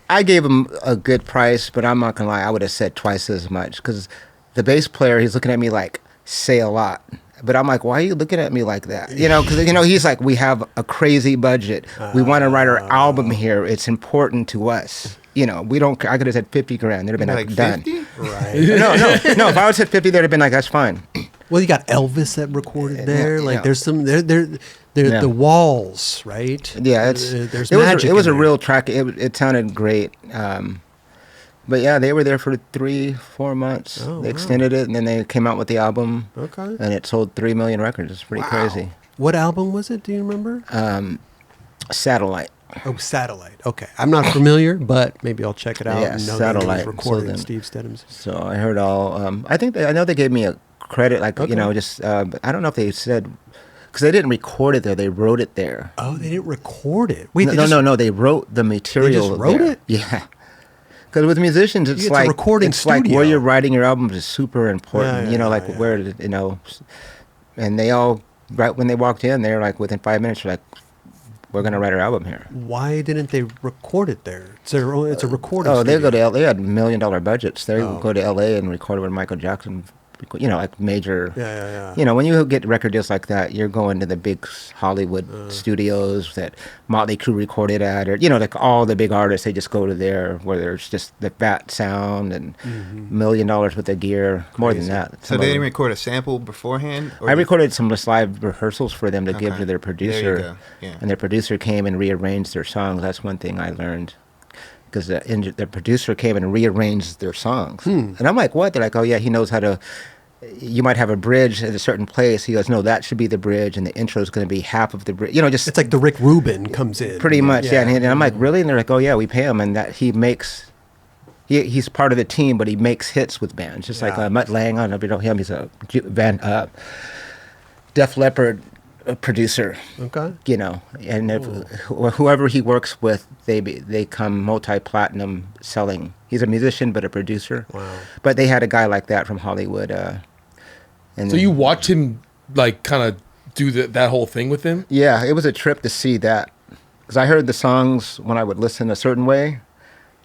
I gave him a good price, but I'm not gonna lie, I would have said twice as much because the bass player, he's looking at me like, say a lot. But I'm like, why are you looking at me like that? You know, because, you know, he's like, we have a crazy budget. We want to write our album here. It's important to us. You know, we don't, I could have said 50 grand. They'd have been like done. 50? Right. No. If I would have said 50, they'd have been like, that's fine. Well, you got Elvis that recorded there. Yeah. Like, there's some, the walls, right? Yeah, there's it magic. It was in a there. real track. It sounded great. But yeah, they were there for 3-4 months. Oh, They wow. extended it, and then they came out with the album. Okay. And it sold 3 million records. It's pretty crazy. What album was it? Do you remember? Satellite. Oh, Satellite. Okay. I'm not familiar, but maybe I'll check it out. Yeah, and know Satellite. That it was recorded So in then- Steve Steadham's. So I heard all. I know they gave me a credit, like Okay. you know, just. But I don't know if they said because they didn't record it there. They wrote it there. Oh, they didn't record it. Wait, No. They wrote the material. just wrote there. it? Yeah. Because with musicians, it's It's a like recording it's like where studio. you're writing your albums is super important. Yeah, you know, yeah, like yeah. where you know, and they all right when they walked in, they're like within 5 minutes, they're like, we're gonna write our album here. Why didn't they record it there? It's a recording Oh, they studio. go to They had $1 million budgets. They Oh. would go to L.A. and record with Michael Jackson. You know, like major. Yeah. You know, when you get record deals like that, you're going to the big Hollywood studios that Motley Crue recorded at, or you know, like all the big artists. They just go to there where there's just the fat sound and $1 million worth of gear. More than that. So they didn't record a sample beforehand? I recorded some just live rehearsals for them to give Okay. to their There you producer, go. Yeah. and their producer came and rearranged their songs. That's one thing I learned. Because the producer came and rearranged their songs. And I'm like, what? They're like, oh, yeah, he knows how to... You might have a bridge at a certain place. He goes, no, that should be the bridge, and the intro is going to be half of the bridge. You know, just... It's like the Rick Rubin comes in. pretty much, yeah. And I'm like, really? And they're like, oh, yeah, we pay him, and that he makes... He's part of the team, but he makes hits with bands. Just like Mutt Lang, I don't know if you know him. He's a Def Leppard producer. Okay. You know, and if whoever he works with, they come multi-platinum selling. He's a musician, but a producer. Wow. But they had a guy like that from Hollywood. And So you watch him like kind of do that whole thing with him? yeah, it was a trip to see that because I heard the songs when I would listen a certain way,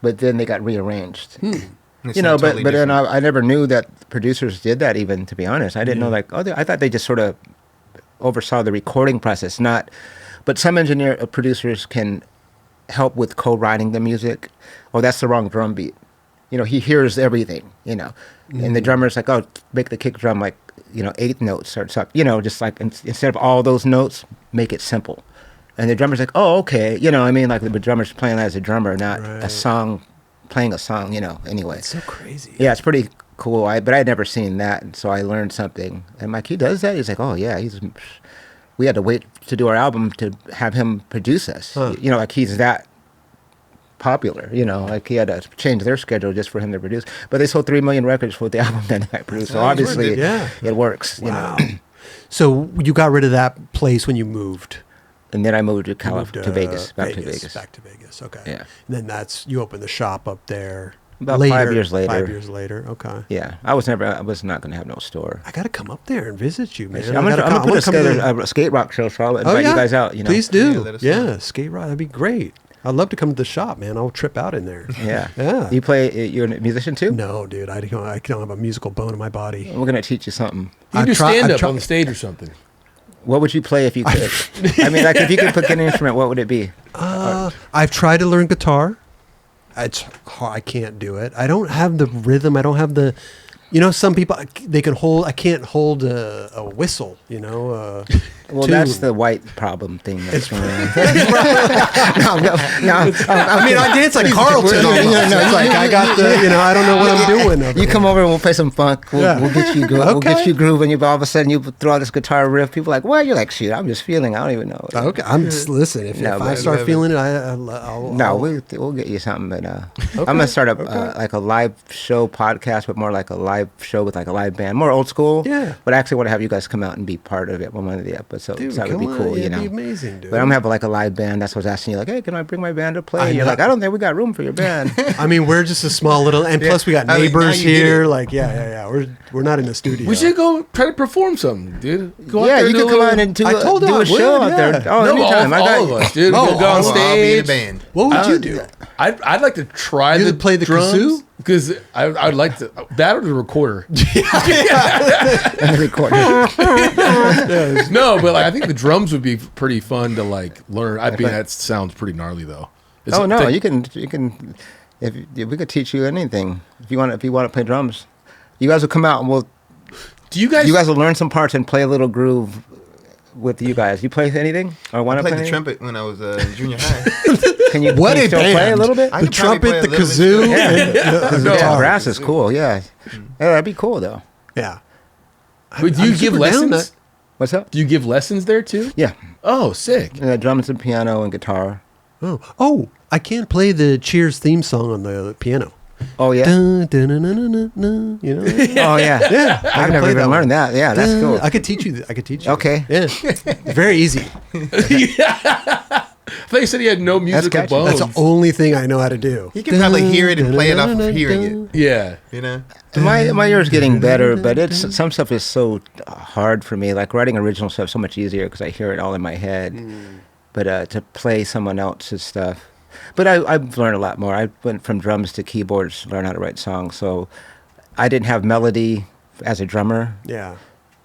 but then they got rearranged. It You know, sounds but totally then different. I never knew that producers did that. Even to be honest, I didn't know like I thought they just sort of oversaw the recording process. Not, but some producers can help with co-writing the music. Oh, that's the wrong drum beat. You know, he hears everything. You know, and the drummer's like, oh, make the kick drum like 8 notes or something. You know, just like instead of all those notes, make it simple. And the drummer's like, oh, okay. You know, I mean, like the drummer's playing as a drummer, not a song, playing a song. You know, anyway. It's so crazy. Yeah, it's pretty cool. But I'd never seen that, and so I learned something. And like, he does that? He's like, oh yeah, we had to wait to do our album to have him produce us. You know, like he's that popular. You know, like he had to change their schedule just for him to produce. But they sold 3 million records for the album that I produced. So obviously, it works. Wow. You know. So you got rid of that place when you moved. And then I moved to Moved, Vegas, back to Back to Vegas. Okay. Yeah. And then you opened the shop up there. About 5 years later. 5 years later. Okay. Yeah, I was not going to have no store. I got to come up there and visit you, man. I'm gonna put a skate rock show, so I'll invite you guys out. You know, Please Yeah, do. let us Yeah, know. skate rock. That'd be great. I'd love to come to the shop, man. I'll trip out in there. Yeah, Yeah. You're a musician too. No, dude, I don't have a musical bone in my body. We're gonna teach you something. You I do try- stand I up try- on the stage or something. What would you play if you could? I mean, like if you could pick an instrument, what would it be? I've tried to learn guitar. I can't do it. I don't have the rhythm. I don't have the, some people they can hold. I can't hold a whistle. Well, that's the white problem thing. That's going on. I mean, I dance like Carlton. It's like I got the. I don't know what I'm doing. over You there. come over and we'll play some funk. We'll get you We'll Okay. get you grooving. You all of a sudden you throw out this guitar riff. People are like, "What?" You're like, "Shoot, I'm just feeling. I don't even know." Okay, I'm just listen. If No, I but- start feeling it, I'll. No, we'll get you something. But I'm gonna start up like a live show podcast, but more like a live live show with like a live band, more old school. Yeah. But I actually want to have you guys come out and be part of it one of the episodes. Dude, that would be come cool, on, you know. it'd be amazing, dude. But I'm gonna have like a live band. That's what I was asking you. Like, hey, can I bring my band to play? I And you're know. like, I don't think we got room for your band. I mean, we're just a small little, and plus we got I mean, now neighbors you get here. it. Like, yeah. We're not in the studio. We should go try to perform something, dude. Go out Yeah, there you and could do a come out little- and do I told do him I a show would, out there. yeah. Oh, No, anytime. all of us, dude. Oh, We'll go on Well, I'll be in stage. the band. What would you do? I'd like to try You the would play the drums kazoo? because I'd like to that or the recorder. And record it. No, but like, I think the drums would be pretty fun to like learn. I mean, that sounds pretty gnarly though. Is Oh it- no, you can. If we could teach you anything, if you want to play drums, you guys will come out and Do you guys? you guys will learn some parts and play a little groove with you guys. You play anything or want I to play played the anything? trumpet when I was in junior high. Can you, What can you a still play a band. little bit? I The could probably trumpet, play a the little bit. kazoo, Yeah. and the Yeah, guitar. brass is cool. Yeah, yeah, that'd be cool though. Yeah. But do I'm you give super down lessons? What's up? Do you give lessons there too? Yeah, Oh, sick. drums and piano and guitar. Oh, I can play the Cheers theme song on the piano. Oh yeah. Dun, dun, dun, dun, dun, dun, you know? Oh yeah. Yeah, I I've can never play even that learned that. Yeah, that's cool. I could teach you. I could teach you. Okay. Yeah. Very easy. I thought you said he had no musical catchy. bones. That's the only thing I know how to do. You can probably hear it and play it off of hearing it. Yeah. You know? My ear's getting better, but it's some stuff is so hard for me. Like writing original stuff is so much easier because I hear it all in my head. But to play someone else's stuff. But I've learned a lot more. I went from drums to keyboards to learn how to write songs. So I didn't have melody as a drummer. Yeah.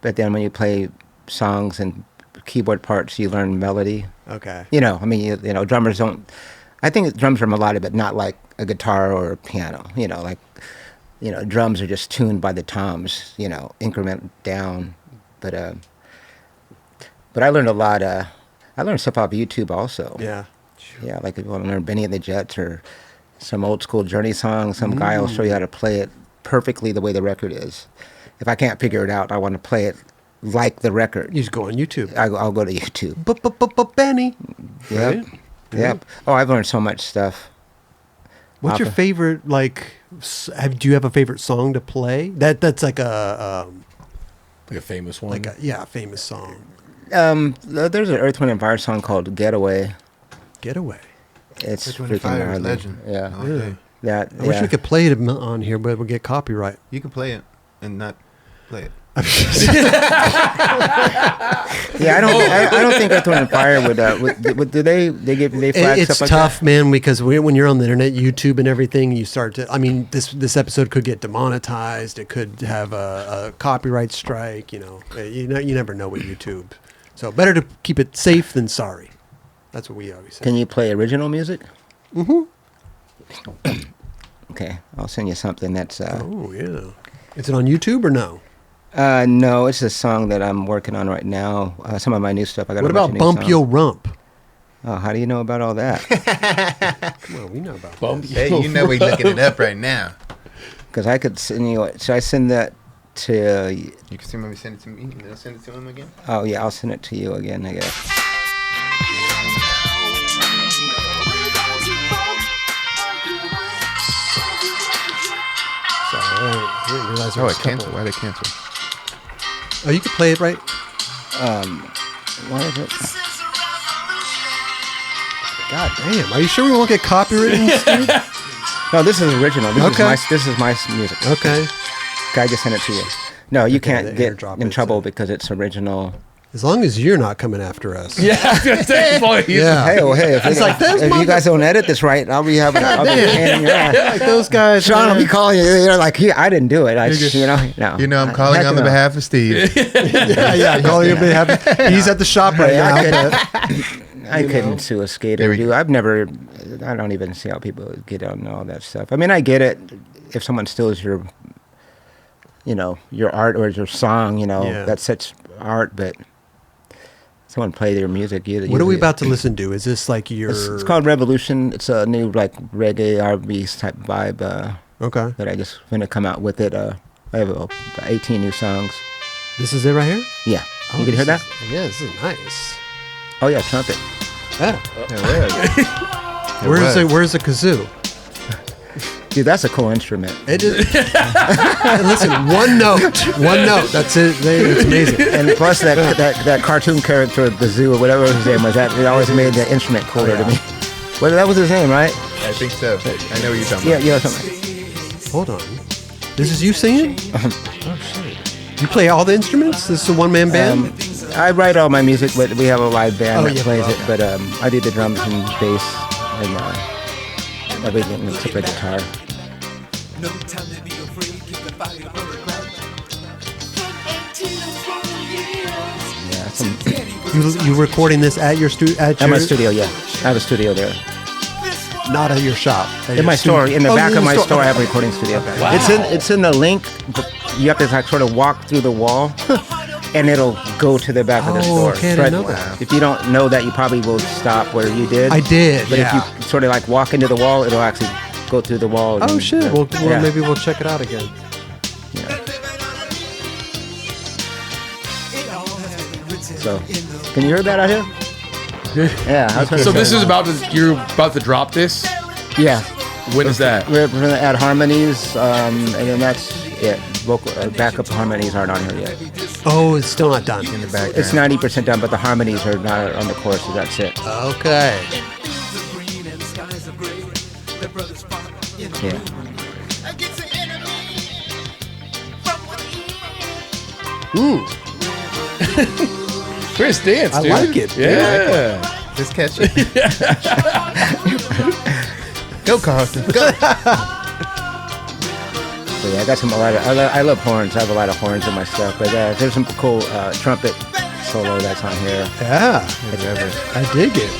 But then when you play songs and keyboard parts, you learn melody. Okay. You know, I mean, you know, drummers don't. I think drums are melodic, but not like a guitar or a piano. You know, like, you know, drums are just tuned by the toms. You know, increment down. But I learned a lot. I learned stuff off YouTube also. Yeah. Yeah, like if you want to learn Benny and the Jets or some old school Journey song, some guy will show you how to play it perfectly the way the record is. If I can't figure it out, I want to play it like the record. You just go on YouTube. I'll go to YouTube. Benny. Yep. Right? Yep. Oh, I've learned so much stuff. What's your favorite, like, do you have a favorite song to play? That's like a famous one. like a famous song. There's an Earth, Wind, and Fire song called Getaway. Getaway. It's Earth, Wind, and freaking Fire is gnarly. legend. Yeah. Okay. That, I wish we could play it on here, but we'll get copyright. You can play it and not play it. Yeah, I don't think Earth, Wind, and Fire would do they flag It's stuff like tough, man, because when you're on the internet, YouTube and everything, you start to. I mean, this episode could get demonetized. It could have a copyright strike. You never know with YouTube. So better to keep it safe than sorry. That's what we always say. Can you play original music? Mm-hmm. Okay, I'll send you something that's. Oh yeah. Is it on YouTube or no? No, it's a song that I'm working on right now. Some of my new stuff. I got. What a bunch about of new Bump songs. Your Rump? Oh, how do you know about all that? Come on, we know about Bump that. Hey, you know we're looking it up right now. Because I could send you. Should I send that to? You can see when we send it to me, and then I'll send it to him again. Oh yeah, I'll send it to you again. I guess. Sorry, I didn't realize there Oh, was it a couple. canceled. Why did it cancel? Oh, you could play it right. What is it? God damn! Are you sure we won't get copyrighted, Steve? No, this is original. Okay. This is my music. Okay. I just sent it to you. No, you Okay, can't the get airdrop in it, trouble so- because it's original. As long as you're not coming after us. Yeah, I was gonna say, boy, he's- Yeah. Hey, well, hey, It's like, this if you guys don't edit this right, I'll be having I'll be hand in your ass. Like those guys. Sean will be calling you. You're like, I didn't do it. No. You know, I'm calling Heck on the no. behalf of Steve. yeah. Call you He's at the shop right Hey, now. I couldn't sue a skater. I don't even see how people get out and all that stuff. I mean, I get it. If someone steals your art or your song, Yeah. that's such art, but someone play their music. What are we about to listen to? Is this like your? It's called Revolution. It's a new like reggae R&B type vibe Okay. that I just going to come out with it. I have 18 new songs. This is it right here. Yeah, Oh, you can hear this that? is- Yeah, this is nice. Oh yeah, trumpet. Yeah. It was. Where's the kazoo? Dude, that's a cool instrument. It is. Listen, one note. That's it. It's amazing. And plus that cartoon character, the zoo or whatever his name was, that it always made the instrument cooler to me. Well, that was his name, right? I think so. I know what you're talking Yeah, about. something. Hold on. This is you singing? Oh shit! You play all the instruments? This is a one-man band. I write all my music, but we have a live band that yeah, plays okay. it. But I do the drums and bass and everything except the guitar. Yeah, You recording this at your studio? at my studio, yeah. I have a studio there. Not at your shop. In my store, in the back of my store, I have a recording studio. Wow. It's in the link. You have to like sort of walk through the wall, and it'll go to the back of the store. Okay, I didn't know that. If you don't know that, you probably will stop where you did. I did. But yeah. if you sort of like walk into the wall, it'll actually go through the wall. Oh shit! Well, yeah. maybe we'll check it out again. Yeah. So, can you hear that out here? Yeah. So this is you're about to drop this? Yeah. When is that? We're going to add harmonies, and then that's it. Vocal backup harmonies aren't on here yet. Oh, it's still not done. In the background. It's 90% done, but the harmonies are not on the chorus, so that's it. Okay. Yeah. Chris, dance, I dude. like it, dude. Yeah. Just catch it. Go, Carlson. Go. So yeah, I got I love horns. I have a lot of horns in my stuff, but there's some cool trumpet solo that's on here. Yeah. I dig it.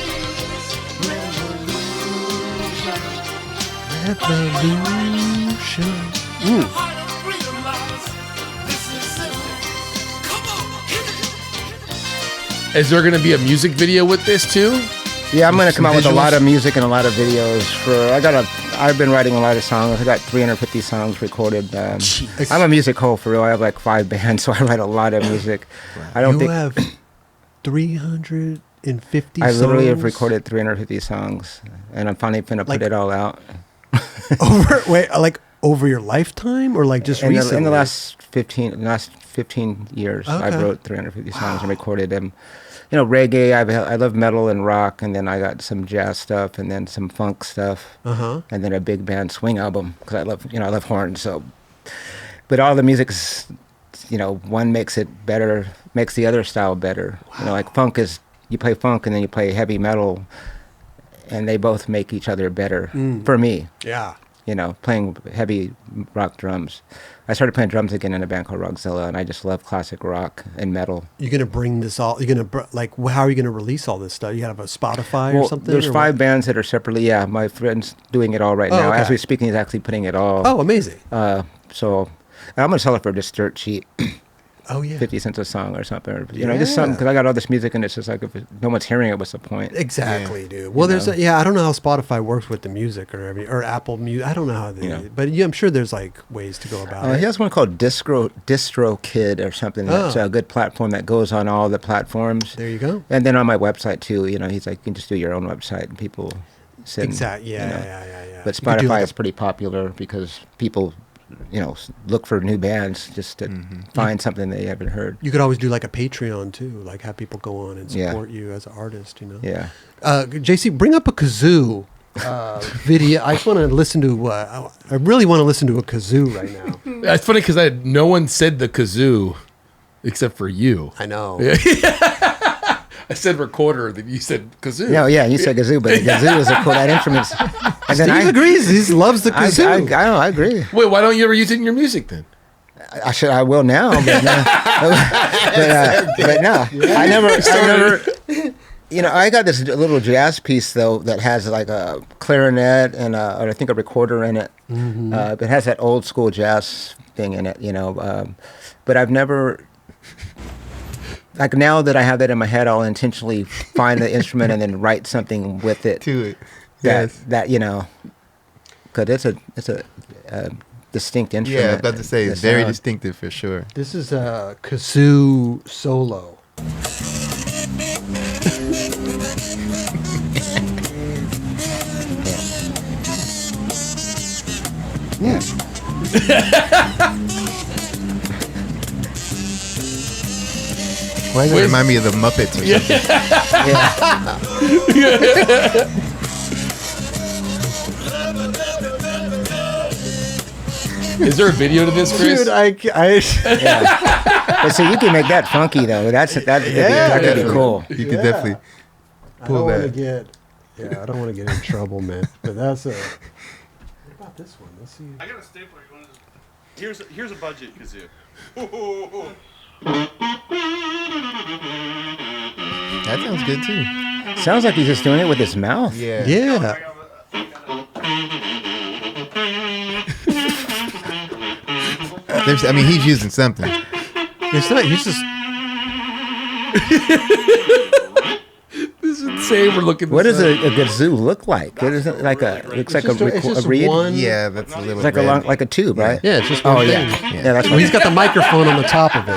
Revolution. Is there going to be a music video with this too? Yeah, I'm gonna come out with a visuals? lot of music and a lot of videos. I've been writing a lot of songs. I got 350 songs recorded. I'm a music hole for real. I have like 5 bands, so I write a lot of music. I don't You think have 350 I literally have songs? recorded 350 songs, and I'm finally gonna put it all out. Over your lifetime, or like just In recently? the last 15 years, I Okay. wrote 350 songs and recorded them. You know, reggae. I love metal and rock, and then I got some jazz stuff, and then some funk stuff, and then a big band swing album because I love horns. So, but all the music's, one makes it better, makes the other style better. Wow. Like funk is you play funk and then you play heavy metal, and they both make each other better for me. Yeah. Playing heavy rock drums. I started playing drums again in a band called Rockzilla, and I just love classic rock and metal. You're gonna bring this all. You're gonna how are you gonna release all this stuff? You have a Spotify or something? There's or 5 what? bands that are separately. Yeah, my friend's doing it all right now. okay. As we're speaking, he's actually putting it all. Oh, amazing. So I'm gonna sell it for just dirt cheap. Oh yeah. 50 cents a song or something. Or, just something, because I got all this music, and it's just like, if no one's hearing it, what's the point? Exactly, dude. Well, I don't know how Spotify works with the music or Apple Music. I don't know how they, but I'm sure there's like ways to go about it. He has one called Distro Kid or something. That's a good platform that goes on all the platforms. There you go. And then on my website too, he's like, you can just do your own website, and people send. Exactly. Yeah. But You could do Spotify like is pretty popular because people, look for new bands just to find something they haven't heard. You could always do like a Patreon too, like have people go on and support you as an artist. Yeah. JC, bring up a kazoo video. I just want to listen to. I really want to listen to a kazoo right now. That's funny because no one said the kazoo except for you. I know. I said recorder, then you said kazoo. No, yeah, you said kazoo, but the kazoo is a cool instrument. And Steve agrees. He loves the kazoo. I agree. Wait, why don't you ever use it in your music then? I will now, but no. but no. I never. I got this little jazz piece though that has like a clarinet and I think a recorder in it. It has that old school jazz thing in it, but I've never. Like now that I have that in my head, I'll intentionally find the instrument and then write something with it. To it. That because it's a distinct instrument. Yeah, I was about to say, it's very distinctive for sure. This is a kazoo solo. Why does it remind me of the Muppets or something? Is there a video to this, Chris? Dude, Yeah. But see, you can make that funky though. That could be cool. You could definitely pull that. I don't want to get in trouble, man. But that's a. What about this one? Let's see. I got a stapler. You want to? Here's a budget kazoo. That sounds good too. Sounds like he's just doing it with his mouth. Yeah. Yeah. I mean, he's using something. It's not. He's just. This is insane. We're looking. What this does up. a kazoo look like? It isn't like a. Looks like just it's a just reed. one- Yeah, that's a little. It's like a red. long, like a tube, right? Yeah, it's just Oh one yeah. thing. Yeah, that's Well, what he's got the microphone on the top of it.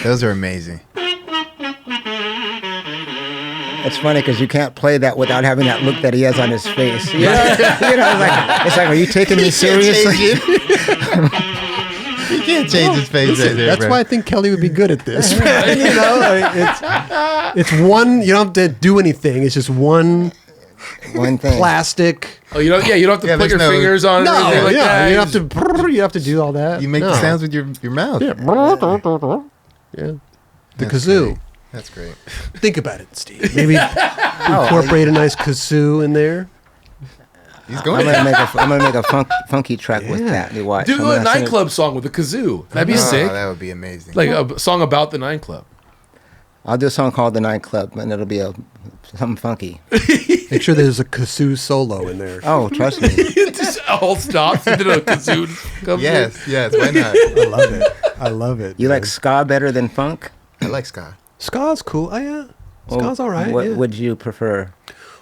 Those are amazing. It's funny because you can't play that without having that look that he has on his face. You know, it's like, are you taking me seriously? You can't change his face right there. That's bro. why I think Kelly would be good at this. Man. You know, like, it's one. You don't have to do anything. It's just one One thing. plastic. Oh, you don't. Yeah, you don't have to Yeah, put your there's no- fingers on it or anything like that. you have to. You have to do all that. You make No. the sounds with your mouth. Yeah. Yeah. The That's kazoo. great. That's great. Think about it, Steve. Maybe incorporate a nice kazoo in there. He's I'm going. gonna make a funky track with Yeah. that. You watch. Do I'm a gonna send it- nightclub song with a kazoo. That'd be Oh, sick. that would be amazing. Like a song about the nightclub. I'll do a song called "The Nightclub," and it'll be something funky. Make sure there's a kazoo solo in there. Oh, trust me. It just all stops and then a kazoo comes in. yes. Why not? I love it. I love it. You man. like ska better than funk? I like ska. Ska's cool. Oh yeah, Ska's all right. What yeah. would you prefer?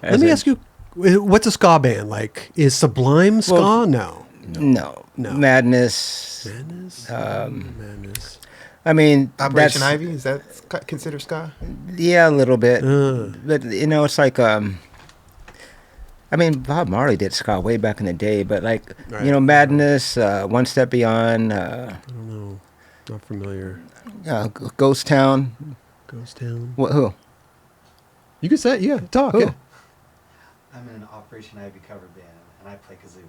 Let me ask you, what's a ska band like? Is Sublime ska? Well, No. No. Madness. Madness. Madness. I mean, Operation that's- Ivy, is that considered ska? Yeah, a little bit. Uh. But you know, it's like I mean, Bob Marley did ska way back in the day, but like Right. you know, Madness, One Step Beyond, I don't know. Not familiar. Ghost Town. Ghost Town. Who? You can say, yeah, talk. Who? Yeah. I'm in an Operation Ivy cover band, and I play kazoo.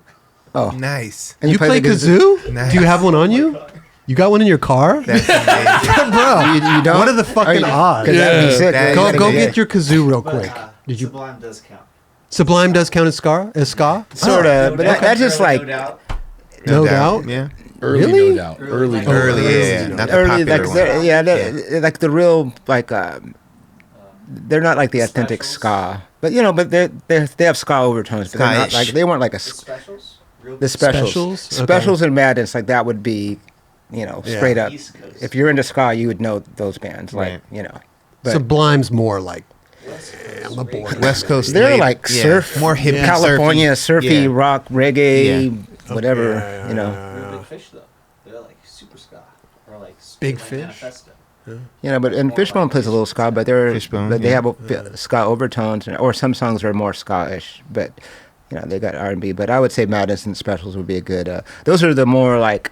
Oh, Nice. and You play the kazoo? Nice. Do you have one on you? You got one in your car? That's amazing. Bro, You don't? what are the fucking odds? 'Cause that'd be sick. That- Go Yeah. get your kazoo real quick. Did you? Sublime does count. Sublime does count as ska? Sort of, but that's just like No doubt. No doubt? Yeah. Early, Really? no doubt. Early, no Early, doubt. yeah. Not the early, popular like one. like the real like they're not like the authentic ska, but you know, but they have ska overtones, but they're not Ska-ish. like they weren't like a The specials? Real the specials, Specials? Okay. specials and Madness, like that would be, you know, Yeah. straight up. East Coast. If you're into ska, you would know those bands, like Right. you know. But Sublime's more like, West I'm Coast. aboard. West Coast. they're late- like yeah, surf, more hippie, California surfy Yeah. rock, reggae, Yeah. whatever, Yeah, you know. Real Big Fish, though. They're like super ska. Or like Big like Fish? Manifesto. You know, but and Fishbone plays a little ska, but Fishbone, they yeah. have ska overtones, or some songs are more ska-ish, but you know they got R&B. But I would say Madness and Specials would be a good. Those are the more like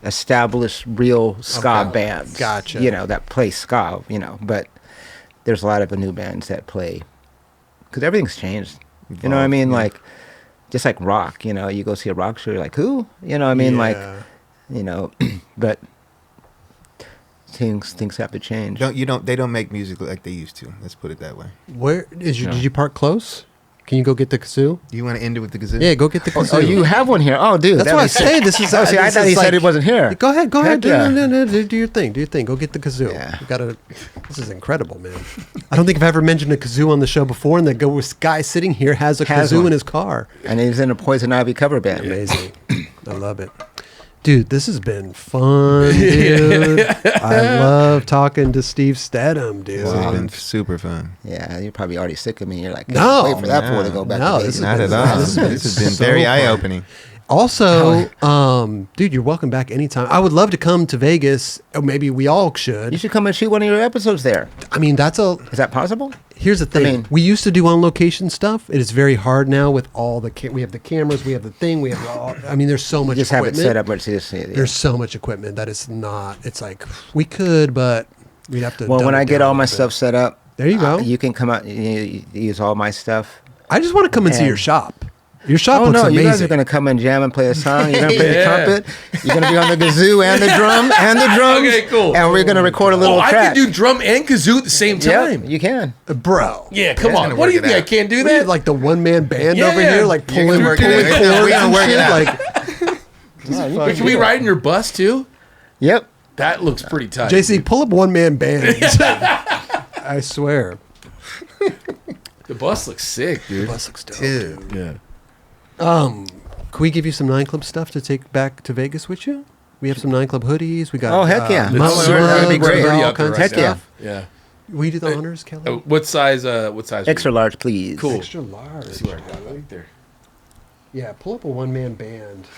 established real ska Okay. bands. Gotcha. You know that play ska. You know, but there's a lot of new bands that play because everything's changed. You know what I Evolved, mean? yeah. Like just like rock. You know, you go see a rock show, you're like, who? You know what I mean? Like Yeah. you know, but things have to change. They don't make music like they used to. Let's put it that way. Where is you? No. Did you park close? Can you go get the kazoo? You want to end it with the kazoo? Yeah, go get the kazoo. Oh, you have one here. Oh, dude. That's that'd what I be sick. say. This is. Oh, see, I this thought is he said like- it wasn't here. Go ahead. Go ahead. Heck yeah. Do your thing. Do your thing. Go get the kazoo. Yeah. You gotta. This is incredible, man. I don't think I've ever mentioned a kazoo on the show before, and the guy sitting here has a Has kazoo one. in his car. And he's in a Poison Ivy cover band. Amazing. I love it. Dude, this has been fun, dude. I love talking to Steve Steadham, dude. This has been super fun. Yeah, you're probably already sick of me. You're like, No. wait for that fool to go back No, to this basics. has Not been- at all. this has been This has been so very fun. eye-opening. Also, dude, you're welcome back anytime. I would love to come to Vegas. Or maybe we all should. You should come and shoot one of your episodes there. I mean, is that possible? Here's the thing. I mean, we used to do on location stuff. It is very hard now with all the we have the cameras, we have the thing, we have all, I mean, there's so much just equipment. have it set up where it's just, yeah. There's so much equipment that it's not. It's like we could, but we'd have to. Well, when I get all my stuff set up, there you go. You can come out. You use all my stuff. I just want to come and see your shop. Your shop looks amazing. You guys are going to come and jam and play a song. You're going to play the trumpet. You're going to be on the kazoo and the drum and the drums. Okay, cool. And we're going to record a little track. I can do drum and kazoo at the same time. Yep, you can. Bro. Yeah, come on. What do you think? I can't do that? Like the one-man band over here, like pulling chords and shit. Like, can we ride in your bus too? Yep. That looks pretty tight. JC, pull up one-man band. I swear. The bus looks sick, dude. The bus looks dope, dude. Yeah. Can we give you some 9 Club stuff to take back to Vegas with you? We have some 9 Club hoodies. We got heck yeah. That'd be great. All kinds of Heck yeah. stuff. Yeah. Will you do the honors, Kelly? What size? Extra large, please. Cool. Extra large. See what I got right there. Yeah, pull up a one-man band.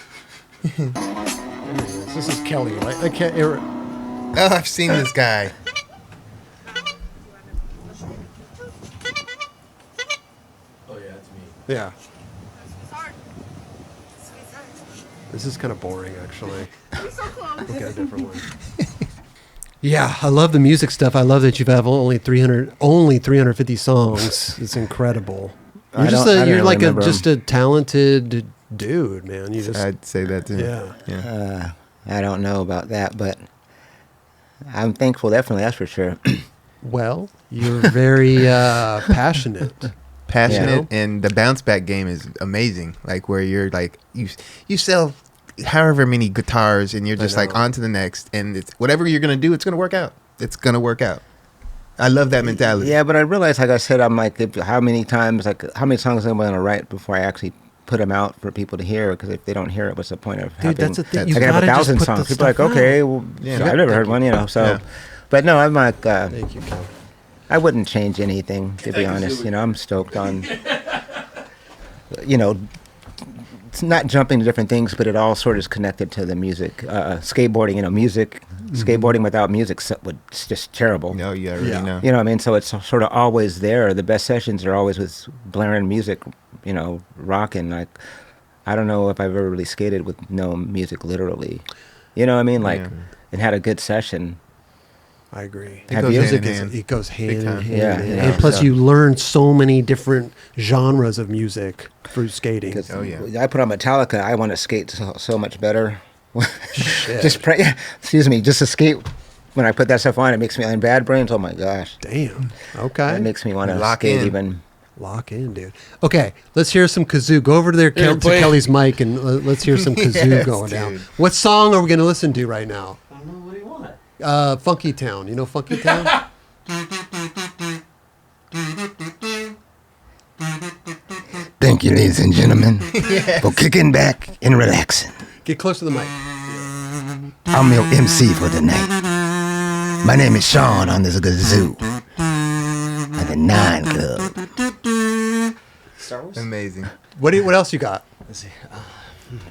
There he is. This is Kelly, right? I can't. Oh, I've seen this guy. Oh yeah, it's me. Yeah. This is kind of boring, actually. We'll get a different one. Yeah, I love the music stuff. I love that you have only 350 songs. It's incredible. You're like just a talented dude, man. You just I'd say that too. Yeah. I don't know about that, but I'm thankful. Definitely, that's for sure. Well, you're very passionate. Passionate, and the bounce back game is amazing. Like where you're like you sell however many guitars, and you're just like on to the next, and it's whatever you're gonna do, it's gonna work out. It's gonna work out. I love that mentality. Yeah, but I realized, like I said, I'm like, how many songs am I gonna write before I actually put them out for people to hear? Because if they don't hear it, what's the point of having? Dude, that's the thing. I can have 1,000 songs. People are like, okay, well, I've never heard one, So, yeah. But no, I'm like, Thank you, Kel. I wouldn't change anything, to be honest. I'm stoked on, it's not jumping to different things, but it all sort of is connected to the music. Skateboarding, music, skateboarding without music it's just terrible. No, you already know. You know what I mean? So it's sort of always there. The best sessions are always with blaring music, rocking. Like, I don't know if I've ever really skated with no music literally. You know what I mean? Like, and had a good session. I agree. It goes hand in hand. Yeah. And plus, you learn so many different genres of music through skating. I put on Metallica. I want to skate so much better. Shit. Just to skate. When I put that stuff on, it makes me on Bad Brains. Oh my gosh! Damn. Okay. It makes me want to Lock skate in. even. Lock in, dude. Okay, let's hear some kazoo. Go over to to Kelly's mic and let's hear some kazoo going down. What song are we going to listen to right now? I don't know. What do you want? Funky Town. You know Funky Town? Thank you, ladies and gentlemen, for kicking back and relaxing. Get close to the mic. I'm your MC for the night. My name is Sean on this kazoo at the 9 Club. Star Wars? Amazing. What else you got? Let's see.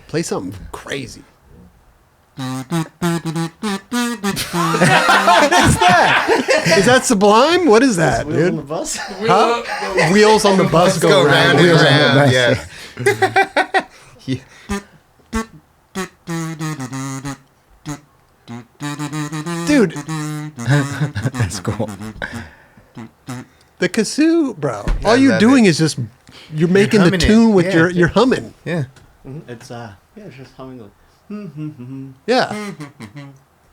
Play something crazy. Is that Sublime? What is that, Wheels on dude? the bus? Huh? Wheels on the bus Go round and Wheels on the round. bus. Yeah. Dude, That's cool. the kazoo, bro. I All you're love doing it. is just you're making the humming it. tune with Yeah. you're humming. Yeah. It's it's just humming like. Yeah.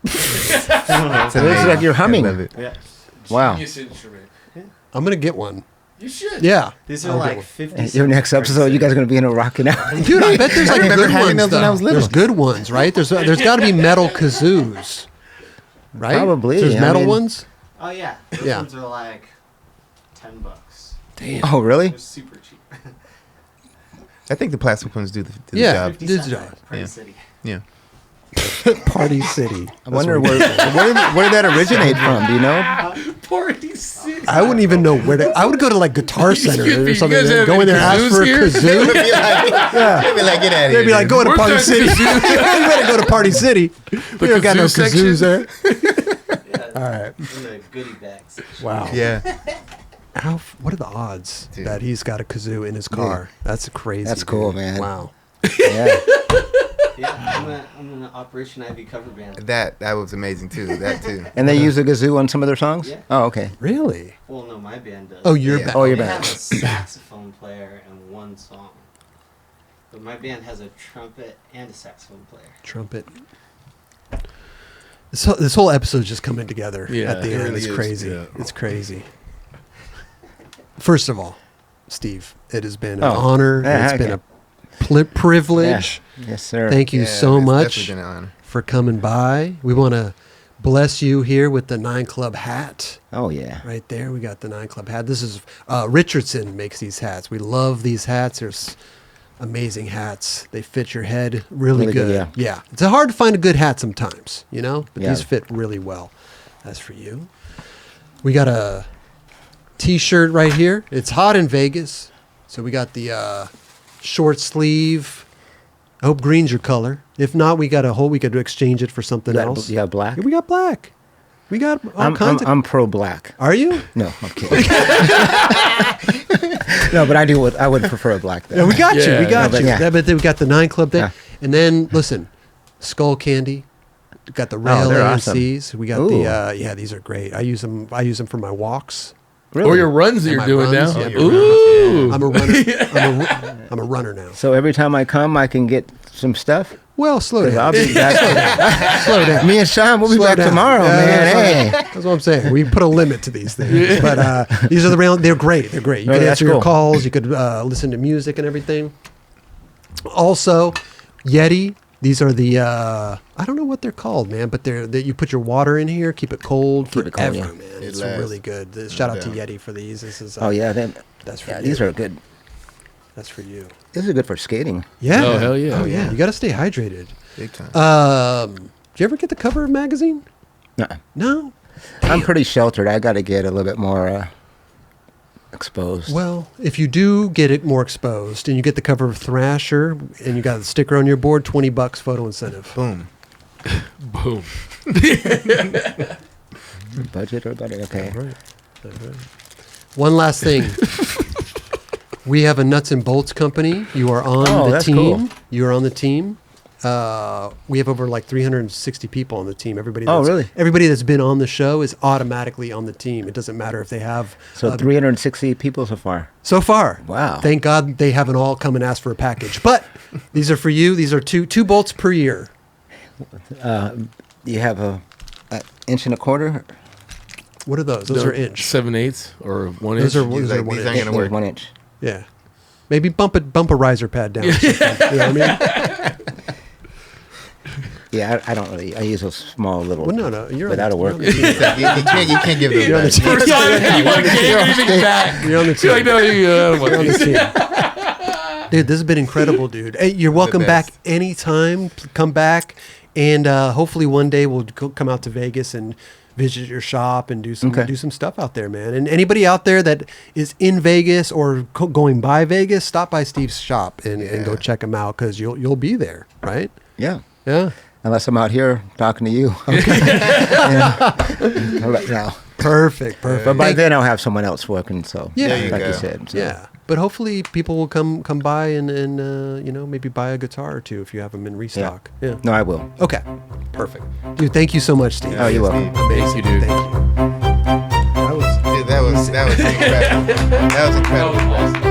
It's It's like you're humming. I love it. Yeah. Wow. Genius instrument. I'm gonna get one. You should. Yeah. These I'll are get like one. 50. Your next episode, you guys are going to be in a rocking out. Dude, I bet there's like remember good having ones. those when I was Though. There's little. good ones, right? There's got to be metal kazoos, right? Probably, There's I metal mean- ones. Oh yeah. Those Yeah. ones are like $10. Oh, really? They're super cheap. I think the plastic ones do the Yeah. job. 50 Did cents you- at Party Yeah. City. Yeah. Party City. I wonder where did that originate from? Do you know? Party City. I wouldn't even know where to. I would go to like Guitar Center Excuse me, or you something. guys And have go in any there, ask kazoos for a here? They'd kazoo. be like, get out of here. They'd be like, go to Where's Party that City. kazoo? You better go to Party City. We don't got no kazoo kazoos there. Yeah, All right. in the goodie bags. Wow. Yeah. What are the odds Dude. that he's got a kazoo in his car? That's crazy. That's cool, dude. man. Wow. Yeah. Yeah, I'm in an Operation Ivy cover band. That was amazing too. That too. And they use the kazoo on some of their songs? Yeah. Oh, okay. Really? Well, no, my band does. Oh, you're Yeah. back. Oh, you're They back. have a saxophone player and one song. But my band has a trumpet and a saxophone player. Trumpet. This whole episode is just coming together Yeah, at the it end. really It's is. crazy. Yeah. It's crazy. First of all, Steve, it has been an Oh. honor. Yeah, It's been okay. a privilege. Yeah. Yes, sir. Thank you Yeah, so it's much definitely been an honor. for coming by. We want to bless you here with the 9 Club hat. Oh, yeah. Right there, we got the 9 Club hat. This is Richardson makes these hats. We love these hats. There's amazing hats. They fit your head really, Really good. good, Yeah, it's hard to find a good hat sometimes, but Yeah. these fit really well. That's for you. We got a T-shirt right here. It's hot in Vegas, so we got the short sleeve. I hope green's your color. If not, we could exchange it for something else. You have black? Yeah, we got black. We got all kinds of. I'm pro black. Are you? No, I'm kidding. No, but I would prefer a black though. Yeah, we got you. Yeah, We got no, but you. yeah. But then we got the 9 Club there. Yeah. And then, listen, Skull Candy. We got the Rail they're AMCs. We got Ooh. the, these are great. I use them for my walks. Really? Or your runs that And you're my doing runs, now. yeah, Ooh. I'm a runner. I'm a runner now. So every time I come, I can get some stuff. Well, slow 'Cause I'll down. be back. Slow down. Me and Sean, we'll be Slow back down. tomorrow, Yeah, man. Hey. That's what I'm saying. We put a limit to these things. But these are the real. They're great. They're great. You Right, can that's answer your cool. calls. You could listen to music and everything. Also, Yeti. These are the I don't know what they're called, man, but they're that you put your water in here, keep it cold Keep it forever, cold, man. It It's lasts. really good. Shout out to Yeah. Yeti for these. This is Oh yeah, that's for yeah. you. These are good. That's for you. This is good for skating. Yeah. Oh, hell yeah. Oh yeah. You got to stay hydrated. Big time. Did you ever get the cover of a magazine? Nuh-uh. No. I'm pretty sheltered. I got to get a little bit more exposed. Well, if you do get it more exposed and you get the cover of Thrasher and you got the sticker on your board, $20 photo incentive. Boom. Boom. Budget or budget? Okay. All right. One last thing. We have a nuts and bolts company. You are on Oh, the that's team. cool. You are on the team. We have over like 360 people on the team. Everybody. Oh, That's, really? Everybody that's been on the show is automatically on the team. It doesn't matter if they have. So 360 people so far. So far. Wow. Thank God they haven't all come and asked for a package. But these are for you. These are two bolts per year. You have a inch and a quarter. What are those? Those are inch. 7/8 or 1 Those inch. are those are Like, one these inch. ain't gonna work. 1 inch. Yeah. Maybe bump a riser pad down. Or something. You know what I mean? Yeah, I don't really. I use those small little. Well, no. You're But on that'll the, work. You're on the team. You can't give those You're on the back. team. First time anyone gave anything back. You're on the team. You're like, no, I don't want You're on the these. team. Dude, this has been incredible, dude. Hey, you're welcome back best. anytime. Come back, and hopefully one day we'll come out to Vegas and visit your shop and do some stuff out there, man. And anybody out there that is in Vegas or going by Vegas, stop by Steve's shop and go check him out because you'll be there, right? Yeah. Yeah. Unless I'm out here talking to you. Okay. No. Perfect. But by then I'll have someone else working. So Yeah. There you like go. you said. So. Yeah, but hopefully people will come by and maybe buy a guitar or two if you have them in restock. Yeah. No, I will. Okay. Perfect. Dude, thank you so much, Steve. Oh, you're welcome. Amazing. Thank you, dude. Thank you. That was Dude, that was incredible. That was incredible. That was awesome.